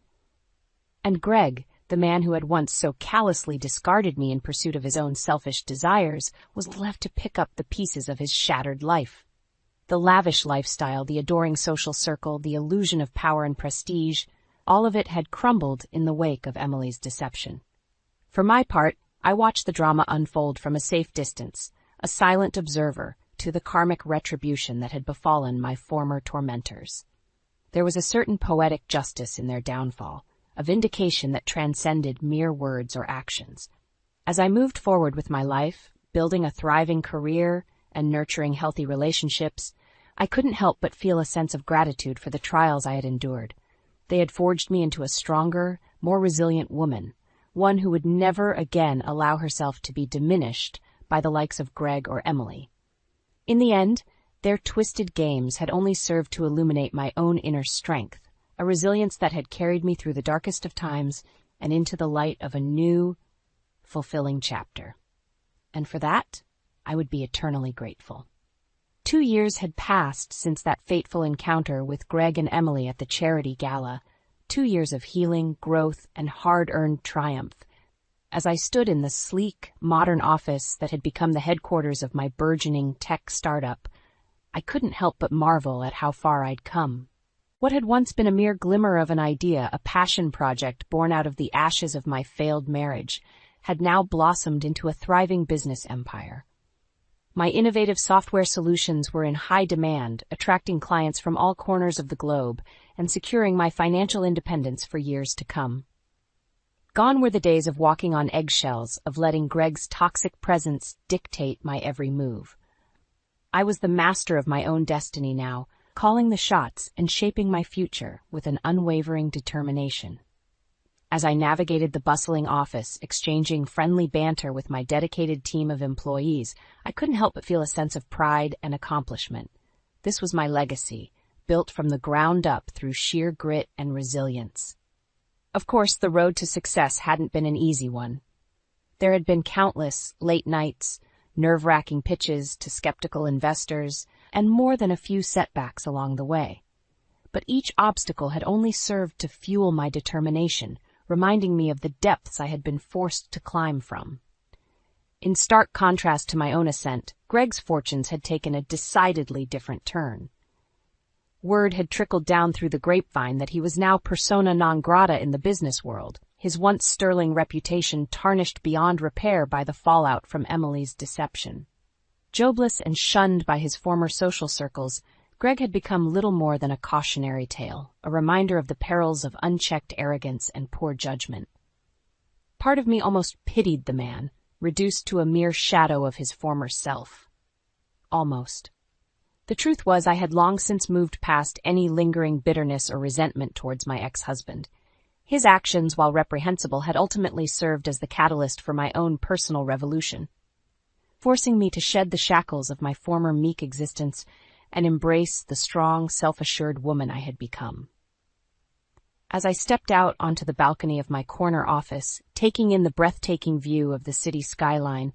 And Greg, the man who had once so callously discarded me in pursuit of his own selfish desires, was left to pick up the pieces of his shattered life. The lavish lifestyle, the adoring social circle, the illusion of power and prestige, all of it had crumbled in the wake of Emily's deception. For my part, I watched the drama unfold from a safe distance, a silent observer to the karmic retribution that had befallen my former tormentors. There was a certain poetic justice in their downfall, a vindication that transcended mere words or actions. As I moved forward with my life, building a thriving career and nurturing healthy relationships, I couldn't help but feel a sense of gratitude for the trials I had endured. They had forged me into a stronger, more resilient woman, one who would never again allow herself to be diminished by the likes of Greg or Emily. In the end, their twisted games had only served to illuminate my own inner strength, a resilience that had carried me through the darkest of times and into the light of a new, fulfilling chapter. And for that, I would be eternally grateful. 2 years had passed since that fateful encounter with Greg and Emily at the charity gala, 2 years of healing, growth, and hard-earned triumph. As I stood in the sleek, modern office that had become the headquarters of my burgeoning tech startup, I couldn't help but marvel at how far I'd come. What had once been a mere glimmer of an idea, a passion project born out of the ashes of my failed marriage, had now blossomed into a thriving business empire. My innovative software solutions were in high demand, attracting clients from all corners of the globe and securing my financial independence for years to come. Gone were the days of walking on eggshells, of letting Greg's toxic presence dictate my every move. I was the master of my own destiny now, calling the shots and shaping my future with an unwavering determination. As I navigated the bustling office, exchanging friendly banter with my dedicated team of employees, I couldn't help but feel a sense of pride and accomplishment. This was my legacy, built from the ground up through sheer grit and resilience. Of course, the road to success hadn't been an easy one. There had been countless late nights, nerve-wracking pitches to skeptical investors, and more than a few setbacks along the way. But each obstacle had only served to fuel my determination, reminding me of the depths I had been forced to climb from. In stark contrast to my own ascent, Greg's fortunes had taken a decidedly different turn. Word had trickled down through the grapevine that he was now persona non grata in the business world, his once sterling reputation tarnished beyond repair by the fallout from Emily's deception. Jobless and shunned by his former social circles, Greg had become little more than a cautionary tale, a reminder of the perils of unchecked arrogance and poor judgment. Part of me almost pitied the man, reduced to a mere shadow of his former self. Almost. The truth was I had long since moved past any lingering bitterness or resentment towards my ex-husband. His actions, while reprehensible, had ultimately served as the catalyst for my own personal revolution, forcing me to shed the shackles of my former meek existence and embrace the strong, self-assured woman I had become. As I stepped out onto the balcony of my corner office, taking in the breathtaking view of the city skyline,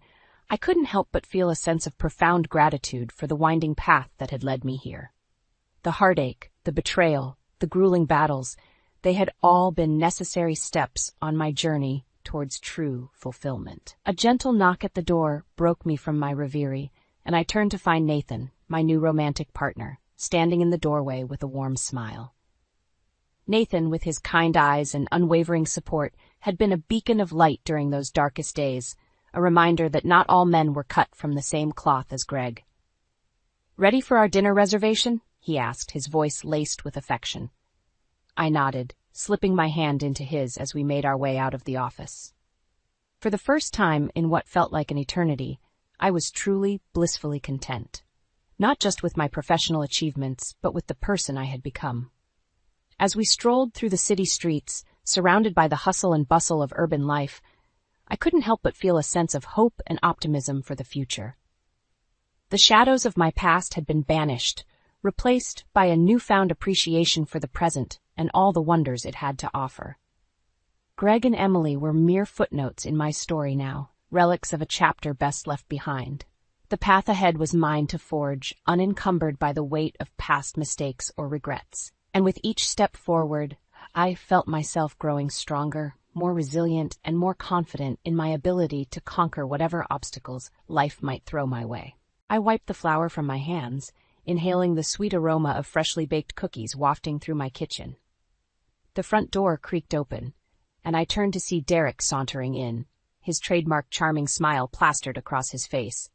I couldn't help but feel a sense of profound gratitude for the winding path that had led me here. The heartache, the betrayal, the grueling battles, they had all been necessary steps on my journey towards true fulfillment. A gentle knock at the door broke me from my reverie, and I turned to find Nathan, my new romantic partner, standing in the doorway with a warm smile. Nathan, with his kind eyes and unwavering support, had been a beacon of light during those darkest days, a reminder that not all men were cut from the same cloth as Greg. "Ready for our dinner reservation?" he asked, his voice laced with affection. I nodded, slipping my hand into his as we made our way out of the office. For the first time in what felt like an eternity, I was truly, blissfully content. not just with my professional achievements, but with the person I had become. As we strolled through the city streets, surrounded by the hustle and bustle of urban life, I couldn't help but feel a sense of hope and optimism for the future. The shadows of my past had been banished, replaced by a newfound appreciation for the present and all the wonders it had to offer. Greg and Emily were mere footnotes in my story now, relics of a chapter best left behind. The path ahead was mine to forge, unencumbered by the weight of past mistakes or regrets. And with each step forward, I felt myself growing stronger, more resilient, and more confident in my ability to conquer whatever obstacles life might throw my way. I wiped the flour from my hands, inhaling the sweet aroma of freshly baked cookies wafting through my kitchen. The front door creaked open, and I turned to see Derek sauntering in, his trademark charming smile plastered across his face.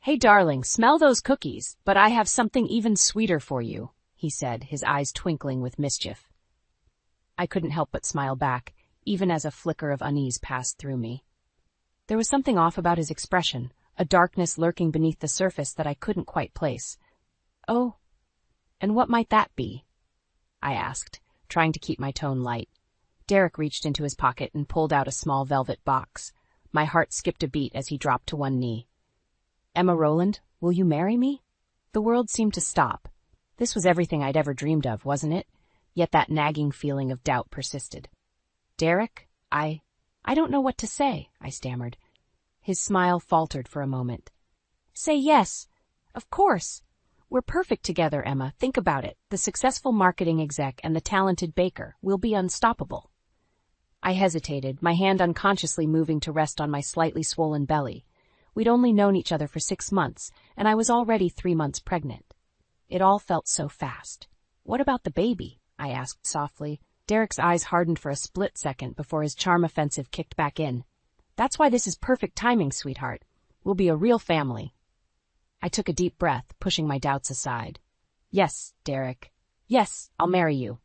"Hey, darling, smell those cookies, but I have something even sweeter for you," he said, his eyes twinkling with mischief. I couldn't help but smile back, even as a flicker of unease passed through me. There was something off about his expression, a darkness lurking beneath the surface that I couldn't quite place. "Oh, and what might that be?" I asked, trying to keep my tone light. Derek reached into his pocket and pulled out a small velvet box. My heart skipped a beat as he dropped to one knee. "Emma Rowland, will you marry me?" The world seemed to stop. This was everything I'd ever dreamed of, wasn't it? Yet that nagging feeling of doubt persisted. "Derek, I don't know what to say," I stammered. His smile faltered for a moment. "Say yes. Of course. We're perfect together, Emma. Think about it. The successful marketing exec and the talented baker. We'll be unstoppable." I hesitated, my hand unconsciously moving to rest on my slightly swollen belly. We'd only known each other for 6 months, and I was already 3 months pregnant. It all felt so fast. "What about the baby?" I asked softly. Derek's eyes hardened for a split second before his charm offensive kicked back in. "That's why this is perfect timing, sweetheart. We'll be a real family." I took a deep breath, pushing my doubts aside. "Yes, Derek. Yes, I'll marry you."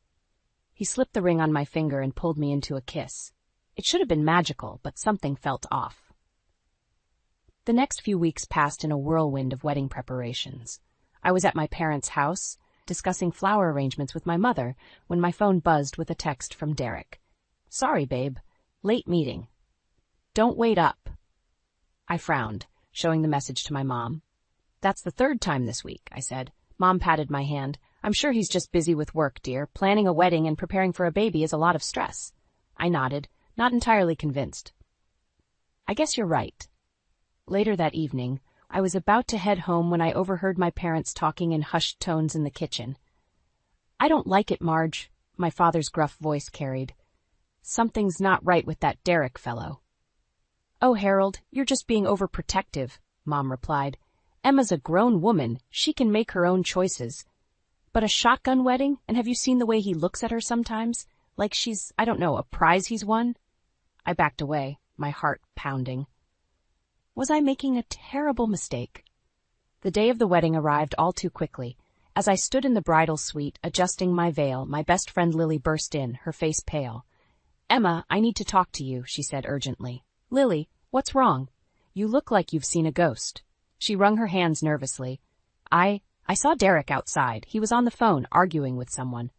He slipped the ring on my finger and pulled me into a kiss. It should have been magical, but something felt off. The next few weeks passed in a whirlwind of wedding preparations. I was at my parents' house, discussing flower arrangements with my mother, when my phone buzzed with a text from Derek. "Sorry, babe. Late meeting. Don't wait up." I frowned, showing the message to my mom. "That's the 3rd time this week," I said. Mom patted my hand. "I'm sure he's just busy with work, dear. Planning a wedding and preparing for a baby is a lot of stress." I nodded, not entirely convinced. "I guess you're right." Later that evening, I was about to head home when I overheard my parents talking in hushed tones in the kitchen. "I don't like it, Marge," my father's gruff voice carried. "Something's not right with that Derek fellow." "Oh, Harold, you're just being overprotective," Mom replied. "Emma's a grown woman. She can make her own choices. But a shotgun wedding? And have you seen the way he looks at her sometimes? Like she's, I don't know, a prize he's won?" I backed away, my heart pounding. Was I making a terrible mistake? The day of the wedding arrived all too quickly. As I stood in the bridal suite, adjusting my veil, my best friend Lily burst in, her face pale. "Emma, I need to talk to you," she said urgently. "Lily, what's wrong? You look like you've seen a ghost." She wrung her hands nervously. I saw Derek outside. He was on the phone, arguing with someone."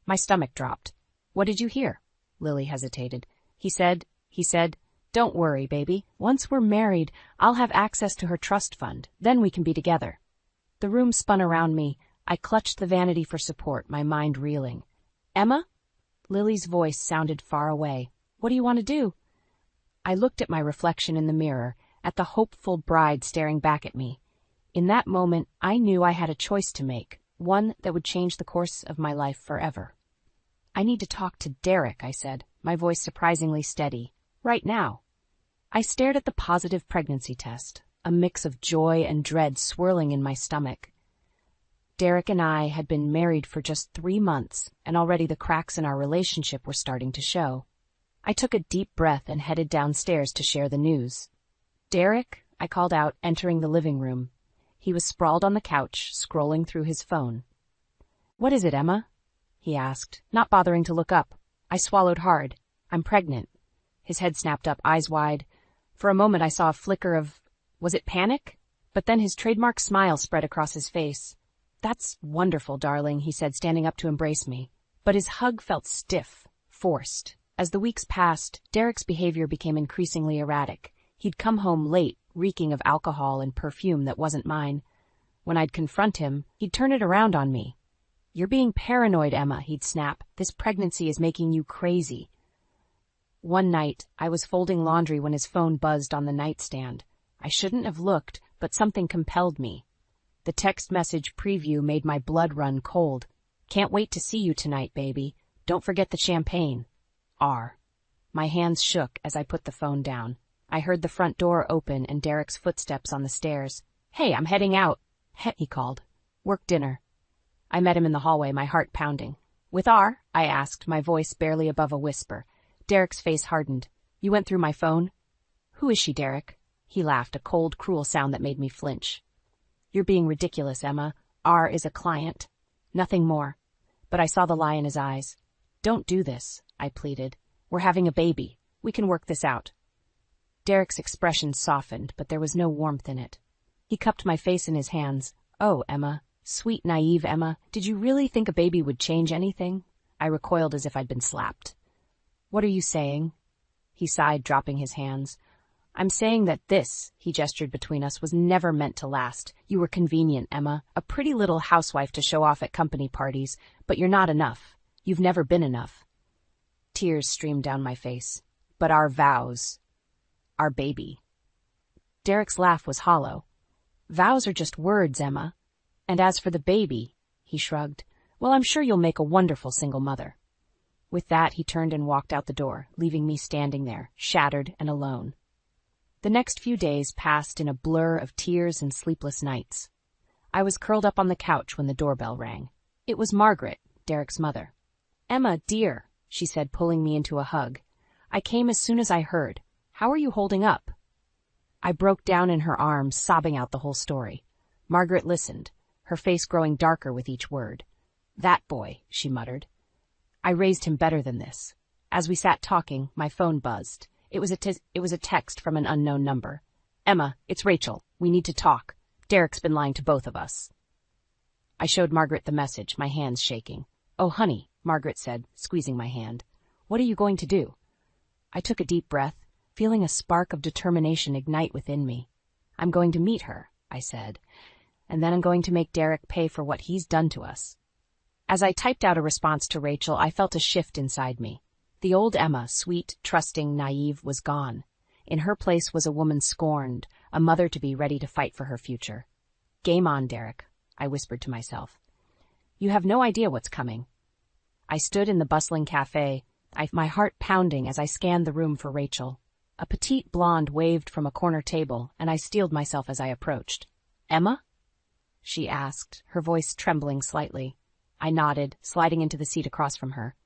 My stomach dropped. "What did you hear?" Lily hesitated. He said, "Don't worry, baby. Once we're married, I'll have access to her trust fund. Then we can be together." The room spun around me. I clutched the vanity for support, my mind reeling. "Emma?" Lily's voice sounded far away. "What do you want to do?" I looked at my reflection in the mirror, at the hopeful bride staring back at me. In that moment, I knew I had a choice to make, one that would change the course of my life forever. "I need to talk to Derek," I said, my voice surprisingly steady. "Right now." I stared at the positive pregnancy test, a mix of joy and dread swirling in my stomach. Derek and I had been married for just 3 months, and already the cracks in our relationship were starting to show. I took a deep breath and headed downstairs to share the news. "Derek," I called out, entering the living room. He was sprawled on the couch, scrolling through his phone. "What is it, Emma?" he asked, not bothering to look up. I swallowed hard. "I'm pregnant." His head snapped up, eyes wide. For a moment I saw a flicker of, was it panic? But then his trademark smile spread across his face. "That's wonderful, darling," he said, standing up to embrace me. But his hug felt stiff, forced. As the weeks passed, Derek's behavior became increasingly erratic. He'd come home late, reeking of alcohol and perfume that wasn't mine. When I'd confront him, he'd turn it around on me. "You're being paranoid, Emma," he'd snap. "This pregnancy is making you crazy." One night, I was folding laundry when his phone buzzed on the nightstand. I shouldn't have looked, but something compelled me. The text message preview made my blood run cold. "Can't wait to see you tonight, baby. Don't forget the champagne. R." My hands shook as I put the phone down. I heard the front door open and Derek's footsteps on the stairs. "Hey, I'm heading out," he called. "Work dinner." I met him in the hallway, my heart pounding. "With R?" I asked, my voice barely above a whisper. Derek's face hardened. "You went through my phone?" "Who is she, Derek?" He laughed, a cold, cruel sound that made me flinch. "You're being ridiculous, Emma. R is a client. Nothing more." But I saw the lie in his eyes. "Don't do this," I pleaded. "We're having a baby. We can work this out." Derek's expression softened, but there was no warmth in it. He cupped my face in his hands. "Oh, Emma. Sweet, naive Emma. Did you really think a baby would change anything?" I recoiled as if I'd been slapped. "What are you saying?" He sighed, dropping his hands. "I'm saying that this," he gestured between us, "was never meant to last. You were convenient, Emma. A pretty little housewife to show off at company parties, but you're not enough. You've never been enough." Tears streamed down my face. "But our vows. Our baby." Derek's laugh was hollow. "Vows are just words, Emma. And as for the baby," he shrugged, "well, I'm sure you'll make a wonderful single mother." With that, he turned and walked out the door, leaving me standing there, shattered and alone. The next few days passed in a blur of tears and sleepless nights. I was curled up on the couch when the doorbell rang. It was Margaret, Derek's mother. "Emma, dear," she said, pulling me into a hug. "I came as soon as I heard. How are you holding up?" I broke down in her arms, sobbing out the whole story. Margaret listened, her face growing darker with each word. "That boy," she muttered. "I raised him better than this." As we sat talking, my phone buzzed. It was a text from an unknown number. "Emma, it's Rachel. We need to talk. Derek's been lying to both of us." I showed Margaret the message, my hands shaking. "Oh, honey," Margaret said, squeezing my hand. "What are you going to do?" I took a deep breath, feeling a spark of determination ignite within me. "I'm going to meet her," I said, "and then I'm going to make Derek pay for what he's done to us." As I typed out a response to Rachel, I felt a shift inside me. The old Emma, sweet, trusting, naive, was gone. In her place was a woman scorned, a mother to be ready to fight for her future. "Game on, Derek," I whispered to myself. "You have no idea what's coming." I stood in the bustling cafe, my heart pounding as I scanned the room for Rachel. A petite blonde waved from a corner table, and I steeled myself as I approached. "Emma?" she asked, her voice trembling slightly. I nodded, sliding into the seat across from her.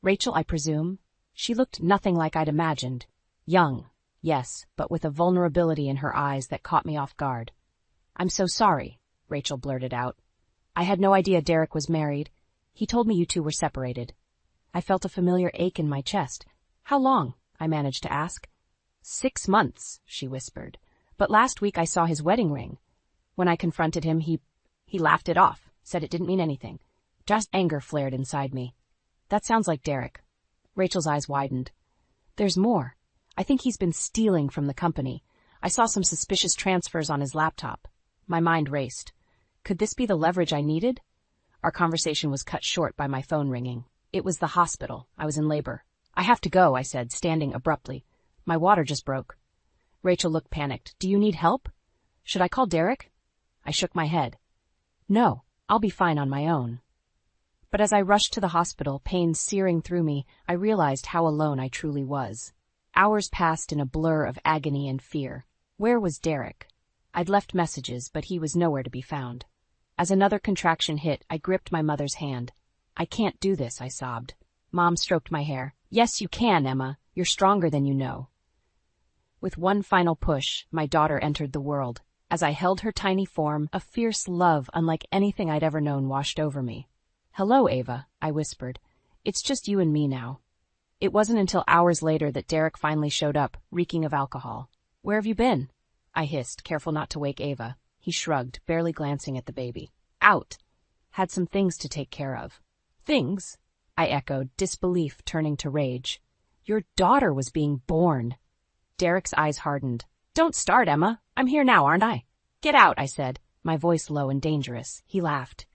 "Rachel, I presume?" She looked nothing like I'd imagined. Young, yes, but with a vulnerability in her eyes that caught me off guard. "I'm so sorry," Rachel blurted out. "I had no idea Derek was married. He told me you two were separated." I felt a familiar ache in my chest. "How long?" I managed to ask. 6 months, she whispered. "But last week I saw his wedding ring. When I confronted him, he laughed it off, said it didn't mean anything. Just anger flared inside me. That sounds like Derek." Rachel's eyes widened. "There's more. I think he's been stealing from the company. I saw some suspicious transfers on his laptop." My mind raced. Could this be the leverage I needed? Our conversation was cut short by my phone ringing. It was the hospital. I was in labor. "I have to go," I said, standing abruptly. "My water just broke." Rachel looked panicked. "Do you need help? Should I call Derek?" I shook my head. "No, I'll be fine on my own." But as I rushed to the hospital, pain searing through me, I realized how alone I truly was. Hours passed in a blur of agony and fear. Where was Derek? I'd left messages, but he was nowhere to be found. As another contraction hit, I gripped my mother's hand. "I can't do this," I sobbed. Mom stroked my hair. "Yes, you can, Emma. You're stronger than you know." With one final push, my daughter entered the world. As I held her tiny form, a fierce love unlike anything I'd ever known washed over me. "Hello, Ava," I whispered. "It's just you and me now." It wasn't until hours later that Derek finally showed up, reeking of alcohol. "Where have you been?" I hissed, careful not to wake Ava. He shrugged, barely glancing at the baby. Out. Had some things to take care of. Things? I echoed, disbelief turning to rage. Your daughter was being born. Derek's eyes hardened. Don't start, Emma. I'm here now, aren't I? Get out, I said, my voice low and dangerous. He laughed.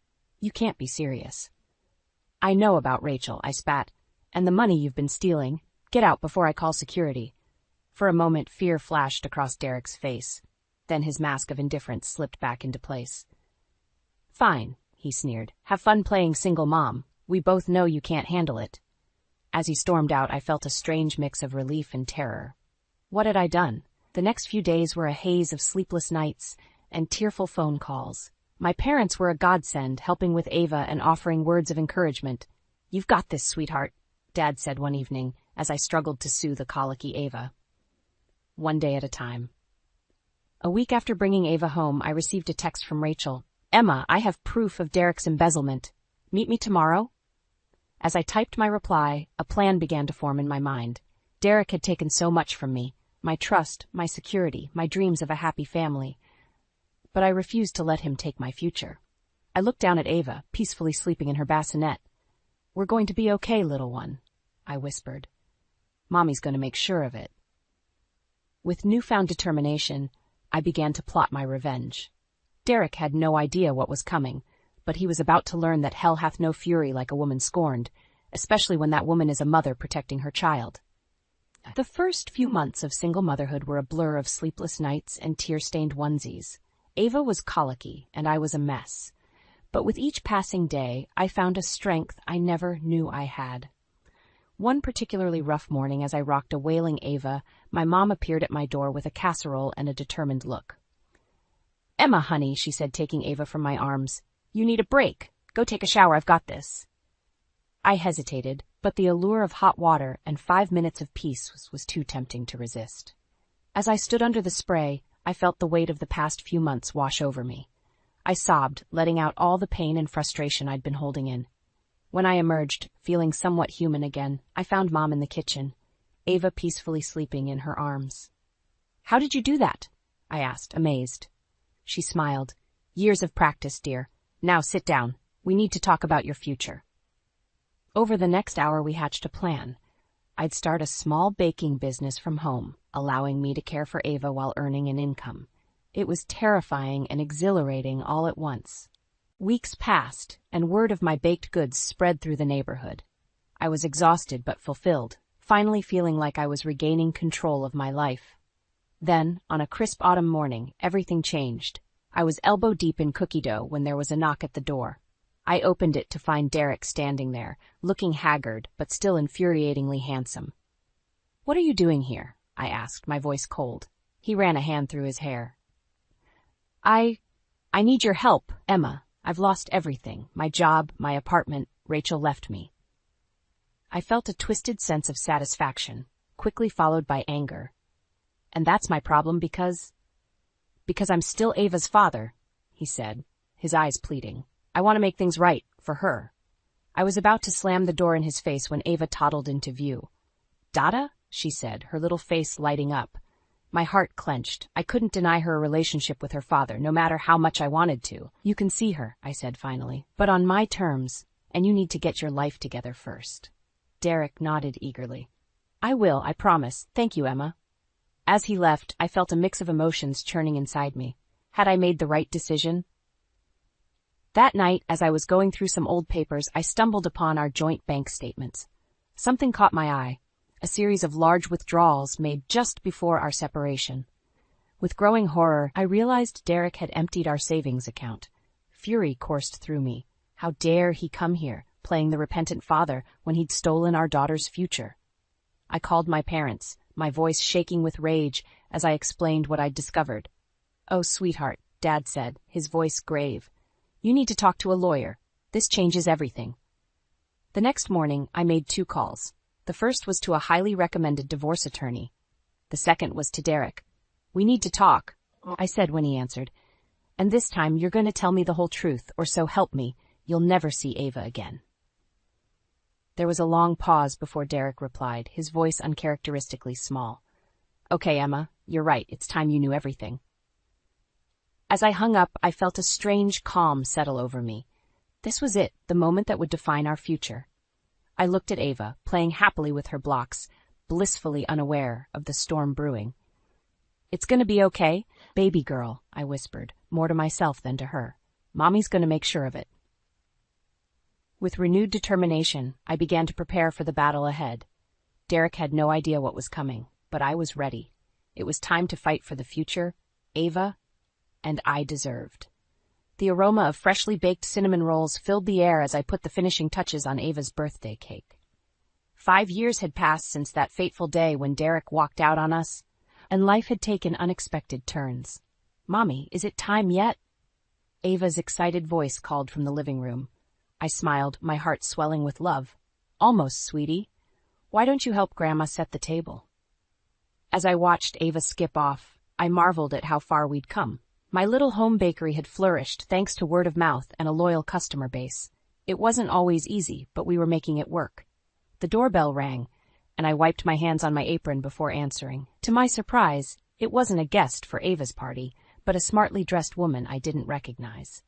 You can't be serious. I know about Rachel, I spat. And the money you've been stealing. Get out before I call security. For a moment, fear flashed across Derek's face. Then his mask of indifference slipped back into place. Fine, he sneered. Have fun playing single mom. We both know you can't handle it. As he stormed out, I felt a strange mix of relief and terror. What had I done? The next few days were a haze of sleepless nights and tearful phone calls. My parents were a godsend, helping with Ava and offering words of encouragement. You've got this, sweetheart, Dad said one evening as I struggled to soothe a colicky Ava. One day at a time. A week after bringing Ava home, I received a text from Rachel. Emma, I have proof of Derek's embezzlement. Meet me tomorrow? As I typed my reply, a plan began to form in my mind. Derek had taken so much from me, my trust, my security, my dreams of a happy family. But I refused to let him take my future. I looked down at Ava, peacefully sleeping in her bassinet. We're going to be okay, little one, I whispered. Mommy's going to make sure of it. With newfound determination, I began to plot my revenge. Derek had no idea what was coming, but he was about to learn that hell hath no fury like a woman scorned, especially when that woman is a mother protecting her child. The first few months of single motherhood were a blur of sleepless nights and tear-stained onesies. Ava was colicky, and I was a mess. But with each passing day, I found a strength I never knew I had. One particularly rough morning, as I rocked a wailing Ava, my mom appeared at my door with a casserole and a determined look. Emma, honey, she said, taking Ava from my arms. You need a break. Go take a shower, I've got this. I hesitated, but the allure of hot water and 5 minutes of peace was too tempting to resist. As I stood under the spray, I felt the weight of the past few months wash over me. I sobbed, letting out all the pain and frustration I'd been holding in. When I emerged, feeling somewhat human again, I found Mom in the kitchen, Ava peacefully sleeping in her arms. How did you do that? I asked, amazed. She smiled. Years of practice, dear. Now sit down. We need to talk about your future. Over the next hour, we hatched a plan. I'd start a small baking business from home, allowing me to care for Ava while earning an income. It was terrifying and exhilarating all at once. Weeks passed, and word of my baked goods spread through the neighborhood. I was exhausted but fulfilled, finally feeling like I was regaining control of my life. Then, on a crisp autumn morning, everything changed. I was elbow-deep in cookie dough when there was a knock at the door. I opened it to find Derek standing there, looking haggard but still infuriatingly handsome. What are you doing here? I asked, my voice cold. He ran a hand through his hair. I need your help, Emma. I've lost everything. My job, my apartment. Rachel left me. I felt a twisted sense of satisfaction, quickly followed by anger. And that's my problem because I'm still Ava's father, he said, his eyes pleading. I want to make things right, for her. I was about to slam the door in his face when Ava toddled into view. Dada? She said, her little face lighting up. My heart clenched. I couldn't deny her a relationship with her father, no matter how much I wanted to. You can see her, I said finally, but on my terms, and you need to get your life together first. Derek nodded eagerly. I will, I promise. Thank you, Emma. As he left, I felt a mix of emotions churning inside me. Had I made the right decision? That night, as I was going through some old papers, I stumbled upon our joint bank statements. Something caught my eye. A series of large withdrawals made just before our separation. With growing horror, I realized Derek had emptied our savings account. Fury coursed through me. How dare he come here, playing the repentant father, when he'd stolen our daughter's future? I called my parents, my voice shaking with rage as I explained what I'd discovered. Oh, sweetheart, Dad said, his voice grave. You need to talk to a lawyer. This changes everything. The next morning, I made 2 calls. The first was to a highly recommended divorce attorney. The second was to Derek. We need to talk, I said when he answered. And this time you're going to tell me the whole truth, or so help me, you'll never see Ava again. There was a long pause before Derek replied, his voice uncharacteristically small. Okay, Emma, you're right. It's time you knew everything. As I hung up, I felt a strange calm settle over me. This was it, the moment that would define our future. I looked at Ava, playing happily with her blocks, blissfully unaware of the storm brewing. "It's gonna be okay, baby girl," I whispered, more to myself than to her. "Mommy's gonna make sure of it." With renewed determination, I began to prepare for the battle ahead. Derek had no idea what was coming, but I was ready. It was time to fight for the future Ava and I deserved. The aroma of freshly baked cinnamon rolls filled the air as I put the finishing touches on Ava's birthday cake. 5 years had passed since that fateful day when Derek walked out on us, and life had taken unexpected turns. "Mommy, is it time yet?" Ava's excited voice called from the living room. I smiled, my heart swelling with love. "Almost, sweetie. Why don't you help Grandma set the table?" As I watched Ava skip off, I marveled at how far we'd come. My little home bakery had flourished thanks to word of mouth and a loyal customer base. It wasn't always easy, but we were making it work. The doorbell rang, and I wiped my hands on my apron before answering. To my surprise, it wasn't a guest for Ava's party, but a smartly dressed woman I didn't recognize.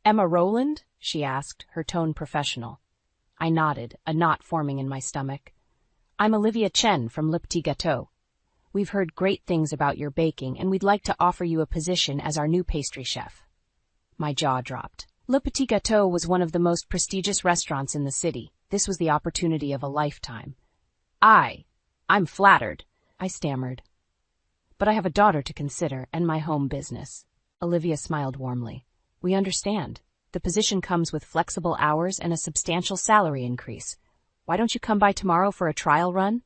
"Emma Rowland?" she asked, her tone professional. I nodded, a knot forming in my stomach. "I'm Olivia Chen from Le Petit Gâteau. We've heard great things about your baking, and we'd like to offer you a position as our new pastry chef." My jaw dropped. Le Petit Gâteau was one of the most prestigious restaurants in the city. This was the opportunity of a lifetime. I'm flattered," I stammered. "But I have a daughter to consider and my home business." Olivia smiled warmly. "We understand. The position comes with flexible hours and a substantial salary increase. Why don't you come by tomorrow for a trial run?"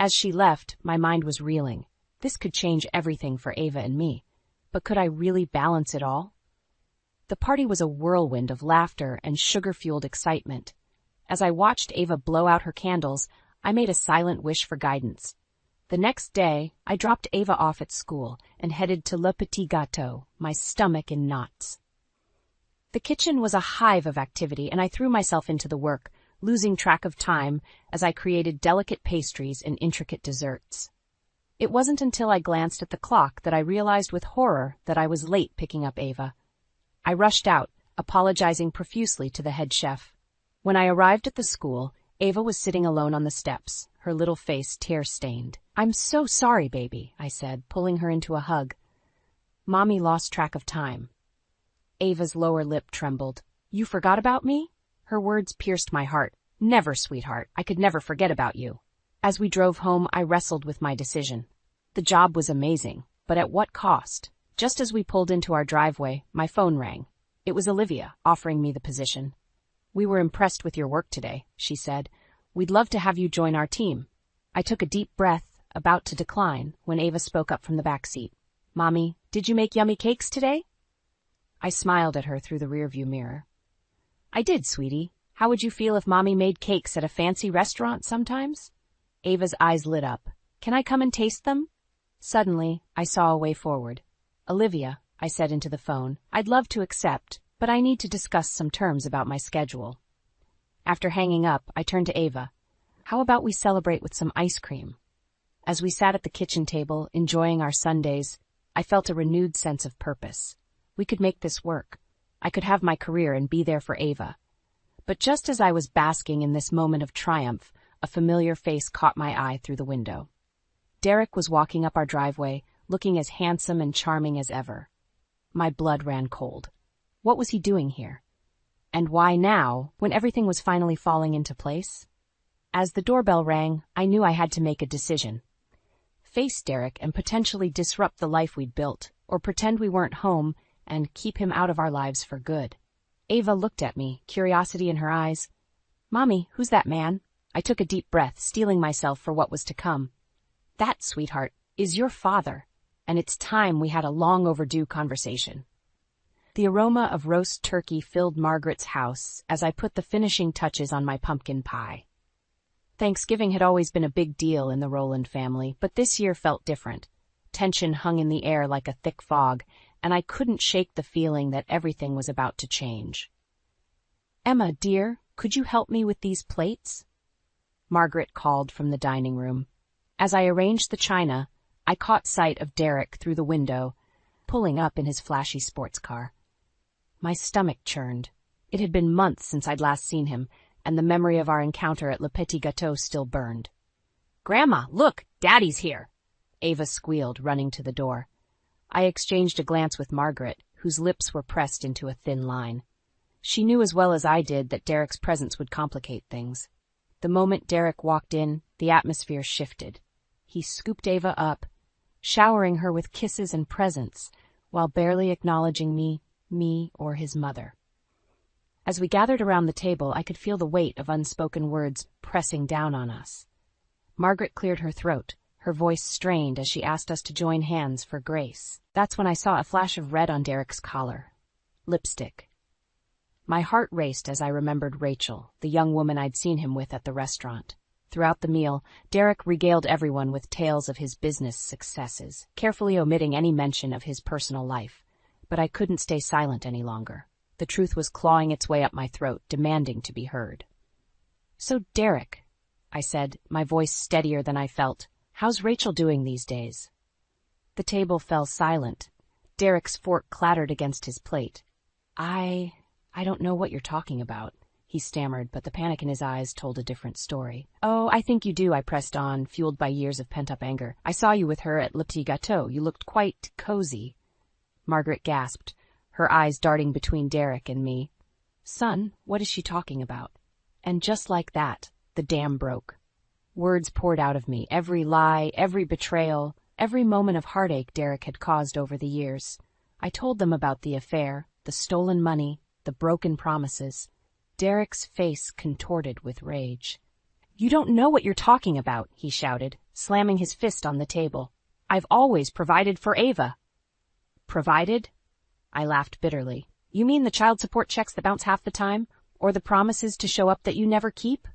As she left, my mind was reeling. This could change everything for Ava and me. But could I really balance it all? The party was a whirlwind of laughter and sugar-fueled excitement. As I watched Ava blow out her candles, I made a silent wish for guidance. The next day, I dropped Ava off at school and headed to Le Petit Gâteau, my stomach in knots. The kitchen was a hive of activity, and I threw myself into the work, losing track of time as I created delicate pastries and intricate desserts. It wasn't until I glanced at the clock that I realized with horror that I was late picking up Ava. I rushed out, apologizing profusely to the head chef. When I arrived at the school, Ava was sitting alone on the steps, her little face tear-stained. "I'm so sorry, baby," I said, pulling her into a hug. "Mommy lost track of time." Ava's lower lip trembled. "You forgot about me?" Her words pierced my heart. "Never, sweetheart. I could never forget about you." As we drove home, I wrestled with my decision. The job was amazing, but at what cost? Just as we pulled into our driveway, my phone rang. It was Olivia, offering me the position. "We were impressed with your work today," she said. "We'd love to have you join our team." I took a deep breath, about to decline, when Ava spoke up from the back seat. "Mommy, did you make yummy cakes today?" I smiled at her through the rearview mirror. "I did, sweetie. How would you feel if Mommy made cakes at a fancy restaurant sometimes?" Ava's eyes lit up. "Can I come and taste them?" Suddenly, I saw a way forward. "Olivia," I said into the phone, "I'd love to accept, but I need to discuss some terms about my schedule." After hanging up, I turned to Ava. "How about we celebrate with some ice cream?" As we sat at the kitchen table, enjoying our sundaes, I felt a renewed sense of purpose. We could make this work. I could have my career and be there for Ava. But just as I was basking in this moment of triumph, a familiar face caught my eye through the window. Derek was walking up our driveway, looking as handsome and charming as ever. My blood ran cold. What was he doing here? And why now, when everything was finally falling into place? As the doorbell rang, I knew I had to make a decision. Face Derek and potentially disrupt the life we'd built, or pretend we weren't home and keep him out of our lives for good. Ava looked at me, curiosity in her eyes. "Mommy, who's that man?" I took a deep breath, steeling myself for what was to come. "That, sweetheart, is your father, and it's time we had a long overdue conversation." The aroma of roast turkey filled Margaret's house as I put the finishing touches on my pumpkin pie. Thanksgiving had always been a big deal in the Rowland family, but this year felt different. Tension hung in the air like a thick fog, and I couldn't shake the feeling that everything was about to change. "Emma, dear, could you help me with these plates?" Margaret called from the dining room. As I arranged the china, I caught sight of Derek through the window, pulling up in his flashy sports car. My stomach churned. It had been months since I'd last seen him, and the memory of our encounter at Le Petit Gâteau still burned. "Grandma, look, Daddy's here!" Ava squealed, running to the door. I exchanged a glance with Margaret, whose lips were pressed into a thin line. She knew as well as I did that Derek's presence would complicate things. The moment Derek walked in, the atmosphere shifted. He scooped Ava up, showering her with kisses and presents, while barely acknowledging me or his mother. As we gathered around the table, I could feel the weight of unspoken words pressing down on us. Margaret cleared her throat, her voice strained as she asked us to join hands for grace. That's when I saw a flash of red on Derek's collar. Lipstick. My heart raced as I remembered Rachel, the young woman I'd seen him with at the restaurant. Throughout the meal, Derek regaled everyone with tales of his business successes, carefully omitting any mention of his personal life. But I couldn't stay silent any longer. The truth was clawing its way up my throat, demanding to be heard. "So, Derek," I said, my voice steadier than I felt, "how's Rachel doing these days?" The table fell silent. Derek's fork clattered against his plate. I don't know what you're talking about," he stammered, but the panic in his eyes told a different story. "Oh, I think you do," I pressed on, fueled by years of pent-up anger. "I saw you with her at Le Petit Gâteau. You looked quite cozy." Margaret gasped, her eyes darting between Derek and me. "Son, what is she talking about?" And just like that, the dam broke. Words poured out of me, every lie, every betrayal, every moment of heartache Derek had caused over the years. I told them about the affair, the stolen money, the broken promises. Derek's face contorted with rage. "You don't know what you're talking about," he shouted, slamming his fist on the table. "I've always provided for Ava." "Provided?" I laughed bitterly. "You mean the child support checks that bounce half the time? Or the promises to show up that you never keep?"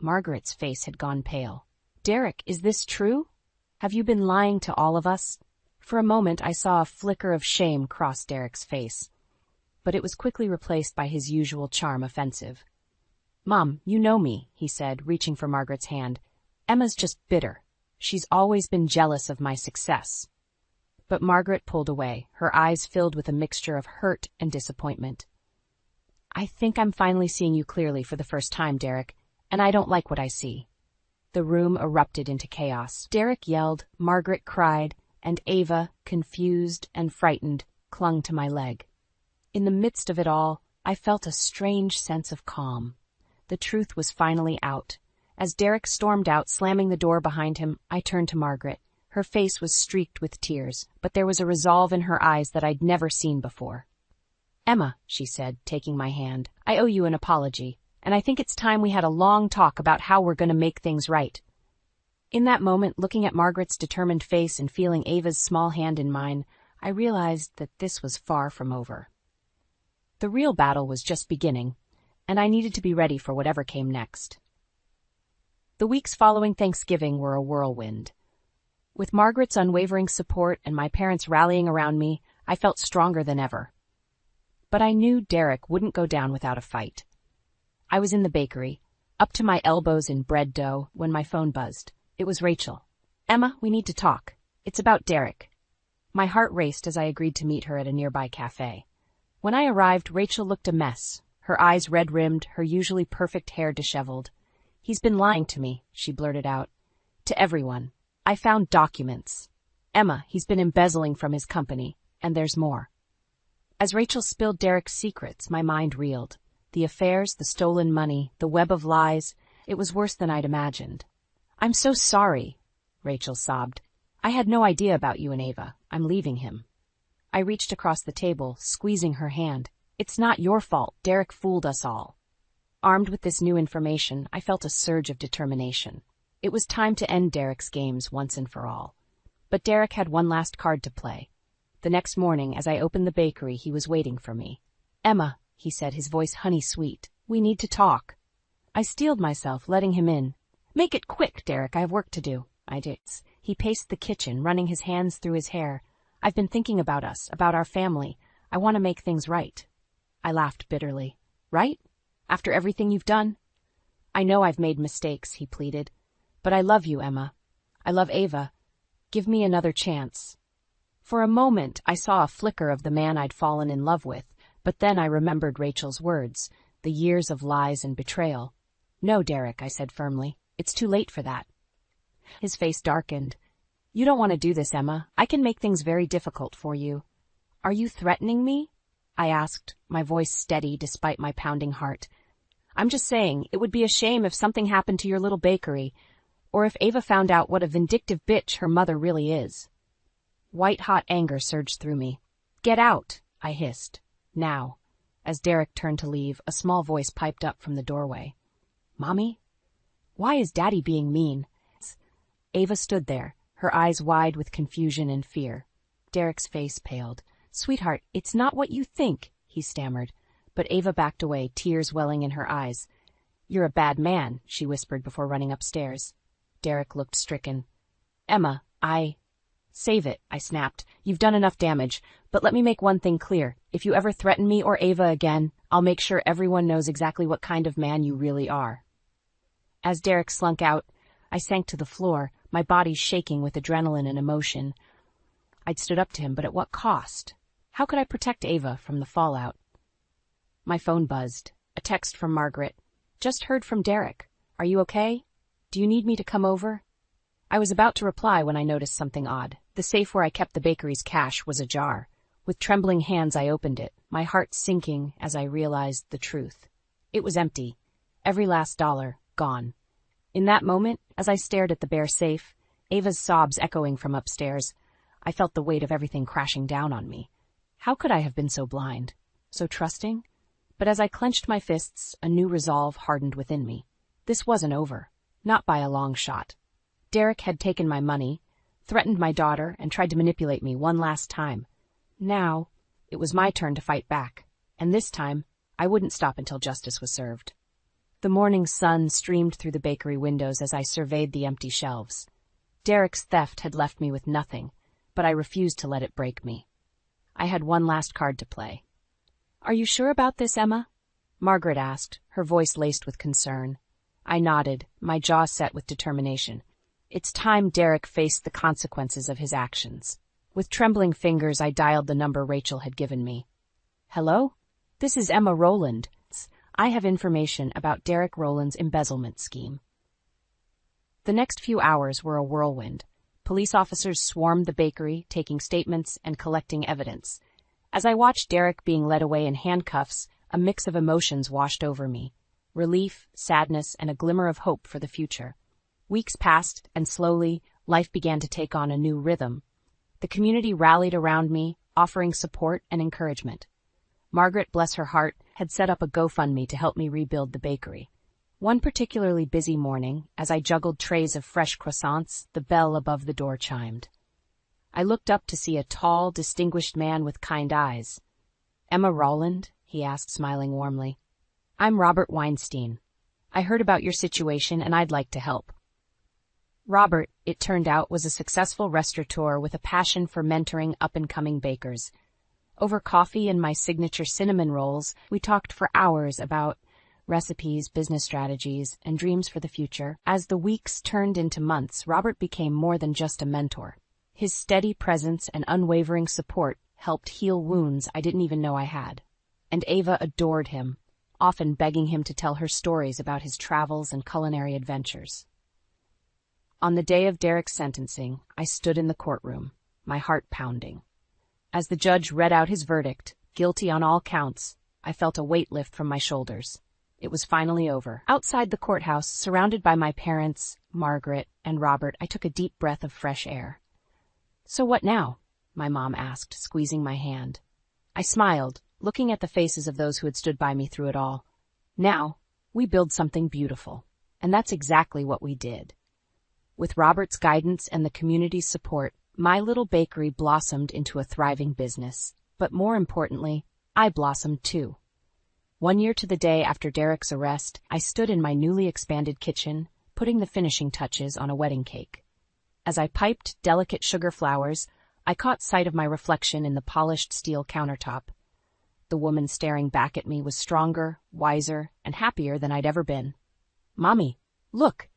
Margaret's face had gone pale. "Derek, is this true? Have you been lying to all of us?" For a moment I saw a flicker of shame cross Derek's face, but it was quickly replaced by his usual charm offensive. "Mom, you know me," he said, reaching for Margaret's hand. "Emma's just bitter. She's always been jealous of my success." But Margaret pulled away, her eyes filled with a mixture of hurt and disappointment. "I think I'm finally seeing you clearly for the first time, Derek, and I don't like what I see." The room erupted into chaos. Derek yelled, Margaret cried, and Ava, confused and frightened, clung to my leg. In the midst of it all, I felt a strange sense of calm. The truth was finally out. As Derek stormed out, slamming the door behind him, I turned to Margaret. Her face was streaked with tears, but there was a resolve in her eyes that I'd never seen before. "Emma," she said, taking my hand, "I owe you an apology, and I think it's time we had a long talk about how we're going to make things right." In that moment, looking at Margaret's determined face and feeling Ava's small hand in mine, I realized that this was far from over. The real battle was just beginning, and I needed to be ready for whatever came next. The weeks following Thanksgiving were a whirlwind. With Margaret's unwavering support and my parents rallying around me, I felt stronger than ever. But I knew Derek wouldn't go down without a fight. I was in the bakery, up to my elbows in bread dough, when my phone buzzed. It was Rachel. "Emma, we need to talk. It's about Derek." My heart raced as I agreed to meet her at a nearby cafe. When I arrived, Rachel looked a mess, her eyes red-rimmed, her usually perfect hair disheveled. "He's been lying to me," she blurted out. "To everyone. I found documents. Emma, he's been embezzling from his company, and there's more." As Rachel spilled Derek's secrets, my mind reeled. The affairs, the stolen money, the web of lies, it was worse than I'd imagined. "I'm so sorry," Rachel sobbed. "I had no idea about you and Ava. I'm leaving him." I reached across the table, squeezing her hand. "It's not your fault. Derek fooled us all." Armed with this new information, I felt a surge of determination. It was time to end Derek's games once and for all. But Derek had one last card to play. The next morning, as I opened the bakery, he was waiting for me. "Emma," he said, his voice honey-sweet, "we need to talk." I steeled myself, letting him in. "Make it quick, Derek, I have work to do." I did. He paced the kitchen, running his hands through his hair. "I've been thinking about us, about our family. I want to make things right." I laughed bitterly. "Right? After everything you've done?" "I know I've made mistakes," he pleaded. "But I love you, Emma. I love Ava. Give me another chance." For a moment, I saw a flicker of the man I'd fallen in love with, but then I remembered Rachel's words, the years of lies and betrayal. "No, Derek," I said firmly. "It's too late for that." His face darkened. "You don't want to do this, Emma. I can make things very difficult for you." "Are you threatening me?" I asked, my voice steady despite my pounding heart. "I'm just saying, it would be a shame if something happened to your little bakery, or if Ava found out what a vindictive bitch her mother really is." White-hot anger surged through me. "Get out," I hissed. "Now." As Derek turned to leave, a small voice piped up from the doorway. "Mommy? Why is Daddy being mean?" Ava stood there, her eyes wide with confusion and fear. Derek's face paled. "Sweetheart, it's not what you think," he stammered. But Ava backed away, tears welling in her eyes. "You're a bad man," she whispered before running upstairs. Derek looked stricken. "Emma, Save it," I snapped. "You've done enough damage. But let me make one thing clear. If you ever threaten me or Ava again, I'll make sure everyone knows exactly what kind of man you really are." As Derek slunk out, I sank to the floor, my body shaking with adrenaline and emotion. I'd stood up to him, but at what cost? How could I protect Ava from the fallout? My phone buzzed. A text from Margaret. "Just heard from Derek. Are you okay? Do you need me to come over?" I was about to reply when I noticed something odd. The safe where I kept the bakery's cash was ajar. With trembling hands I opened it, my heart sinking as I realized the truth. It was empty. Every last dollar gone. In that moment, as I stared at the bare safe, Ava's sobs echoing from upstairs, I felt the weight of everything crashing down on me. How could I have been so blind? So trusting? But as I clenched my fists, a new resolve hardened within me. This wasn't over. Not by a long shot. Derek had taken my money, threatened my daughter, and tried to manipulate me one last time. Now, it was my turn to fight back, and this time, I wouldn't stop until justice was served. The morning sun streamed through the bakery windows as I surveyed the empty shelves. Derek's theft had left me with nothing, but I refused to let it break me. I had one last card to play. "Are you sure about this, Emma?" Margaret asked, her voice laced with concern. I nodded, my jaw set with determination. It's time Derek faced the consequences of his actions. With trembling fingers, I dialed the number Rachel had given me. "Hello? This is Emma Rowland. I have information about Derek Rowland's embezzlement scheme." The next few hours were a whirlwind. Police officers swarmed the bakery, taking statements and collecting evidence. As I watched Derek being led away in handcuffs, a mix of emotions washed over me. Relief, sadness, and a glimmer of hope for the future. Weeks passed, and slowly, life began to take on a new rhythm. The community rallied around me, offering support and encouragement. Margaret, bless her heart, had set up a GoFundMe to help me rebuild the bakery. One particularly busy morning, as I juggled trays of fresh croissants, the bell above the door chimed. I looked up to see a tall, distinguished man with kind eyes. "Emma Rowland?" he asked, smiling warmly. "I'm Robert Weinstein. I heard about your situation and I'd like to help." Robert, it turned out, was a successful restaurateur with a passion for mentoring up-and-coming bakers. Over coffee and my signature cinnamon rolls, we talked for hours about recipes, business strategies, and dreams for the future. As the weeks turned into months, Robert became more than just a mentor. His steady presence and unwavering support helped heal wounds I didn't even know I had. And Ava adored him, often begging him to tell her stories about his travels and culinary adventures. On the day of Derek's sentencing, I stood in the courtroom, my heart pounding. As the judge read out his verdict, guilty on all counts, I felt a weight lift from my shoulders. It was finally over. Outside the courthouse, surrounded by my parents, Margaret, and Robert, I took a deep breath of fresh air. "So what now?" my mom asked, squeezing my hand. I smiled, looking at the faces of those who had stood by me through it all. "Now, we build something beautiful." And that's exactly what we did. With Robert's guidance and the community's support, my little bakery blossomed into a thriving business. But more importantly, I blossomed too. 1 year to the day after Derek's arrest, I stood in my newly expanded kitchen, putting the finishing touches on a wedding cake. As I piped delicate sugar flowers, I caught sight of my reflection in the polished steel countertop. The woman staring back at me was stronger, wiser, and happier than I'd ever been. "Mommy, look!"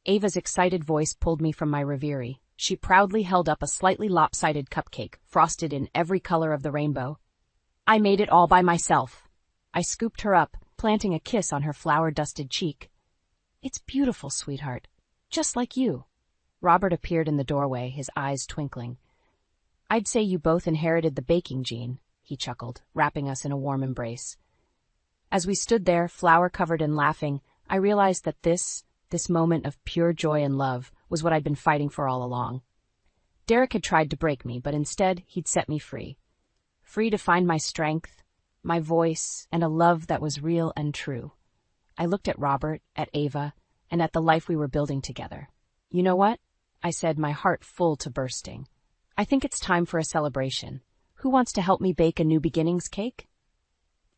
Ava's excited voice pulled me from my reverie. She proudly held up a slightly lopsided cupcake, frosted in every color of the rainbow. I made it all by myself. I scooped her up, planting a kiss on her flour-dusted cheek. It's beautiful, sweetheart. Just like you. Robert appeared in the doorway, his eyes twinkling. I'd say you both inherited the baking gene, he chuckled, wrapping us in a warm embrace. As we stood there, flour-covered and laughing, I realized that this moment of pure joy and love was what I'd been fighting for all along. Derek had tried to break me, but instead he'd set me free. Free to find my strength, my voice, and a love that was real and true. I looked at Robert, at Ava, and at the life we were building together. You know what? I said, my heart full to bursting. I think it's time for a celebration. Who wants to help me bake a new beginnings cake?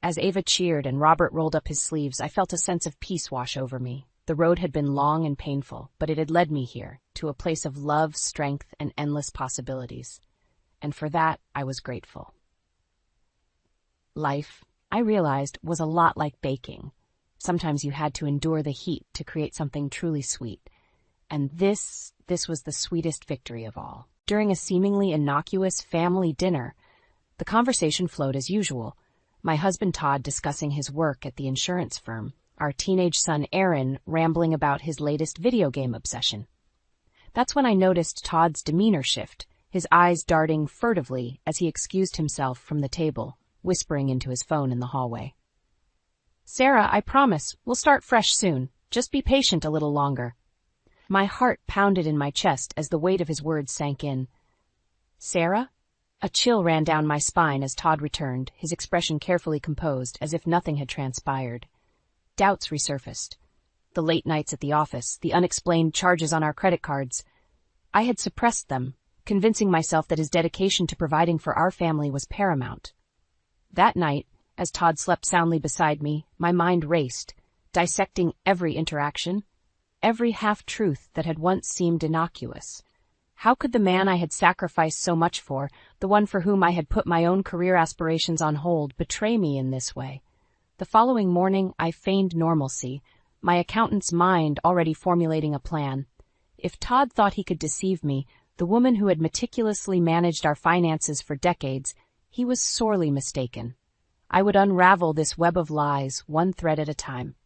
As Ava cheered and Robert rolled up his sleeves, I felt a sense of peace wash over me. The road had been long and painful, but it had led me here, to a place of love, strength, and endless possibilities. And for that, I was grateful. Life, I realized, was a lot like baking. Sometimes you had to endure the heat to create something truly sweet. And this was the sweetest victory of all. During a seemingly innocuous family dinner, the conversation flowed as usual. My husband Todd discussing his work at the insurance firm, our teenage son Aaron rambling about his latest video game obsession. That's when I noticed Todd's demeanor shift, his eyes darting furtively as he excused himself from the table, whispering into his phone in the hallway. Sarah, I promise, we'll start fresh soon. Just be patient a little longer. My heart pounded in my chest as the weight of his words sank in. Sarah? A chill ran down my spine as Todd returned, his expression carefully composed, as if nothing had transpired. Doubts resurfaced. The late nights at the office, the unexplained charges on our credit cards. I had suppressed them, convincing myself that his dedication to providing for our family was paramount. That night, as Todd slept soundly beside me, my mind raced, dissecting every interaction, every half-truth that had once seemed innocuous. How could the man I had sacrificed so much for, the one for whom I had put my own career aspirations on hold, betray me in this way? The following morning, I feigned normalcy, my accountant's mind already formulating a plan. If Todd thought he could deceive me, the woman who had meticulously managed our finances for decades, he was sorely mistaken. I would unravel this web of lies, one thread at a time.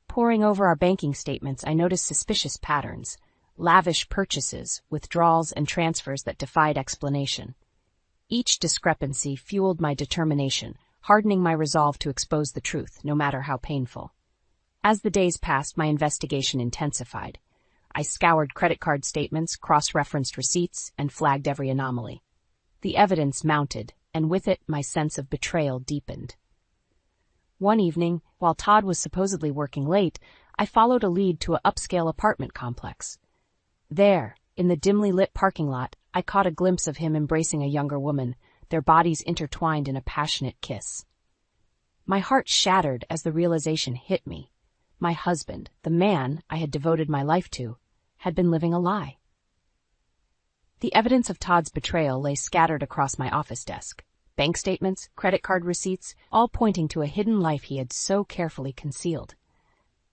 Poring over our banking statements, I noticed suspicious patterns. Lavish purchases, withdrawals, and transfers that defied explanation. Each discrepancy fueled my determination, hardening my resolve to expose the truth, no matter how painful. As the days passed, my investigation intensified. I scoured credit card statements, cross-referenced receipts, and flagged every anomaly. The evidence mounted, and with it, my sense of betrayal deepened. One evening, while Todd was supposedly working late, I followed a lead to an upscale apartment complex. There, in the dimly lit parking lot, I caught a glimpse of him embracing a younger woman, their bodies intertwined in a passionate kiss. My heart shattered as the realization hit me. My husband, the man I had devoted my life to, had been living a lie. The evidence of Todd's betrayal lay scattered across my office desk. Bank statements, credit card receipts, all pointing to a hidden life he had so carefully concealed.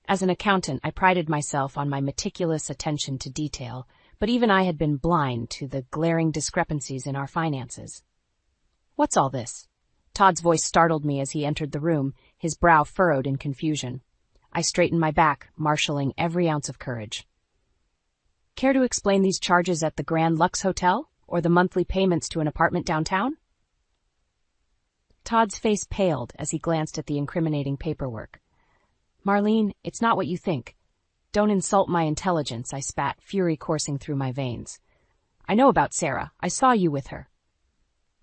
As an accountant, I prided myself on my meticulous attention to detail, but even I had been blind to the glaring discrepancies in our finances. What's all this? Todd's voice startled me as he entered the room, his brow furrowed in confusion. I straightened my back, marshalling every ounce of courage. Care to explain these charges at the Grand Lux Hotel, or the monthly payments to an apartment downtown? Todd's face paled as he glanced at the incriminating paperwork. Marlene, it's not what you think. Don't insult my intelligence, I spat, fury coursing through my veins. I know about Sarah. I saw you with her.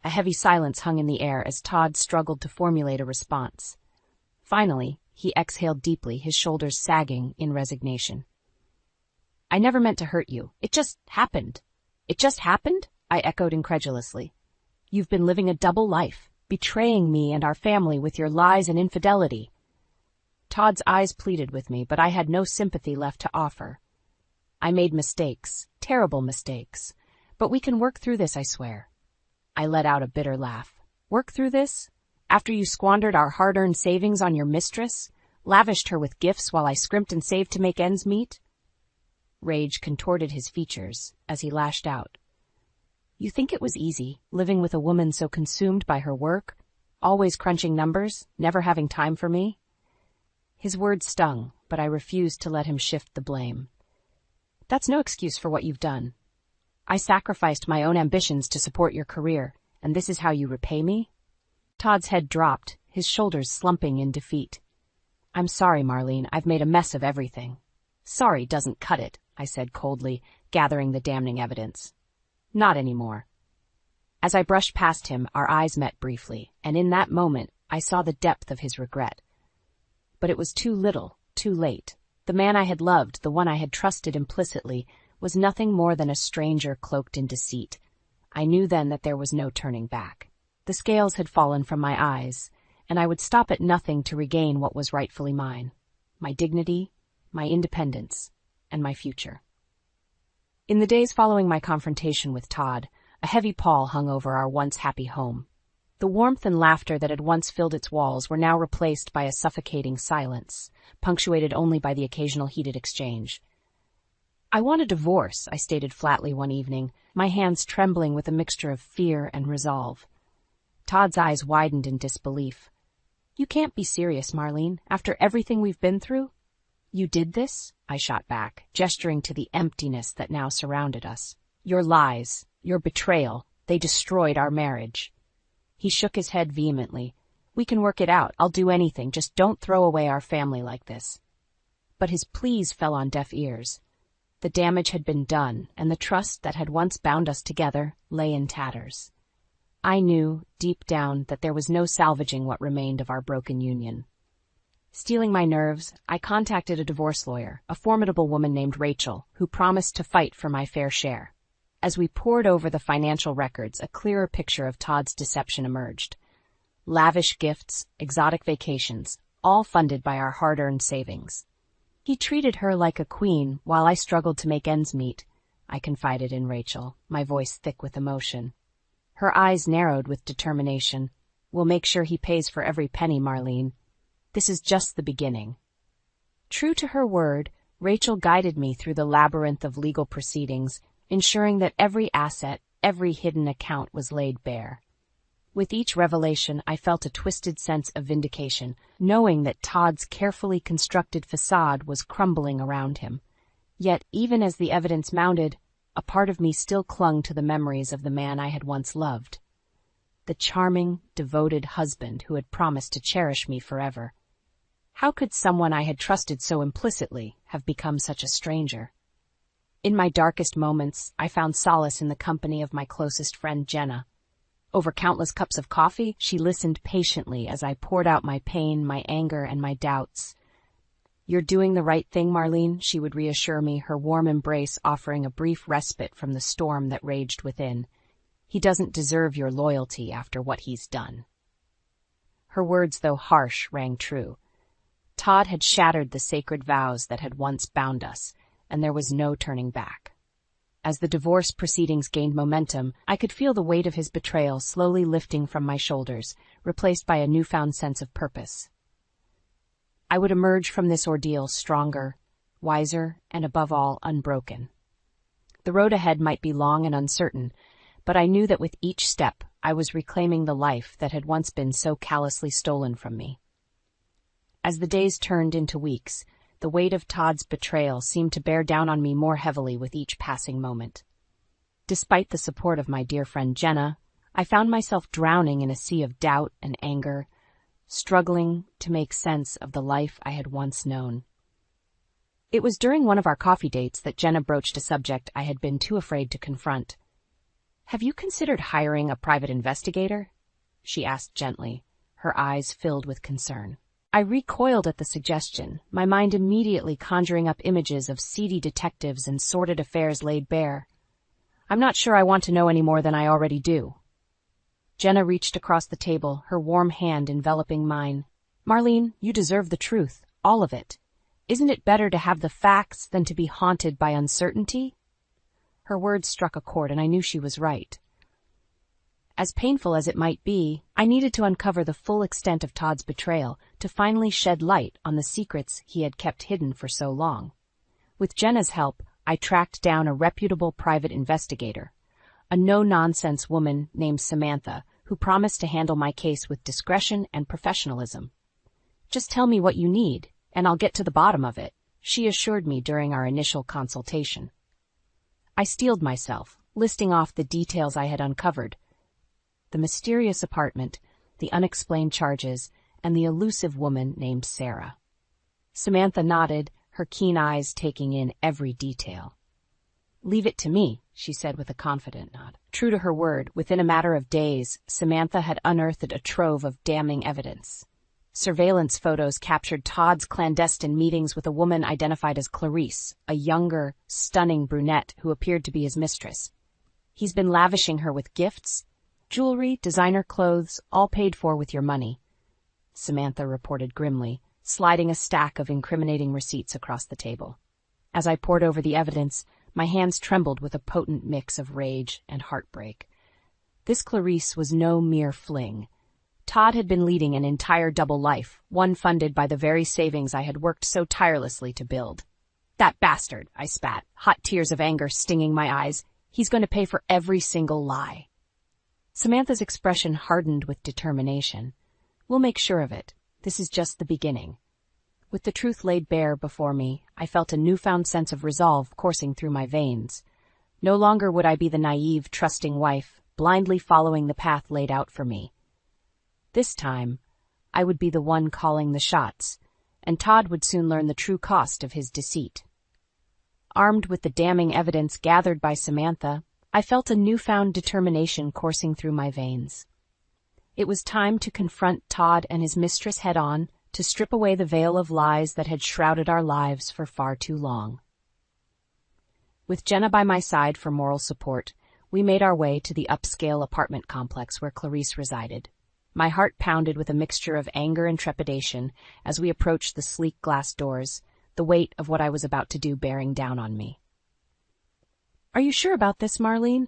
A heavy silence hung in the air as Todd struggled to formulate a response. Finally, he exhaled deeply, his shoulders sagging in resignation. I never meant to hurt you. It just happened. It just happened? I echoed incredulously. You've been living a double life, betraying me and our family with your lies and infidelity. Todd's eyes pleaded with me, but I had no sympathy left to offer. I made mistakes, terrible mistakes, but we can work through this, I swear. I let out a bitter laugh. Work through this? After you squandered our hard-earned savings on your mistress, lavished her with gifts while I scrimped and saved to make ends meet? Rage contorted his features as he lashed out. You think it was easy, living with a woman so consumed by her work, always crunching numbers, never having time for me? His words stung, but I refused to let him shift the blame. That's no excuse for what you've done. I sacrificed my own ambitions to support your career, and this is how you repay me? Todd's head dropped, his shoulders slumping in defeat. I'm sorry, Marlene, I've made a mess of everything. Sorry doesn't cut it, I said coldly, gathering the damning evidence. Not anymore. As I brushed past him, our eyes met briefly, and in that moment, I saw the depth of his regret. But it was too little, too late. The man I had loved, the one I had trusted implicitly, was nothing more than a stranger cloaked in deceit. I knew then that there was no turning back. The scales had fallen from my eyes, and I would stop at nothing to regain what was rightfully mine: my dignity, my independence, and my future. In the days following my confrontation with Todd, a heavy pall hung over our once happy home. The warmth and laughter that had once filled its walls were now replaced by a suffocating silence, punctuated only by the occasional heated exchange. I want a divorce, I stated flatly one evening, my hands trembling with a mixture of fear and resolve. Todd's eyes widened in disbelief. You can't be serious, Marlene, after everything we've been through? You did this? I shot back, gesturing to the emptiness that now surrounded us. Your lies, your betrayal, they destroyed our marriage. He shook his head vehemently. We can work it out. I'll do anything. Just don't throw away our family like this. But his pleas fell on deaf ears. The damage had been done, and the trust that had once bound us together lay in tatters. I knew, deep down, that there was no salvaging what remained of our broken union. Steeling my nerves, I contacted a divorce lawyer, a formidable woman named Rachel, who promised to fight for my fair share. As we pored over the financial records, a clearer picture of Todd's deception emerged. Lavish gifts, exotic vacations, all funded by our hard-earned savings. He treated her like a queen while I struggled to make ends meet, I confided in Rachel, my voice thick with emotion. Her eyes narrowed with determination. We'll make sure he pays for every penny, Marlene. This is just the beginning. True to her word, Rachel guided me through the labyrinth of legal proceedings, ensuring that every asset, every hidden account was laid bare. With each revelation, I felt a twisted sense of vindication, knowing that Todd's carefully constructed facade was crumbling around him. Yet, even as the evidence mounted, a part of me still clung to the memories of the man I had once loved. The charming, devoted husband who had promised to cherish me forever. How could someone I had trusted so implicitly have become such a stranger? In my darkest moments, I found solace in the company of my closest friend, Jenna. Over countless cups of coffee, she listened patiently as I poured out my pain, my anger, and my doubts. You're doing the right thing, Marlene, she would reassure me, her warm embrace offering a brief respite from the storm that raged within. He doesn't deserve your loyalty after what he's done. Her words, though harsh, rang true. Todd had shattered the sacred vows that had once bound us, and there was no turning back. As the divorce proceedings gained momentum, I could feel the weight of his betrayal slowly lifting from my shoulders, replaced by a newfound sense of purpose. I would emerge from this ordeal stronger, wiser, and above all, unbroken. The road ahead might be long and uncertain, but I knew that with each step I was reclaiming the life that had once been so callously stolen from me. As the days turned into weeks, the weight of Todd's betrayal seemed to bear down on me more heavily with each passing moment. Despite the support of my dear friend Jenna, I found myself drowning in a sea of doubt and anger, struggling to make sense of the life I had once known. It was during one of our coffee dates that Jenna broached a subject I had been too afraid to confront. "Have you considered hiring a private investigator?" she asked gently, her eyes filled with concern. I recoiled at the suggestion, my mind immediately conjuring up images of seedy detectives and sordid affairs laid bare. "I'm not sure I want to know any more than I already do." Jenna reached across the table, her warm hand enveloping mine. "Marlene, you deserve the truth, all of it. Isn't it better to have the facts than to be haunted by uncertainty?" Her words struck a chord, and I knew she was right. As painful as it might be, I needed to uncover the full extent of Todd's betrayal to finally shed light on the secrets he had kept hidden for so long. With Jenna's help, I tracked down a reputable private investigator, a no-nonsense woman named Samantha, who promised to handle my case with discretion and professionalism. "Just tell me what you need, and I'll get to the bottom of it," she assured me during our initial consultation. I steeled myself, listing off the details I had uncovered: the mysterious apartment, the unexplained charges, and the elusive woman named Sarah. Samantha nodded, her keen eyes taking in every detail. "Leave it to me," she said with a confident nod. True to her word, within a matter of days, Samantha had unearthed a trove of damning evidence. Surveillance photos captured Todd's clandestine meetings with a woman identified as Clarice, a younger, stunning brunette who appeared to be his mistress. "He's been lavishing her with gifts, jewelry, designer clothes, all paid for with your money," Samantha reported grimly, sliding a stack of incriminating receipts across the table. As I pored over the evidence, my hands trembled with a potent mix of rage and heartbreak. This Clarice was no mere fling. Todd had been leading an entire double life, one funded by the very savings I had worked so tirelessly to build. "That bastard," I spat, hot tears of anger stinging my eyes. "He's going to pay for every single lie." Samantha's expression hardened with determination. "We'll make sure of it. This is just the beginning." With the truth laid bare before me, I felt a newfound sense of resolve coursing through my veins. No longer would I be the naive, trusting wife, blindly following the path laid out for me. This time, I would be the one calling the shots, and Todd would soon learn the true cost of his deceit. Armed with the damning evidence gathered by Samantha, I felt a newfound determination coursing through my veins. It was time to confront Todd and his mistress head-on, to strip away the veil of lies that had shrouded our lives for far too long. With Jenna by my side for moral support, we made our way to the upscale apartment complex where Clarice resided. My heart pounded with a mixture of anger and trepidation as we approached the sleek glass doors, the weight of what I was about to do bearing down on me. "Are you sure about this, Marlene?"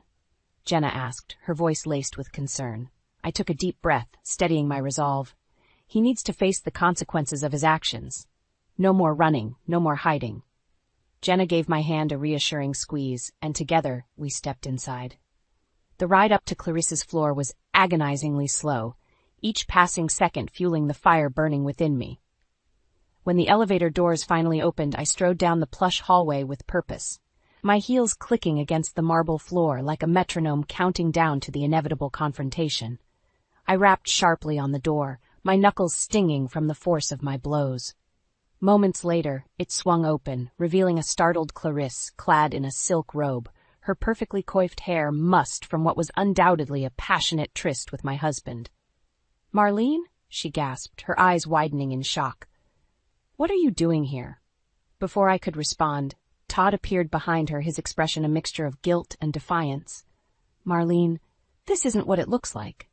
Jenna asked, her voice laced with concern. I took a deep breath, steadying my resolve. He needs to face the consequences of his actions. No more running, no more hiding. Jenna gave my hand a reassuring squeeze, and together we stepped inside. The ride up to Clarice's floor was agonizingly slow, each passing second fueling the fire burning within me. When the elevator doors finally opened, I strode down the plush hallway with purpose, my heels clicking against the marble floor like a metronome counting down to the inevitable confrontation. I rapped sharply on the door, my knuckles stinging from the force of my blows. Moments later, it swung open, revealing a startled Clarice, clad in a silk robe, her perfectly coiffed hair mussed from what was undoubtedly a passionate tryst with my husband. "Marlene?" she gasped, her eyes widening in shock. "What are you doing here?" Before I could respond, Todd appeared behind her, his expression a mixture of guilt and defiance. "Marlene, this isn't what it looks like."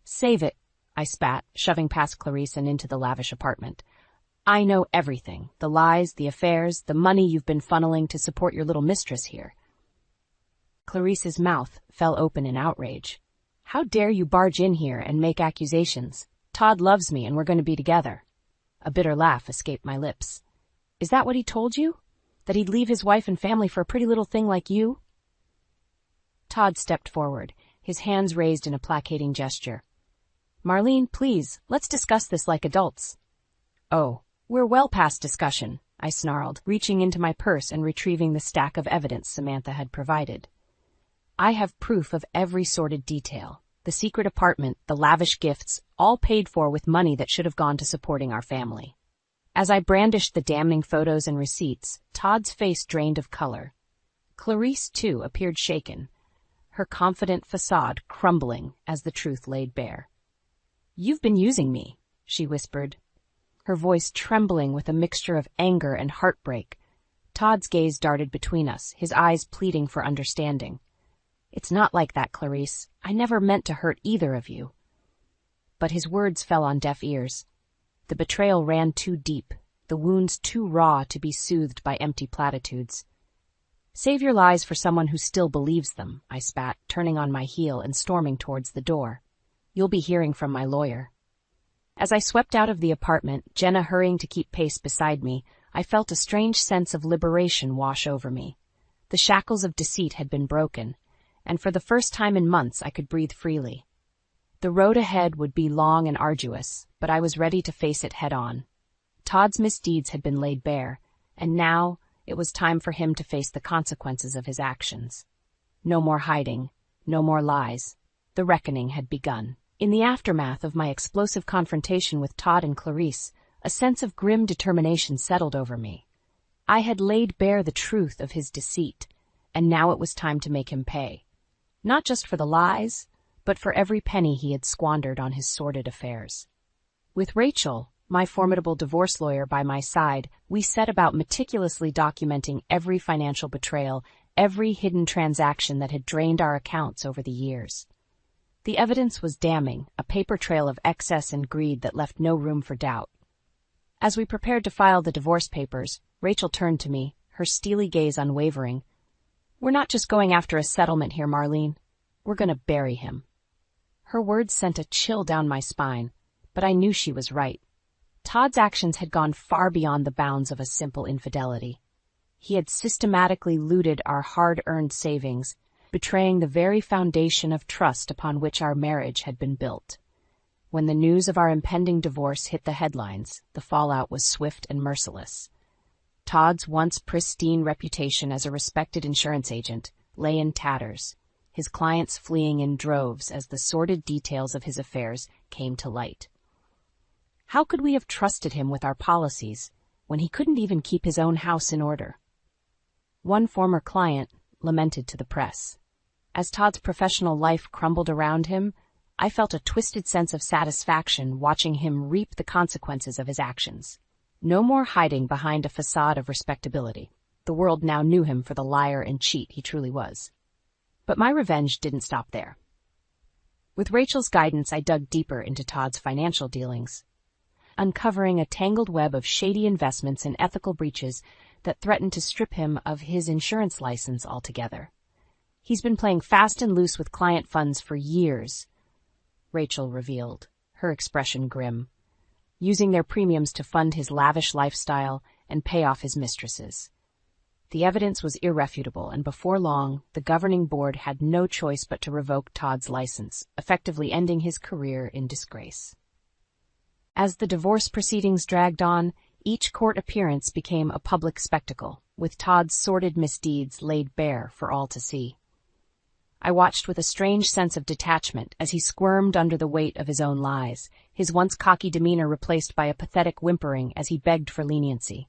"Save it," I spat, shoving past Clarice and into the lavish apartment. "I know everything, the lies, the affairs, the money you've been funneling to support your little mistress here." Clarice's mouth fell open in outrage. "How dare you barge in here and make accusations? Todd loves me and we're going to be together." A bitter laugh escaped my lips. "Is that what he told you? That he'd leave his wife and family for a pretty little thing like you?" Todd stepped forward, his hands raised in a placating gesture. "Marlene, please, let's discuss this like adults." "Oh, we're well past discussion," I snarled, reaching into my purse and retrieving the stack of evidence Samantha had provided. "I have proof of every sordid detail. The secret apartment, the lavish gifts, all paid for with money that should have gone to supporting our family." As I brandished the damning photos and receipts, Todd's face drained of color. Clarice, too, appeared shaken, her confident facade crumbling as the truth laid bare. "You've been using me," she whispered, her voice trembling with a mixture of anger and heartbreak. Todd's gaze darted between us, his eyes pleading for understanding. "It's not like that, Clarice. I never meant to hurt either of you." But his words fell on deaf ears. The betrayal ran too deep, the wounds too raw to be soothed by empty platitudes. "Save your lies for someone who still believes them," I spat, turning on my heel and storming towards the door. "You'll be hearing from my lawyer." As I swept out of the apartment, Jenna hurrying to keep pace beside me, I felt a strange sense of liberation wash over me. The shackles of deceit had been broken, and for the first time in months I could breathe freely. The road ahead would be long and arduous, but I was ready to face it head-on. Todd's misdeeds had been laid bare, and now it was time for him to face the consequences of his actions. No more hiding, no more lies. The reckoning had begun. In the aftermath of my explosive confrontation with Todd and Clarice, a sense of grim determination settled over me. I had laid bare the truth of his deceit, and now it was time to make him pay. Not just for the lies, but for every penny he had squandered on his sordid affairs. With Rachel, my formidable divorce lawyer, by my side, we set about meticulously documenting every financial betrayal, every hidden transaction that had drained our accounts over the years. The evidence was damning, a paper trail of excess and greed that left no room for doubt. As we prepared to file the divorce papers, Rachel turned to me, her steely gaze unwavering. "We're not just going after a settlement here, Marlene. We're going to bury him." Her words sent a chill down my spine, but I knew she was right. Todd's actions had gone far beyond the bounds of a simple infidelity. He had systematically looted our hard-earned savings, betraying the very foundation of trust upon which our marriage had been built. When the news of our impending divorce hit the headlines, the fallout was swift and merciless. Todd's once pristine reputation as a respected insurance agent lay in tatters, his clients fleeing in droves as the sordid details of his affairs came to light. How could we have trusted him with our policies when he couldn't even keep his own house in order? One former client lamented to the press. As Todd's professional life crumbled around him, I felt a twisted sense of satisfaction watching him reap the consequences of his actions. No more hiding behind a facade of respectability. The world now knew him for the liar and cheat he truly was. But my revenge didn't stop there. With Rachel's guidance, I dug deeper into Todd's financial dealings, uncovering a tangled web of shady investments and ethical breaches that threatened to strip him of his insurance license altogether. "He's been playing fast and loose with client funds for years," Rachel revealed, her expression grim, "using their premiums to fund his lavish lifestyle and pay off his mistresses." The evidence was irrefutable, and before long, the governing board had no choice but to revoke Todd's license, effectively ending his career in disgrace. As the divorce proceedings dragged on, each court appearance became a public spectacle, with Todd's sordid misdeeds laid bare for all to see. I watched with a strange sense of detachment as he squirmed under the weight of his own lies, his once cocky demeanor replaced by a pathetic whimpering as he begged for leniency.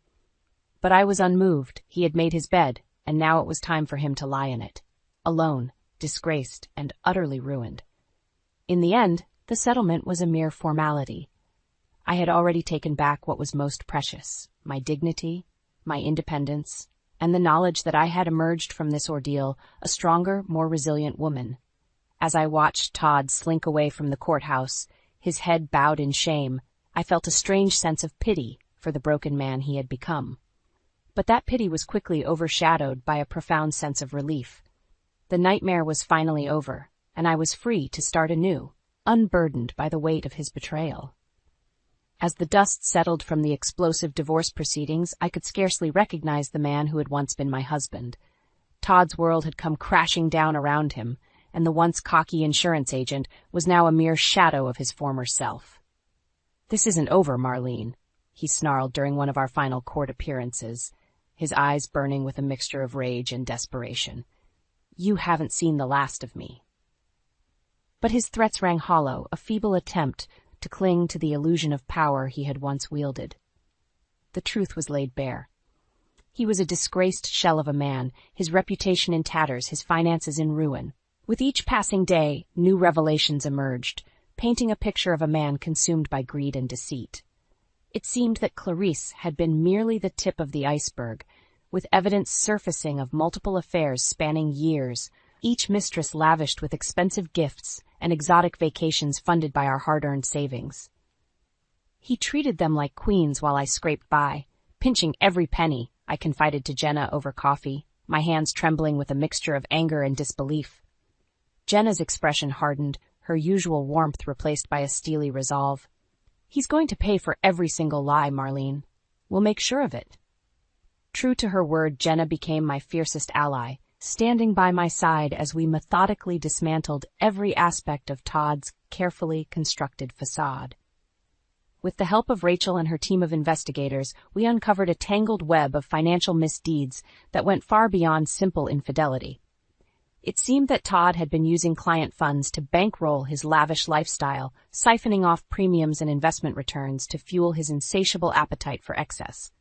But I was unmoved. He had made his bed, and now it was time for him to lie in it, alone, disgraced, and utterly ruined. In the end, the settlement was a mere formality. I had already taken back what was most precious, my dignity, my independence, and the knowledge that I had emerged from this ordeal a stronger, more resilient woman. As I watched Todd slink away from the courthouse, his head bowed in shame, I felt a strange sense of pity for the broken man he had become. But that pity was quickly overshadowed by a profound sense of relief. The nightmare was finally over, and I was free to start anew, unburdened by the weight of his betrayal. As the dust settled from the explosive divorce proceedings, I could scarcely recognize the man who had once been my husband. Todd's world had come crashing down around him, and the once cocky insurance agent was now a mere shadow of his former self. "This isn't over, Marlene," he snarled during one of our final court appearances, his eyes burning with a mixture of rage and desperation. "You haven't seen the last of me." But his threats rang hollow, a feeble attempt to cling to the illusion of power he had once wielded. The truth was laid bare. He was a disgraced shell of a man, his reputation in tatters, his finances in ruin. With each passing day, new revelations emerged, painting a picture of a man consumed by greed and deceit. It seemed that Clarice had been merely the tip of the iceberg, with evidence surfacing of multiple affairs spanning years, each mistress lavished with expensive gifts and exotic vacations funded by our hard-earned savings. He treated them like queens while I scraped by, pinching every penny, I confided to Jenna over coffee, my hands trembling with a mixture of anger and disbelief. Jenna's expression hardened, her usual warmth replaced by a steely resolve. "He's going to pay for every single lie, Marlene. We'll make sure of it." True to her word, Jenna became my fiercest ally, standing by my side as we methodically dismantled every aspect of Todd's carefully constructed facade. With the help of Rachel and her team of investigators, we uncovered a tangled web of financial misdeeds that went far beyond simple infidelity. It seemed that Todd had been using client funds to bankroll his lavish lifestyle, siphoning off premiums and investment returns to fuel his insatiable appetite for excess.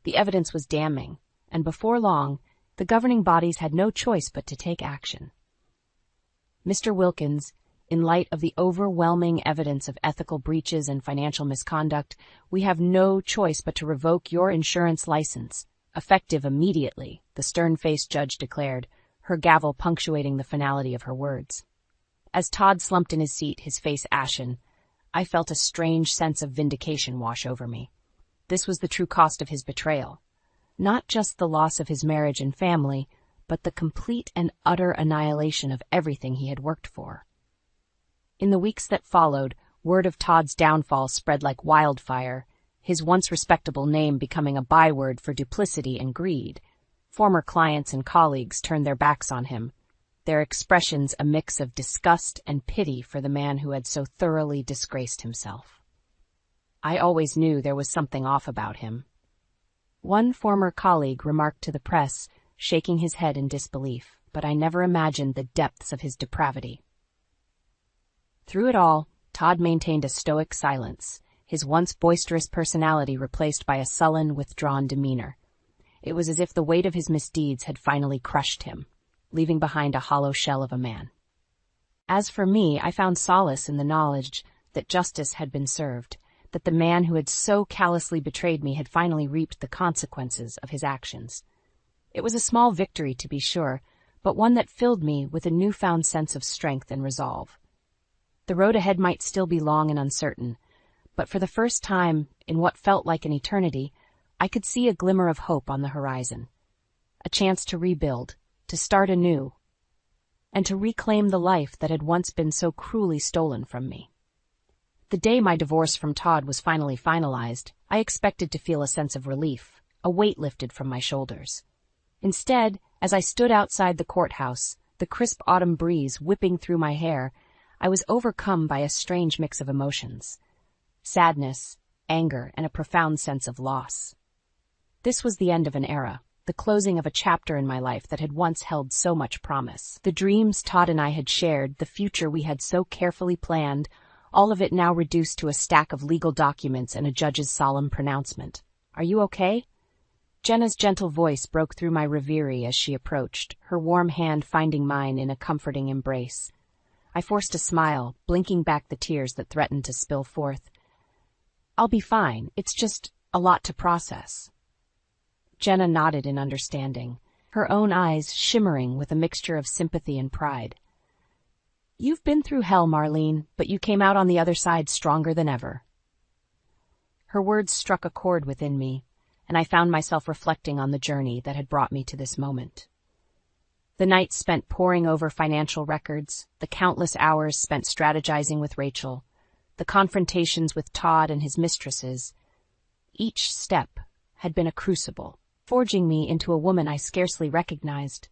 The evidence was damning, and before long, the governing bodies had no choice but to take action. Mr. Wilkins, in light of the overwhelming evidence of ethical breaches and financial misconduct, we have no choice but to revoke your insurance license, effective immediately, the stern-faced judge declared, her gavel punctuating the finality of her words. As Todd slumped in his seat, his face ashen, I felt a strange sense of vindication wash over me. This was the true cost of his betrayal. Not just the loss of his marriage and family, but the complete and utter annihilation of everything he had worked for. In the weeks that followed, word of Todd's downfall spread like wildfire, his once respectable name becoming a byword for duplicity and greed. Former clients and colleagues turned their backs on him, their expressions a mix of disgust and pity for the man who had so thoroughly disgraced himself. I always knew there was something off about him. One former colleague remarked to the press, shaking his head in disbelief, but I never imagined the depths of his depravity. Through it all, Todd maintained a stoic silence, his once boisterous personality replaced by a sullen, withdrawn demeanor. It was as if the weight of his misdeeds had finally crushed him, leaving behind a hollow shell of a man. As for me, I found solace in the knowledge that justice had been served, that the man who had so callously betrayed me had finally reaped the consequences of his actions. It was a small victory, to be sure, but one that filled me with a newfound sense of strength and resolve. The road ahead might still be long and uncertain, but for the first time, in what felt like an eternity, I could see a glimmer of hope on the horizon. A chance to rebuild, to start anew, and to reclaim the life that had once been so cruelly stolen from me. The day my divorce from Todd was finally finalized, I expected to feel a sense of relief, a weight lifted from my shoulders. Instead, as I stood outside the courthouse, the crisp autumn breeze whipping through my hair, I was overcome by a strange mix of emotions: sadness, anger, and a profound sense of loss. This was the end of an era, the closing of a chapter in my life that had once held so much promise. The dreams Todd and I had shared, the future we had so carefully planned, all of it now reduced to a stack of legal documents and a judge's solemn pronouncement. "Are you okay?" Jenna's gentle voice broke through my reverie as she approached, her warm hand finding mine in a comforting embrace. I forced a smile, blinking back the tears that threatened to spill forth. "I'll be fine. It's just a lot to process." Jenna nodded in understanding, her own eyes shimmering with a mixture of sympathy and pride. "You've been through hell, Marlene, but you came out on the other side stronger than ever." Her words struck a chord within me, and I found myself reflecting on the journey that had brought me to this moment. The nights spent poring over financial records, the countless hours spent strategizing with Rachel, the confrontations with Todd and his mistresses. Each step had been a crucible, forging me into a woman I scarcely recognized.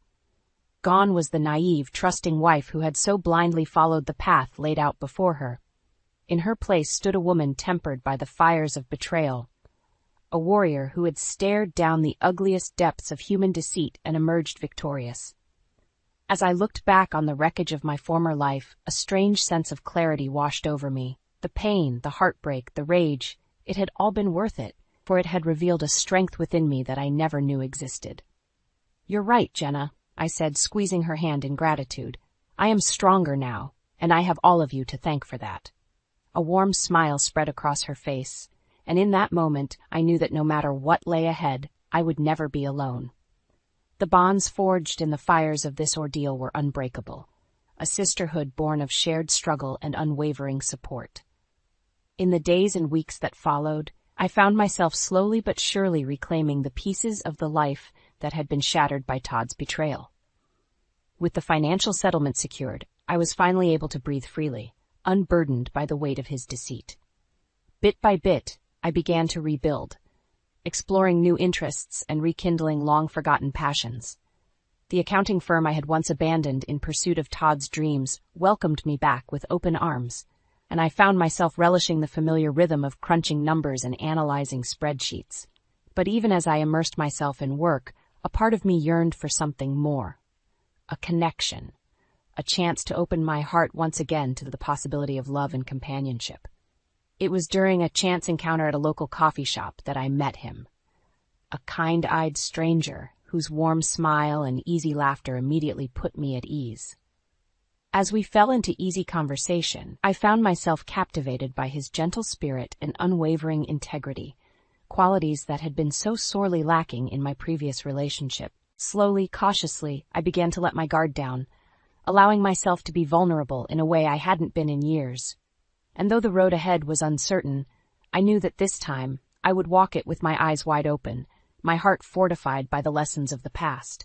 Gone was the naive, trusting wife who had so blindly followed the path laid out before her. In her place stood a woman tempered by the fires of betrayal, a warrior who had stared down the ugliest depths of human deceit and emerged victorious. As I looked back on the wreckage of my former life, a strange sense of clarity washed over me. The pain, the heartbreak, the rage, it had all been worth it, for it had revealed a strength within me that I never knew existed. "You're right, Jenna," I said, squeezing her hand in gratitude. "I am stronger now, and I have all of you to thank for that." A warm smile spread across her face, and in that moment I knew that no matter what lay ahead, I would never be alone. The bonds forged in the fires of this ordeal were unbreakable, a sisterhood born of shared struggle and unwavering support. In the days and weeks that followed, I found myself slowly but surely reclaiming the pieces of the life that had been shattered by Todd's betrayal. With the financial settlement secured, I was finally able to breathe freely, unburdened by the weight of his deceit. Bit by bit, I began to rebuild. exploring new interests and rekindling long-forgotten passions. The accounting firm I had once abandoned in pursuit of Todd's dreams welcomed me back with open arms, and I found myself relishing the familiar rhythm of crunching numbers and analyzing spreadsheets. But even as I immersed myself in work, a part of me yearned for something more. A connection. A chance to open my heart once again to the possibility of love and companionship. It was during a chance encounter at a local coffee shop that I met him. A kind-eyed stranger whose warm smile and easy laughter immediately put me at ease. As we fell into easy conversation, I found myself captivated by his gentle spirit and unwavering integrity, qualities that had been so sorely lacking in my previous relationship. Slowly, cautiously, I began to let my guard down, allowing myself to be vulnerable in a way I hadn't been in years. And though the road ahead was uncertain, I knew that this time I would walk it with my eyes wide open, my heart fortified by the lessons of the past.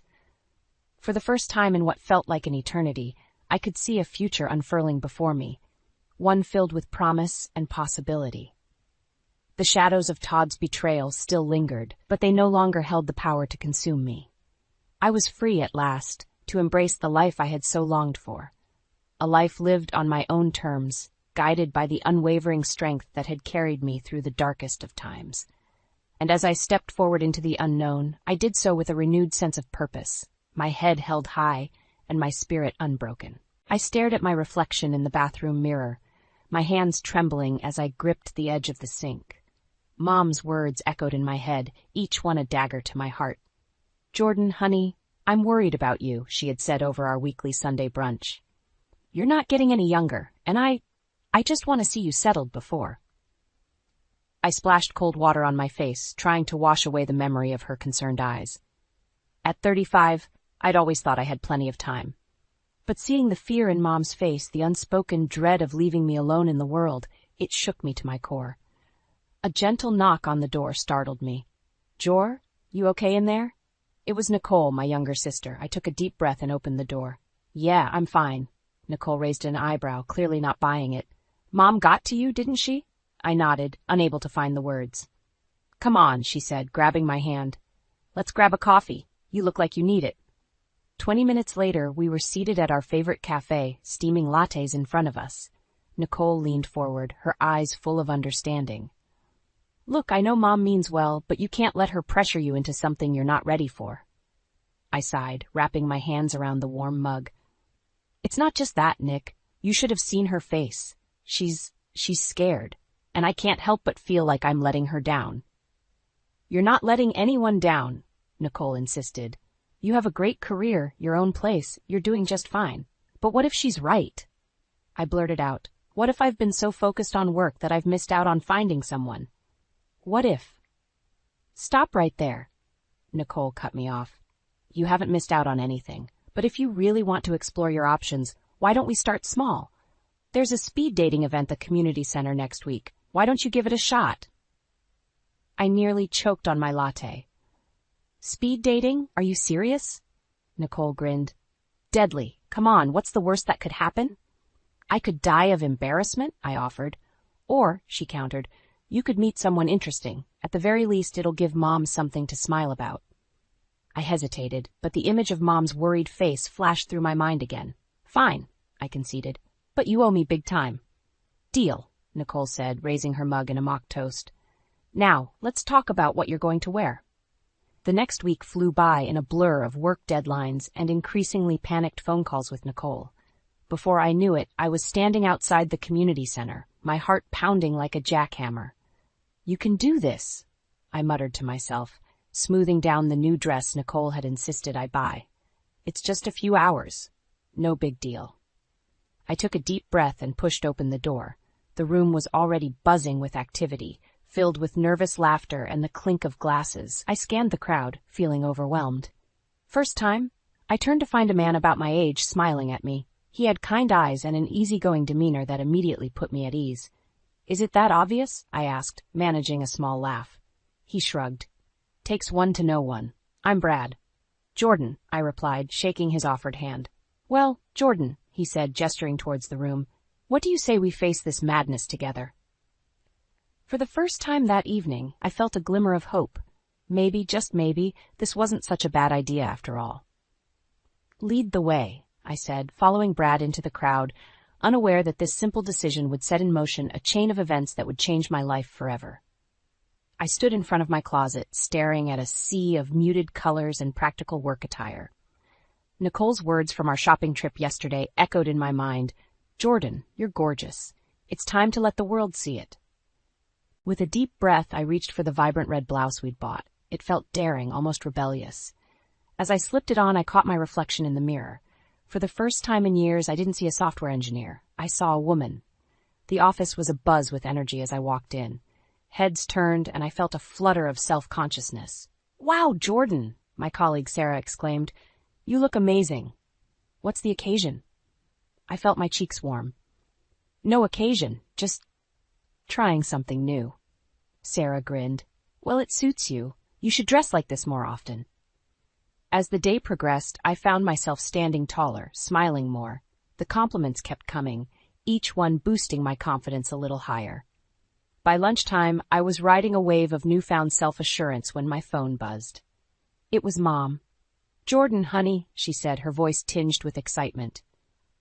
For the first time in what felt like an eternity, I could see a future unfurling before me, one filled with promise and possibility. The shadows of Todd's betrayal still lingered, but they no longer held the power to consume me. I was free at last to embrace the life I had so longed for, a life lived on my own terms, guided by the unwavering strength that had carried me through the darkest of times. And as I stepped forward into the unknown, I did so with a renewed sense of purpose, my head held high and my spirit unbroken. I stared at my reflection in the bathroom mirror, my hands trembling as I gripped the edge of the sink. Mom's words echoed in my head, each one a dagger to my heart. "Jordan, honey, I'm worried about you," she had said over our weekly Sunday brunch. "You're not getting any younger, and I just want to see you settled before." I splashed cold water on my face, trying to wash away the memory of her concerned eyes. At 35, I'd always thought I had plenty of time. But seeing the fear in Mom's face, the unspoken dread of leaving me alone in the world, it shook me to my core. A gentle knock on the door startled me. "Jor, you okay in there?" It was Nicole, my younger sister. I took a deep breath and opened the door. "Yeah, I'm fine." Nicole raised an eyebrow, clearly not buying it. "Mom got to you, didn't she?" I nodded, unable to find the words. "Come on," she said, grabbing my hand. "Let's grab a coffee. You look like you need it." 20 minutes later, we were seated at our favorite cafe, steaming lattes in front of us. Nicole leaned forward, her eyes full of understanding. "Look, I know Mom means well, but you can't let her pressure you into something you're not ready for." I sighed, wrapping my hands around the warm mug. "It's not just that, Nick. You should have seen her face. She's scared, and I can't help but feel like I'm letting her down." "You're not letting anyone down," Nicole insisted. "You have a great career, your own place, you're doing just fine. But what if she's right?" I blurted out. "What if I've been so focused on work that I've missed out on finding someone? What if—" "Stop right there," Nicole cut me off. "You haven't missed out on anything. But if you really want to explore your options, why don't we start small? There's a speed dating event at the community center next week. Why don't you give it a shot?" I nearly choked on my latte. "Speed dating? Are you serious?" Nicole grinned. "Deadly. Come on, what's the worst that could happen?" "I could die of embarrassment," I offered. "Or," she countered, "you could meet someone interesting. At the very least, it'll give Mom something to smile about." I hesitated, but the image of Mom's worried face flashed through my mind again. "Fine," I conceded, "but you owe me big time." "Deal," Nicole said, raising her mug in a mock toast. "Now, let's talk about what you're going to wear." The next week flew by in a blur of work deadlines and increasingly panicked phone calls with Nicole. Before I knew it, I was standing outside the community center, my heart pounding like a jackhammer. "You can do this," I muttered to myself, smoothing down the new dress Nicole had insisted I buy. "It's just a few hours. No big deal." I took a deep breath and pushed open the door. The room was already buzzing with activity, filled with nervous laughter and the clink of glasses. I scanned the crowd, feeling overwhelmed. First time, I turned to find a man about my age smiling at me. He had kind eyes and an easygoing demeanor that immediately put me at ease. "Is it that obvious?" I asked, managing a small laugh. He shrugged. "Takes one to know one. I'm Brad." "Jordan," I replied, shaking his offered hand. "Well, Jordan," he said, gesturing towards the room, "what do you say we face this madness together?" For the first time that evening, I felt a glimmer of hope, maybe, just maybe, this wasn't such a bad idea after all. "Lead the way," I said, following Brad into the crowd, unaware that this simple decision would set in motion a chain of events that would change my life forever. I stood in front of my closet, staring at a sea of muted colors and practical work attire. Nicole's words from our shopping trip yesterday echoed in my mind. "Jordan, you're gorgeous. It's time to let the world see it." With a deep breath, I reached for the vibrant red blouse we'd bought. It felt daring, almost rebellious. As I slipped it on, I caught my reflection in the mirror. For the first time in years, I didn't see a software engineer. I saw a woman. The office was abuzz with energy as I walked in. Heads turned, and I felt a flutter of self-consciousness. "Wow, Jordan!" my colleague Sarah exclaimed. "You look amazing. What's the occasion?" I felt my cheeks warm. "No occasion, just trying something new." Sarah grinned. "Well, it suits you. You should dress like this more often." As the day progressed, I found myself standing taller, smiling more. The compliments kept coming, each one boosting my confidence a little higher. By lunchtime, I was riding a wave of newfound self-assurance when my phone buzzed. It was Mom. "Jordan, honey," she said, her voice tinged with excitement.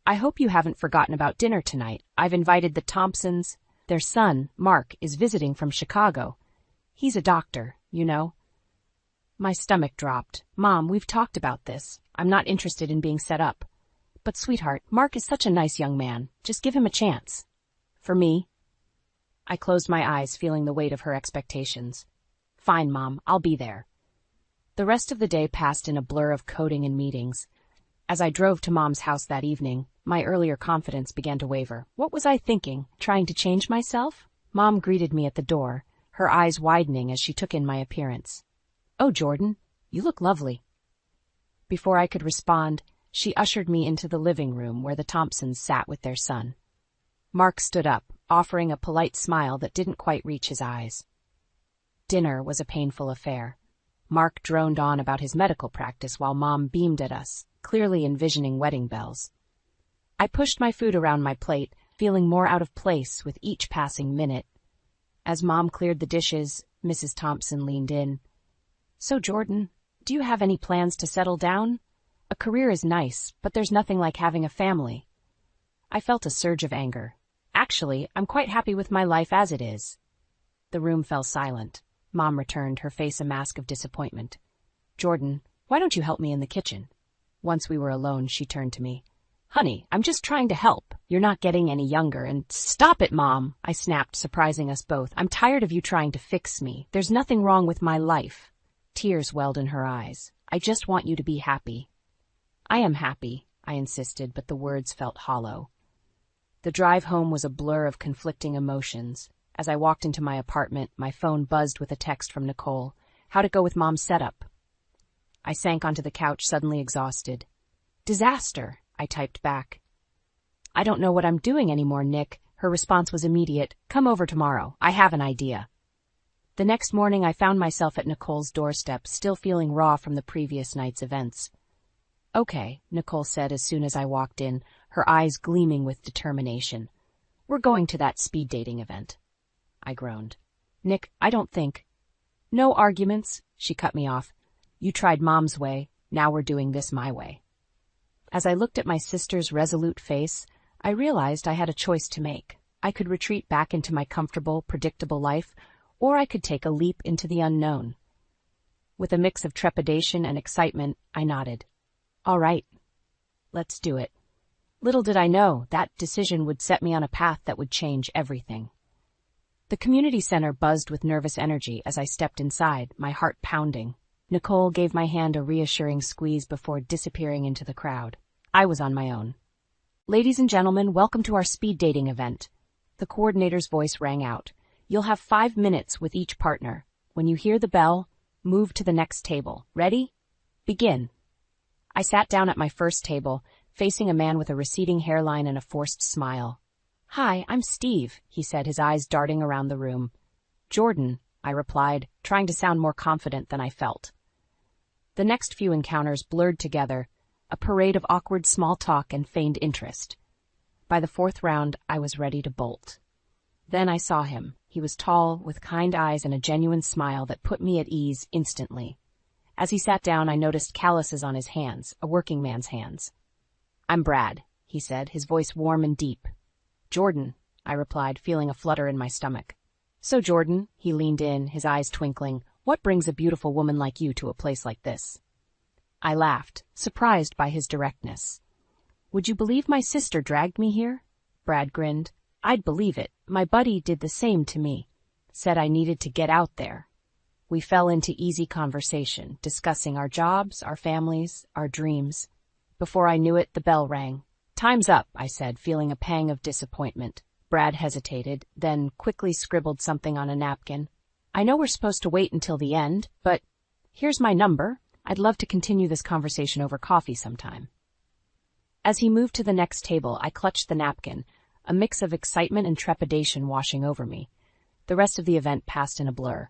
"I hope you haven't forgotten about dinner tonight. I've invited the Thompsons. Their son, Mark, is visiting from Chicago. He's a doctor, you know." My stomach dropped. "Mom, we've talked about this. I'm not interested in being set up. But, sweetheart, Mark is such a nice young man. Just give him a chance." "For me?" I closed my eyes, feeling the weight of her expectations. "Fine, Mom, I'll be there." The rest of the day passed in a blur of coding and meetings. As I drove to Mom's house that evening, my earlier confidence began to waver. What was I thinking? Trying to change myself? Mom greeted me at the door, her eyes widening as she took in my appearance. "Oh, Jordan, you look lovely." Before I could respond, she ushered me into the living room where the Thompsons sat with their son. Mark stood up, offering a polite smile that didn't quite reach his eyes. Dinner was a painful affair. Mark droned on about his medical practice while Mom beamed at us, clearly envisioning wedding bells. I pushed my food around my plate, feeling more out of place with each passing minute. As Mom cleared the dishes, Mrs. Thompson leaned in. "So, Jordan, do you have any plans to settle down? A career is nice, but there's nothing like having a family." I felt a surge of anger. "Actually, I'm quite happy with my life as it is." The room fell silent. Mom returned, her face a mask of disappointment. "Jordan, why don't you help me in the kitchen?" Once we were alone, she turned to me. "Honey, I'm just trying to help. You're not getting any younger, and—" "Stop it, Mom," I snapped, surprising us both. "I'm tired of you trying to fix me. There's nothing wrong with my life." Tears welled in her eyes. "I just want you to be happy." "I am happy," I insisted, but the words felt hollow. The drive home was a blur of conflicting emotions. As I walked into my apartment, my phone buzzed with a text from Nicole. "How'd it go with Mom's setup?" I sank onto the couch, suddenly exhausted. "Disaster," I typed back. "I don't know what I'm doing anymore, Nick." Her response was immediate. "Come over tomorrow. I have an idea." The next morning, I found myself at Nicole's doorstep, still feeling raw from the previous night's events. "Okay," Nicole said as soon as I walked in, her eyes gleaming with determination. "We're going to that speed dating event." I groaned. "Nick, I don't think—" "No arguments," she cut me off. "You tried Mom's way. Now we're doing this my way." As I looked at my sister's resolute face, I realized I had a choice to make. I could retreat back into my comfortable, predictable life, or I could take a leap into the unknown. With a mix of trepidation and excitement, I nodded. "All right. Let's do it." Little did I know that decision would set me on a path that would change everything. The community center buzzed with nervous energy as I stepped inside, my heart pounding. Nicole gave my hand a reassuring squeeze before disappearing into the crowd. I was on my own. "Ladies and gentlemen, welcome to our speed dating event." The coordinator's voice rang out. "You'll have 5 minutes with each partner. When you hear the bell, move to the next table. Ready? Begin." I sat down at my first table, facing a man with a receding hairline and a forced smile. "Hi, I'm Steve," he said, his eyes darting around the room. "Jordan," I replied, trying to sound more confident than I felt. The next few encounters blurred together, a parade of awkward small talk and feigned interest. By the 4th round, I was ready to bolt. Then I saw him. He He was tall, with kind eyes and a genuine smile that put me at ease instantly. As he sat down, I noticed calluses on his hands, a working man's hands. "I'm Brad," he said, his voice warm and deep. "Jordan," I replied, feeling a flutter in my stomach. "So, Jordan," he leaned in, his eyes twinkling, "what brings a beautiful woman like you to a place like this?" I laughed, surprised by his directness. "Would you believe my sister dragged me here?" Brad grinned. "I'd believe it. My buddy did the same to me. Said I needed to get out there." We fell into easy conversation, discussing our jobs, our families, our dreams. Before I knew it, the bell rang. "Time's up," I said, feeling a pang of disappointment. Brad hesitated, then quickly scribbled something on a napkin. "I know we're supposed to wait until the end, but here's my number. I'd love to continue this conversation over coffee sometime." As he moved to the next table, I clutched the napkin, a mix of excitement and trepidation washing over me. The rest of the event passed in a blur.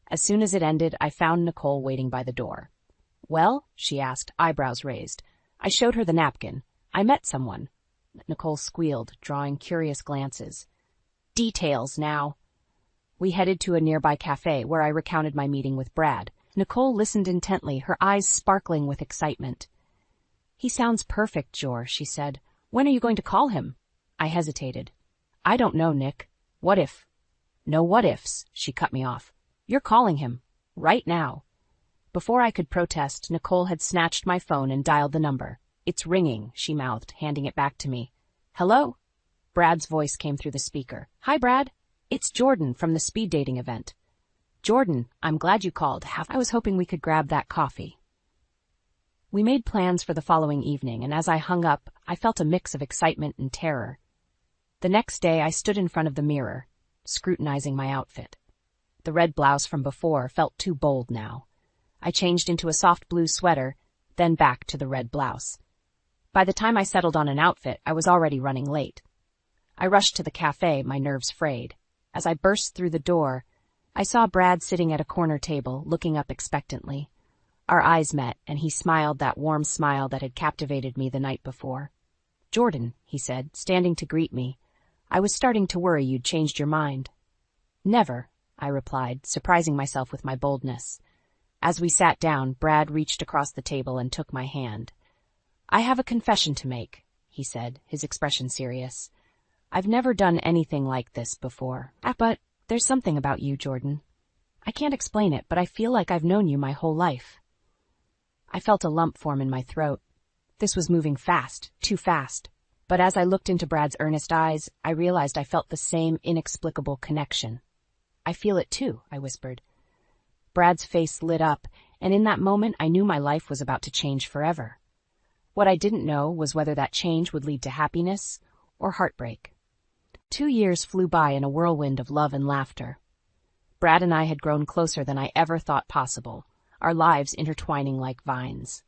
As soon as it ended, I found Nicole waiting by the door. "Well?" she asked, eyebrows raised. I showed her the napkin. "I met someone." Nicole squealed, drawing curious glances. "Details now." We headed to a nearby cafe where I recounted my meeting with Brad. Nicole listened intently, her eyes sparkling with excitement. "He sounds perfect, Jor," she said. "When are you going to call him?" I hesitated. "I don't know, Nick. What if?" "No what ifs," she cut me off. "You're calling him. Right now." Before I could protest, Nicole had snatched my phone and dialed the number. "It's ringing," she mouthed, handing it back to me. "Hello?" Brad's voice came through the speaker. "Hi, Brad. It's Jordan from the speed dating event." "Jordan, I'm glad you called. I was hoping we could grab that coffee." We made plans for the following evening, and as I hung up, I felt a mix of excitement and terror. The next day, I stood in front of the mirror, scrutinizing my outfit. The red blouse from before felt too bold now. I changed into a soft blue sweater, then back to the red blouse. By the time I settled on an outfit, I was already running late. I rushed to the cafe, my nerves frayed. As I burst through the door, I saw Brad sitting at a corner table, looking up expectantly. Our eyes met, and he smiled that warm smile that had captivated me the night before. "Jordan," he said, standing to greet me. "I was starting to worry you'd changed your mind." "Never," I replied, surprising myself with my boldness. As we sat down, Brad reached across the table and took my hand. "I have a confession to make," he said, his expression serious. "I've never done anything like this before. But there's something about you, Jordan. I can't explain it, but I feel like I've known you my whole life." I felt a lump form in my throat. This was moving fast, too fast. But as I looked into Brad's earnest eyes, I realized I felt the same inexplicable connection. "I feel it too," I whispered. Brad's face lit up, and in that moment I knew my life was about to change forever. What I didn't know was whether that change would lead to happiness or heartbreak. 2 years flew by in a whirlwind of love and laughter. Brad and I had grown closer than I ever thought possible, our lives intertwining like vines.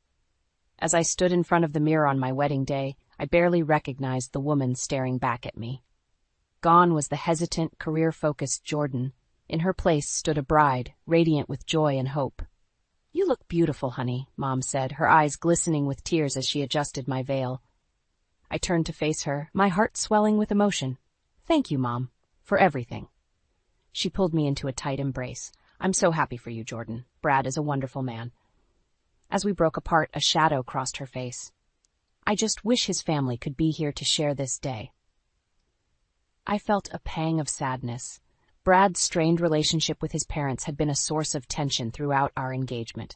As I stood in front of the mirror on my wedding day, I barely recognized the woman staring back at me. Gone was the hesitant, career-focused Jordan. In her place stood a bride, radiant with joy and hope. "You look beautiful, honey," Mom said, her eyes glistening with tears as she adjusted my veil. I turned to face her, my heart swelling with emotion. "Thank you, Mom, for everything." She pulled me into a tight embrace. "I'm so happy for you, Jordan. Brad is a wonderful man." As we broke apart, a shadow crossed her face. "I just wish his family could be here to share this day." I felt a pang of sadness. Brad's strained relationship with his parents had been a source of tension throughout our engagement.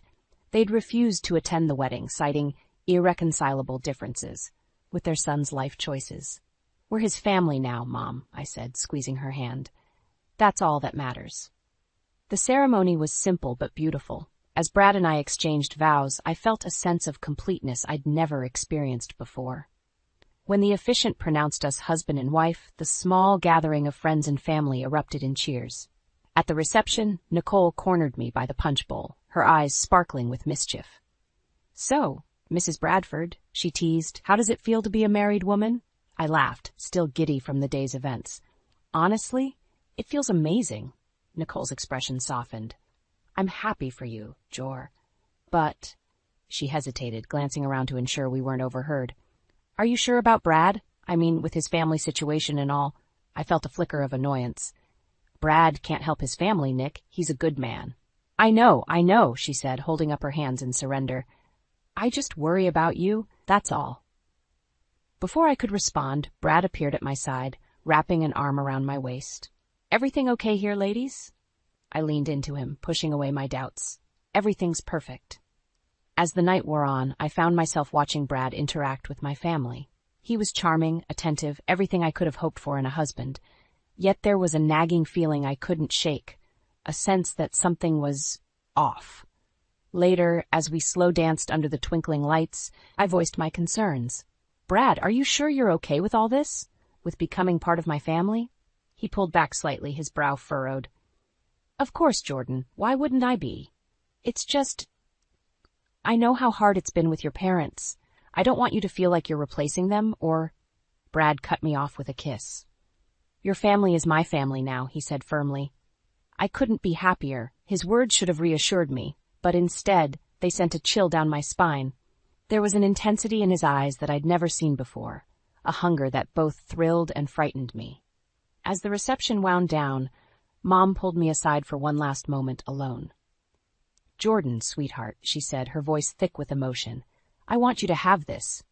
They'd refused to attend the wedding, citing irreconcilable differences with their son's life choices. "We're his family now, Mom," I said, squeezing her hand. "That's all that matters." The ceremony was simple but beautiful. As Brad and I exchanged vows, I felt a sense of completeness I'd never experienced before. When the officiant pronounced us husband and wife, the small gathering of friends and family erupted in cheers. At the reception, Nicole cornered me by the punch bowl, her eyes sparkling with mischief. "So, Mrs. Bradford," she teased, "how does it feel to be a married woman?" I laughed, still giddy from the day's events. "Honestly, it feels amazing." Nicole's expression softened. "I'm happy for you, Jor. But," she hesitated, glancing around to ensure we weren't overheard. "Are you sure about Brad? I mean, with his family situation and all." I felt a flicker of annoyance. Brad can't help his family, Nick. He's a good man. I know, she said, holding up her hands in surrender. I just worry about you, that's all. Before I could respond, Brad appeared at my side, wrapping an arm around my waist. Everything okay here, ladies? I leaned into him, pushing away my doubts. Everything's perfect. As the night wore on, I found myself watching Brad interact with my family. He was charming, attentive, everything I could have hoped for in a husband. Yet there was a nagging feeling I couldn't shake, a sense that something was off. Later, as we slow danced under the twinkling lights, I voiced my concerns. Brad, are you sure you're okay with all this? With becoming part of my family? He pulled back slightly, his brow furrowed. Of course, Jordan. Why wouldn't I be? It's just... I know how hard it's been with your parents. I don't want you to feel like you're replacing them, or... Brad cut me off with a kiss. Your family is my family now, he said firmly. I couldn't be happier. His words should have reassured me, but instead, they sent a chill down my spine. There was an intensity in his eyes that I'd never seen before, a hunger that both thrilled and frightened me. As the reception wound down, Mom pulled me aside for one last moment alone. Jordan, sweetheart, she said, her voice thick with emotion. I want you to have this.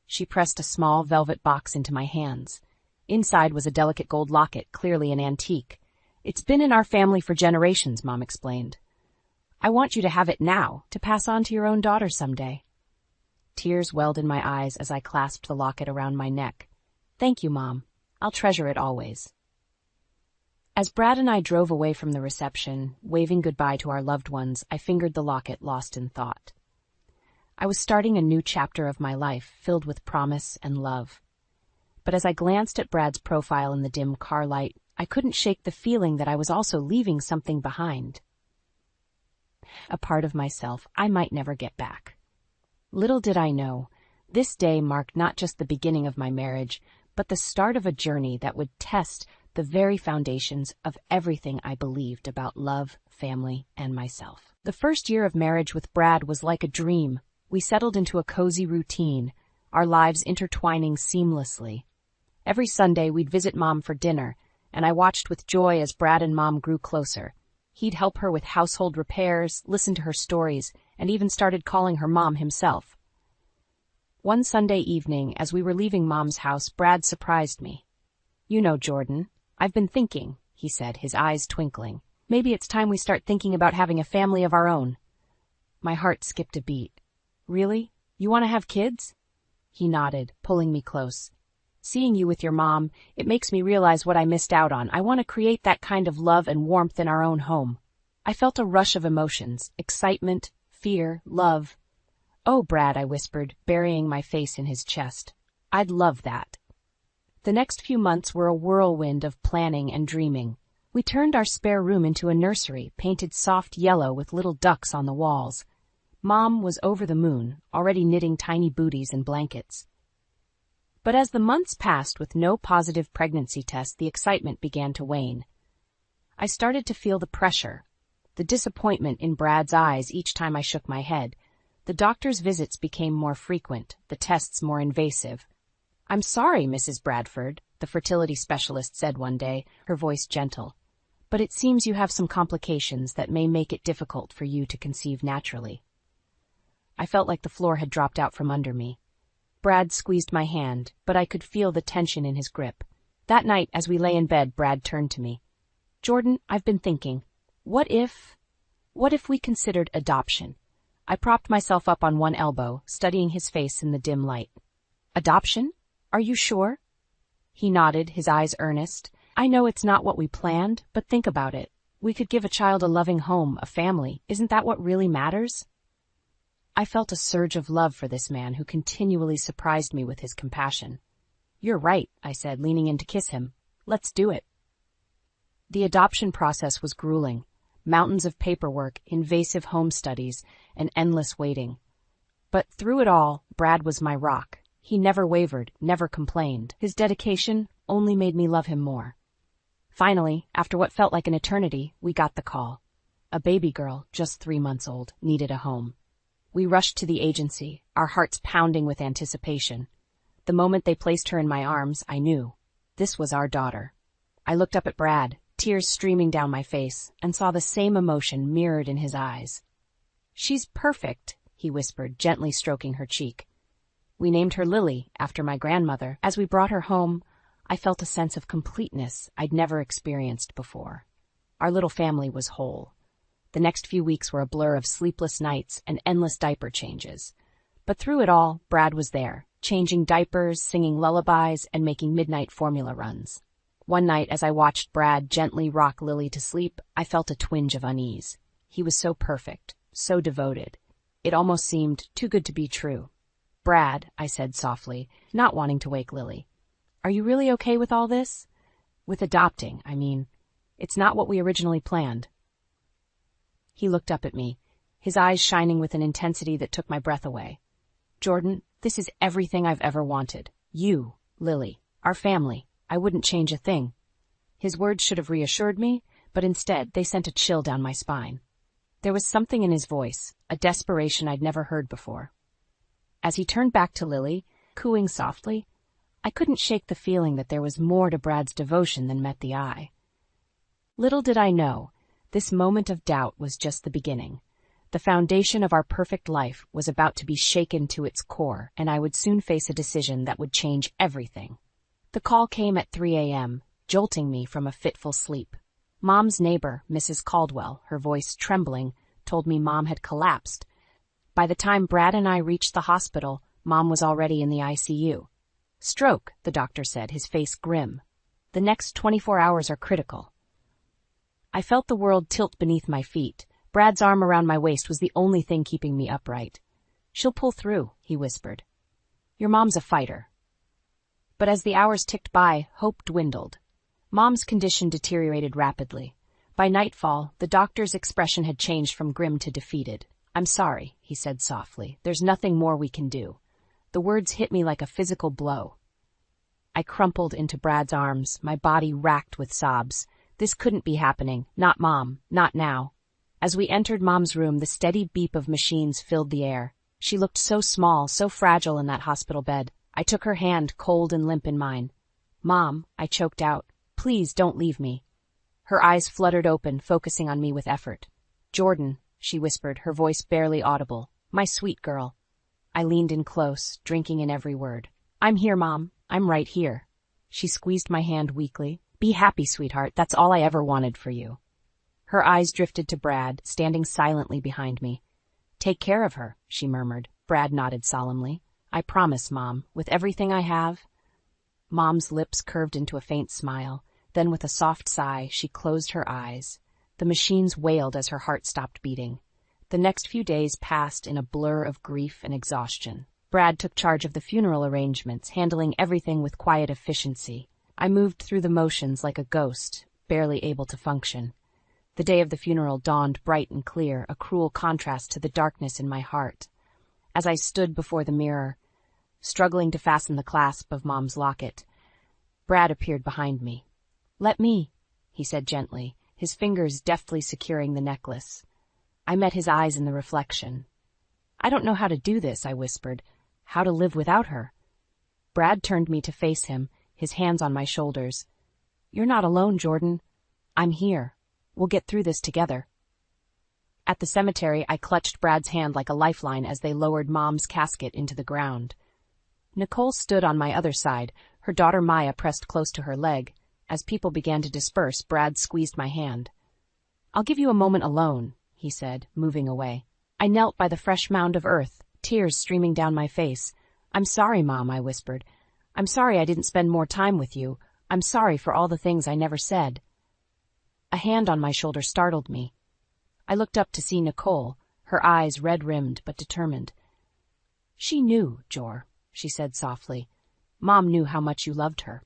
She pressed a small velvet box into my hands. Inside was a delicate gold locket, clearly an antique. It's been in our family for generations, Mom explained. I want you to have it now, to pass on to your own daughter someday. Tears welled in my eyes as I clasped the locket around my neck. Thank you, Mom. I'll treasure it always. As Brad and I drove away from the reception, waving goodbye to our loved ones, I fingered the locket, lost in thought. I was starting a new chapter of my life, filled with promise and love. But as I glanced at Brad's profile in the dim car light, I couldn't shake the feeling that I was also leaving something behind. A part of myself I might never get back. Little did I know, this day marked not just the beginning of my marriage, but the start of a journey that would test the very foundations of everything I believed about love, family, and myself. The first year of marriage with Brad was like a dream. We settled into a cozy routine, our lives intertwining seamlessly. Every Sunday we'd visit Mom for dinner, and I watched with joy as Brad and Mom grew closer. He'd help her with household repairs, listen to her stories, and even started calling her Mom himself. One Sunday evening, as we were leaving Mom's house, Brad surprised me. You know, Jordan, I've been thinking, he said, his eyes twinkling. Maybe it's time we start thinking about having a family of our own. My heart skipped a beat. Really? You want to have kids? He nodded, pulling me close. Seeing you with your mom, it makes me realize what I missed out on. I want to create that kind of love and warmth in our own home. I felt a rush of emotions, excitement, fear, love. Oh, Brad, I whispered, burying my face in his chest. I'd love that. The next few months were a whirlwind of planning and dreaming. We turned our spare room into a nursery, painted soft yellow with little ducks on the walls. Mom was over the moon, already knitting tiny booties and blankets. But as the months passed with no positive pregnancy test, the excitement began to wane. I started to feel the pressure, the disappointment in Brad's eyes each time I shook my head. The doctor's visits became more frequent, the tests more invasive. I'm sorry, Mrs. Bradford, the fertility specialist said one day, her voice gentle. But it seems you have some complications that may make it difficult for you to conceive naturally. I felt like the floor had dropped out from under me. Brad squeezed my hand, but I could feel the tension in his grip. That night, as we lay in bed, Brad turned to me. Jordan, I've been thinking, what if we considered adoption? I propped myself up on one elbow, studying his face in the dim light. Adoption? Are you sure? He nodded, his eyes earnest. I know it's not what we planned, but think about it. We could give a child a loving home, a family. Isn't that what really matters? I felt a surge of love for this man who continually surprised me with his compassion. You're right, I said, leaning in to kiss him. Let's do it. The adoption process was grueling. Mountains of paperwork, invasive home studies, and endless waiting. But through it all, Brad was my rock. He never wavered, never complained. His dedication only made me love him more. Finally, after what felt like an eternity, we got the call. A baby girl, just 3 months old, needed a home. We rushed to the agency, our hearts pounding with anticipation. The moment they placed her in my arms, I knew. This was our daughter. I looked up at Brad. tears streaming down my face, and saw the same emotion mirrored in his eyes. "She's perfect," he whispered, gently stroking her cheek. "We named her Lily, after my grandmother. As we brought her home, I felt a sense of completeness I'd never experienced before. Our little family was whole. The next few weeks were a blur of sleepless nights and endless diaper changes. But through it all, Brad was there, changing diapers, singing lullabies, and making midnight formula runs. One night, as I watched Brad gently rock Lily to sleep, I felt a twinge of unease. He was so perfect, so devoted. It almost seemed too good to be true. "Brad," I said softly, not wanting to wake Lily, "are you really okay with all this? With adopting, I mean. It's not what we originally planned." He looked up at me, his eyes shining with an intensity that took my breath away. "Jordan, this is everything I've ever wanted. You, Lily, our family. I wouldn't change a thing." His words should have reassured me, but instead they sent a chill down my spine. There was something in his voice, a desperation I'd never heard before. As he turned back to Lily, cooing softly, I couldn't shake the feeling that there was more to Brad's devotion than met the eye. Little did I know, this moment of doubt was just the beginning. The foundation of our perfect life was about to be shaken to its core, and I would soon face a decision that would change everything. The call came at 3 a.m., jolting me from a fitful sleep. Mom's neighbor, Mrs. Caldwell, her voice trembling, told me Mom had collapsed. By the time Brad and I reached the hospital, Mom was already in the ICU. "Stroke," the doctor said, his face grim. "The next 24 hours are critical." I felt the world tilt beneath my feet. Brad's arm around my waist was the only thing keeping me upright. "She'll pull through," he whispered. "Your mom's a fighter." But as the hours ticked by, hope dwindled. Mom's condition deteriorated rapidly. By nightfall, the doctor's expression had changed from grim to defeated. "I'm sorry," he said softly. "There's nothing more we can do." The words hit me like a physical blow. I crumpled into Brad's arms, my body racked with sobs. This couldn't be happening. Not Mom. Not now. As we entered Mom's room, the steady beep of machines filled the air. She looked so small, so fragile in that hospital bed. I took her hand, cold and limp, in mine. "Mom," I choked out, "please don't leave me." Her eyes fluttered open, focusing on me with effort. "Jordan," she whispered, her voice barely audible. "My sweet girl." I leaned in close, drinking in every word. "I'm here, Mom. I'm right here." She squeezed my hand weakly. "Be happy, sweetheart. That's all I ever wanted for you." Her eyes drifted to Brad, standing silently behind me. "Take care of her," she murmured. Brad nodded solemnly. "I promise, Mom, with everything I have." Mom's lips curved into a faint smile. Then with a soft sigh, she closed her eyes. The machines wailed as her heart stopped beating. The next few days passed in a blur of grief and exhaustion. Brad took charge of the funeral arrangements, handling everything with quiet efficiency. I moved through the motions like a ghost, barely able to function. The day of the funeral dawned bright and clear, a cruel contrast to the darkness in my heart. As I stood before the mirror, struggling to fasten the clasp of Mom's locket, Brad appeared behind me. "Let me," he said gently, his fingers deftly securing the necklace. I met his eyes in the reflection. "I don't know how to do this," I whispered. "How to live without her." Brad turned me to face him, his hands on my shoulders. "You're not alone, Jordan. I'm here. We'll get through this together." At the cemetery, I clutched Brad's hand like a lifeline as they lowered Mom's casket into the ground. Nicole stood on my other side, her daughter Maya pressed close to her leg. As people began to disperse, Brad squeezed my hand. "I'll give you a moment alone," he said, moving away. I knelt by the fresh mound of earth, tears streaming down my face. "I'm sorry, Mom," I whispered. "I'm sorry I didn't spend more time with you. I'm sorry for all the things I never said." A hand on my shoulder startled me. I looked up to see Nicole, her eyes red-rimmed but determined. "She knew, Jor," she said softly. "Mom knew how much you loved her."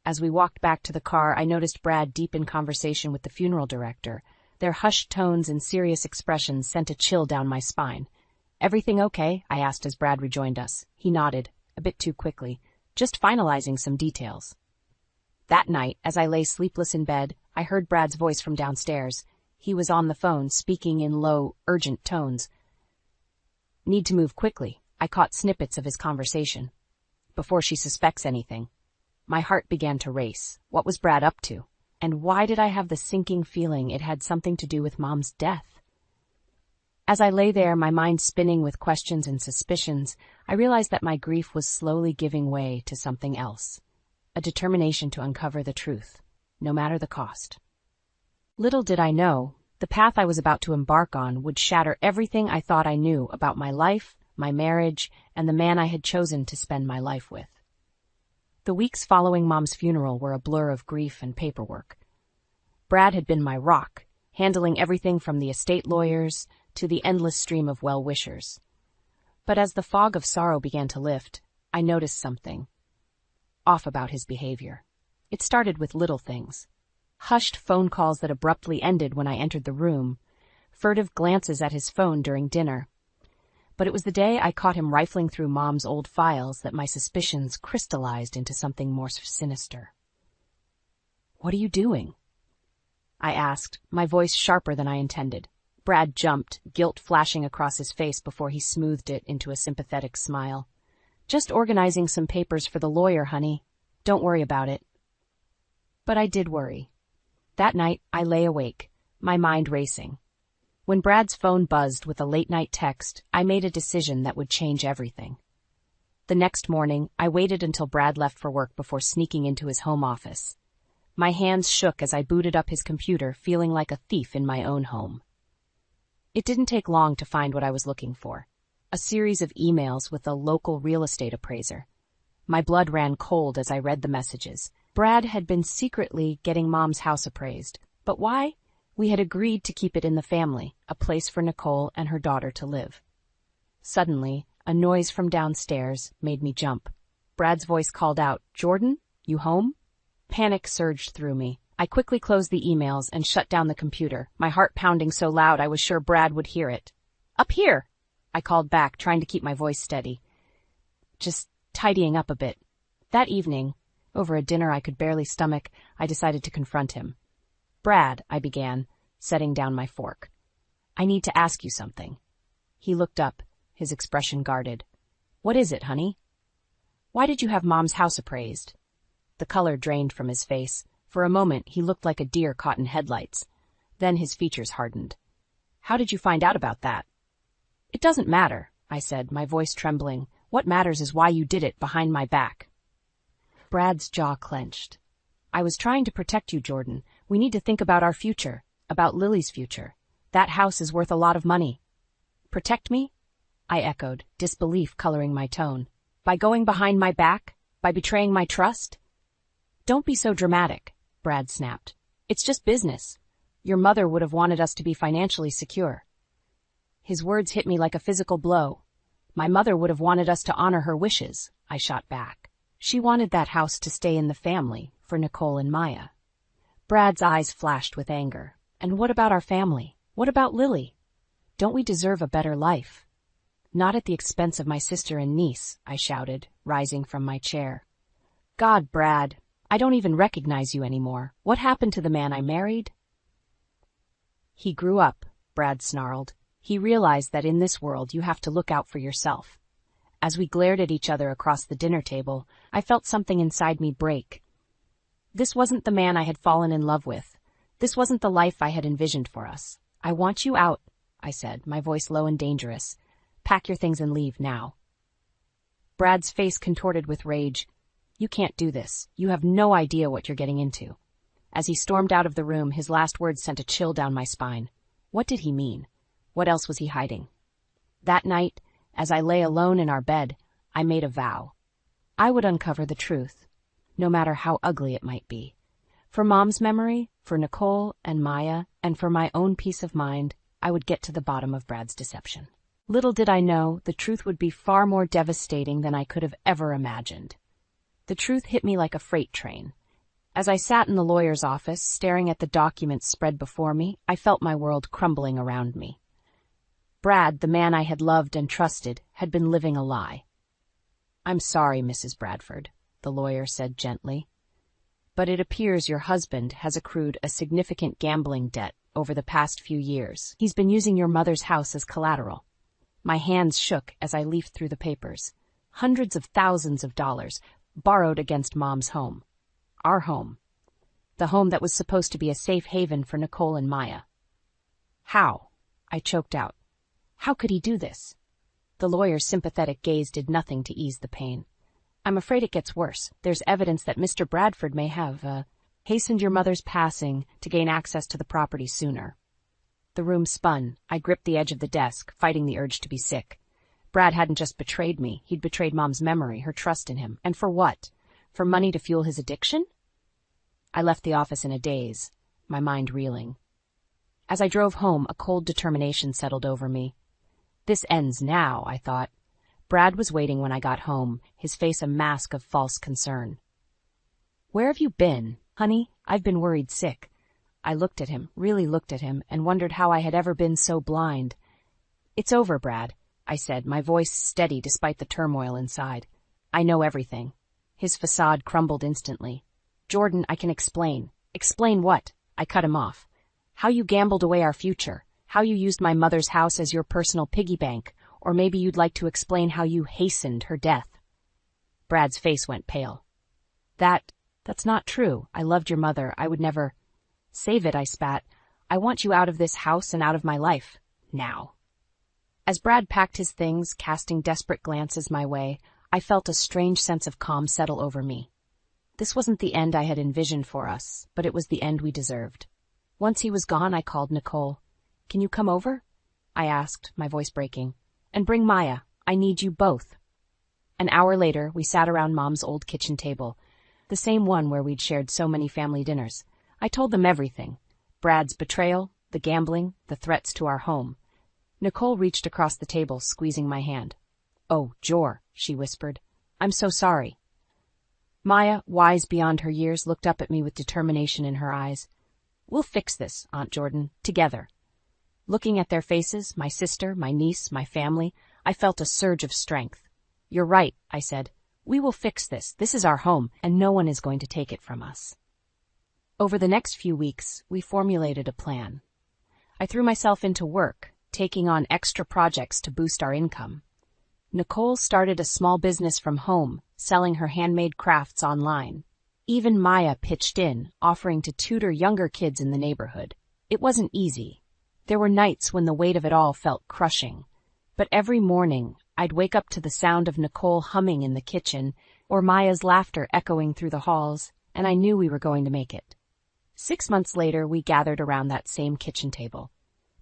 As we walked back to the car, I noticed Brad deep in conversation with the funeral director. Their hushed tones and serious expressions sent a chill down my spine. "Everything okay?" I asked as Brad rejoined us. He nodded, a bit too quickly, just finalizing some details. That night, as I lay sleepless in bed, I heard Brad's voice from downstairs. He was on the phone, speaking in low, urgent tones. "Need to move quickly." I caught snippets of his conversation. "Before she suspects anything." My heart began to race. What was Brad up to? And why did I have the sinking feeling it had something to do with Mom's death? As I lay there, my mind spinning with questions and suspicions, I realized that my grief was slowly giving way to something else, a determination to uncover the truth, no matter the cost. Little did I know, the path I was about to embark on would shatter everything I thought I knew about my life, my marriage, and the man I had chosen to spend my life with. The weeks following Mom's funeral were a blur of grief and paperwork. Brad had been my rock, handling everything from the estate lawyers to the endless stream of well-wishers. But as the fog of sorrow began to lift, I noticed something off about his behavior. It started with little things. Hushed phone calls that abruptly ended when I entered the room, furtive glances at his phone during dinner. But it was the day I caught him rifling through Mom's old files that my suspicions crystallized into something more sinister. "What are you doing?" I asked, my voice sharper than I intended. Brad jumped, guilt flashing across his face before he smoothed it into a sympathetic smile. "Just organizing some papers for the lawyer, honey. Don't worry about it." But I did worry. That night, I lay awake, my mind racing. When Brad's phone buzzed with a late-night text, I made a decision that would change everything. The next morning, I waited until Brad left for work before sneaking into his home office. My hands shook as I booted up his computer, feeling like a thief in my own home. It didn't take long to find what I was looking for. A series of emails with a local real estate appraiser. My blood ran cold as I read the messages. Brad had been secretly getting Mom's house appraised. But why? We had agreed to keep it in the family, a place for Nicole and her daughter to live. Suddenly, a noise from downstairs made me jump. Brad's voice called out, "Jordan, you home?" Panic surged through me. I quickly closed the emails and shut down the computer, my heart pounding so loud I was sure Brad would hear it. "Up here!" I called back, trying to keep my voice steady. Just tidying up a bit. That evening, over a dinner I could barely stomach, I decided to confront him. "Brad," I began, setting down my fork. "I need to ask you something." He looked up, his expression guarded. "What is it, honey?" "Why did you have Mom's house appraised?" The color drained from his face. For a moment, he looked like a deer caught in headlights. Then his features hardened. "How did you find out about that?" "It doesn't matter," I said, my voice trembling. "What matters is why you did it behind my back." Brad's jaw clenched. "I was trying to protect you, Jordan. We need to think about our future, about Lily's future. That house is worth a lot of money." "Protect me?" I echoed, disbelief coloring my tone. "By going behind my back? By betraying my trust?" "Don't be so dramatic," Brad snapped. "It's just business. Your mother would have wanted us to be financially secure." His words hit me like a physical blow. "My mother would have wanted us to honor her wishes," I shot back. "She wanted that house to stay in the family, for Nicole and Maya." Brad's eyes flashed with anger. "And what about our family? What about Lily? Don't we deserve a better life?" "Not at the expense of my sister and niece," I shouted, rising from my chair. "God, Brad, I don't even recognize you anymore. What happened to the man I married?" "He grew up," Brad snarled. "He realized that in this world you have to look out for yourself." As we glared at each other across the dinner table, I felt something inside me break. This wasn't the man I had fallen in love with. This wasn't the life I had envisioned for us. "I want you out," I said, my voice low and dangerous. "Pack your things and leave now." Brad's face contorted with rage. "You can't do this. You have no idea what you're getting into." As he stormed out of the room, his last words sent a chill down my spine. What did he mean? What else was he hiding? That night, as I lay alone in our bed, I made a vow. I would uncover the truth, no matter how ugly it might be. For Mom's memory, for Nicole and Maya, and for my own peace of mind, I would get to the bottom of Brad's deception. Little did I know, the truth would be far more devastating than I could have ever imagined. The truth hit me like a freight train. As I sat in the lawyer's office, staring at the documents spread before me, I felt my world crumbling around me. Brad, the man I had loved and trusted, had been living a lie. "I'm sorry, Mrs. Bradford," the lawyer said gently, "but it appears your husband has accrued a significant gambling debt over the past few years. He's been using your mother's house as collateral." My hands shook as I leafed through the papers. Hundreds of thousands of dollars, borrowed against Mom's home. Our home. the home that was supposed to be a safe haven for Nicole and Maya. How? I choked out. How could he do this? The lawyer's sympathetic gaze did nothing to ease the pain. I'm afraid it gets worse. There's evidence that Mr. Bradford may have, hastened your mother's passing to gain access to the property sooner. The room spun. I gripped the edge of the desk, fighting the urge to be sick. Brad hadn't just betrayed me, he'd betrayed Mom's memory, her trust in him. And for what? For money to fuel his addiction? I left the office in a daze, my mind reeling. As I drove home, a cold determination settled over me. This ends now, I thought. Brad was waiting when I got home, his face a mask of false concern. Where have you been? Honey, I've been worried sick. I looked at him, really looked at him, and wondered how I had ever been so blind. It's over, Brad, I said, my voice steady despite the turmoil inside. I know everything. His facade crumbled instantly. Jordan, I can explain. Explain what? I cut him off. How you gambled away our future. How you used my mother's house as your personal piggy bank. Or maybe you'd like to explain how you hastened her death. Brad's face went pale. That's not true. I loved your mother. I would never... Save it, I spat. I want you out of this house and out of my life. Now. As Brad packed his things, casting desperate glances my way, I felt a strange sense of calm settle over me. This wasn't the end I had envisioned for us, but it was the end we deserved. Once he was gone, I called Nicole. Can you come over? I asked, my voice breaking. And bring Maya. I need you both. An hour later, we sat around Mom's old kitchen table, the same one where we'd shared so many family dinners. I told them everything. Brad's betrayal, the gambling, the threats to our home. Nicole reached across the table, squeezing my hand. Oh, Jor, she whispered. I'm so sorry. Maya, wise beyond her years, looked up at me with determination in her eyes. We'll fix this, Aunt Jordan, together. Looking at their faces, my sister, my niece, my family, I felt a surge of strength. You're right, I said. We will fix this. This is our home, and no one is going to take it from us. Over the next few weeks, we formulated a plan. I threw myself into work, taking on extra projects to boost our income. Nicole started a small business from home, selling her handmade crafts online. Even Maya pitched in, offering to tutor younger kids in the neighborhood. It wasn't easy. There were nights when the weight of it all felt crushing. But every morning, I'd wake up to the sound of Nicole humming in the kitchen, or Maya's laughter echoing through the halls, and I knew we were going to make it. 6 months later, we gathered around that same kitchen table.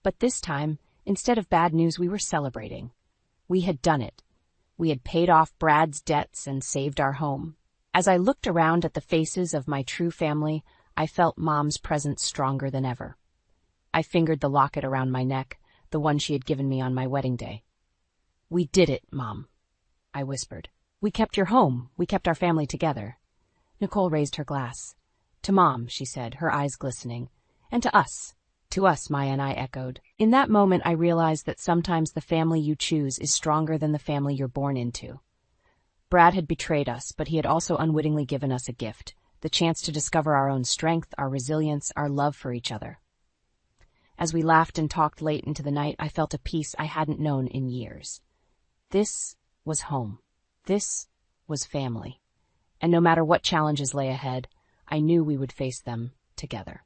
But this time, instead of bad news, we were celebrating. We had done it. We had paid off Brad's debts and saved our home. As I looked around at the faces of my true family, I felt Mom's presence stronger than ever. I fingered the locket around my neck, the one she had given me on my wedding day. We did it, Mom, I whispered. We kept your home. We kept our family together. Nicole raised her glass. To Mom, she said, her eyes glistening. And to us. To us, Maya and I echoed. In that moment, I realized that sometimes the family you choose is stronger than the family you're born into. Brad had betrayed us, but he had also unwittingly given us a gift, the chance to discover our own strength, our resilience, our love for each other. As we laughed and talked late into the night, I felt a peace I hadn't known in years. This was home. This was family. And no matter what challenges lay ahead, I knew we would face them together.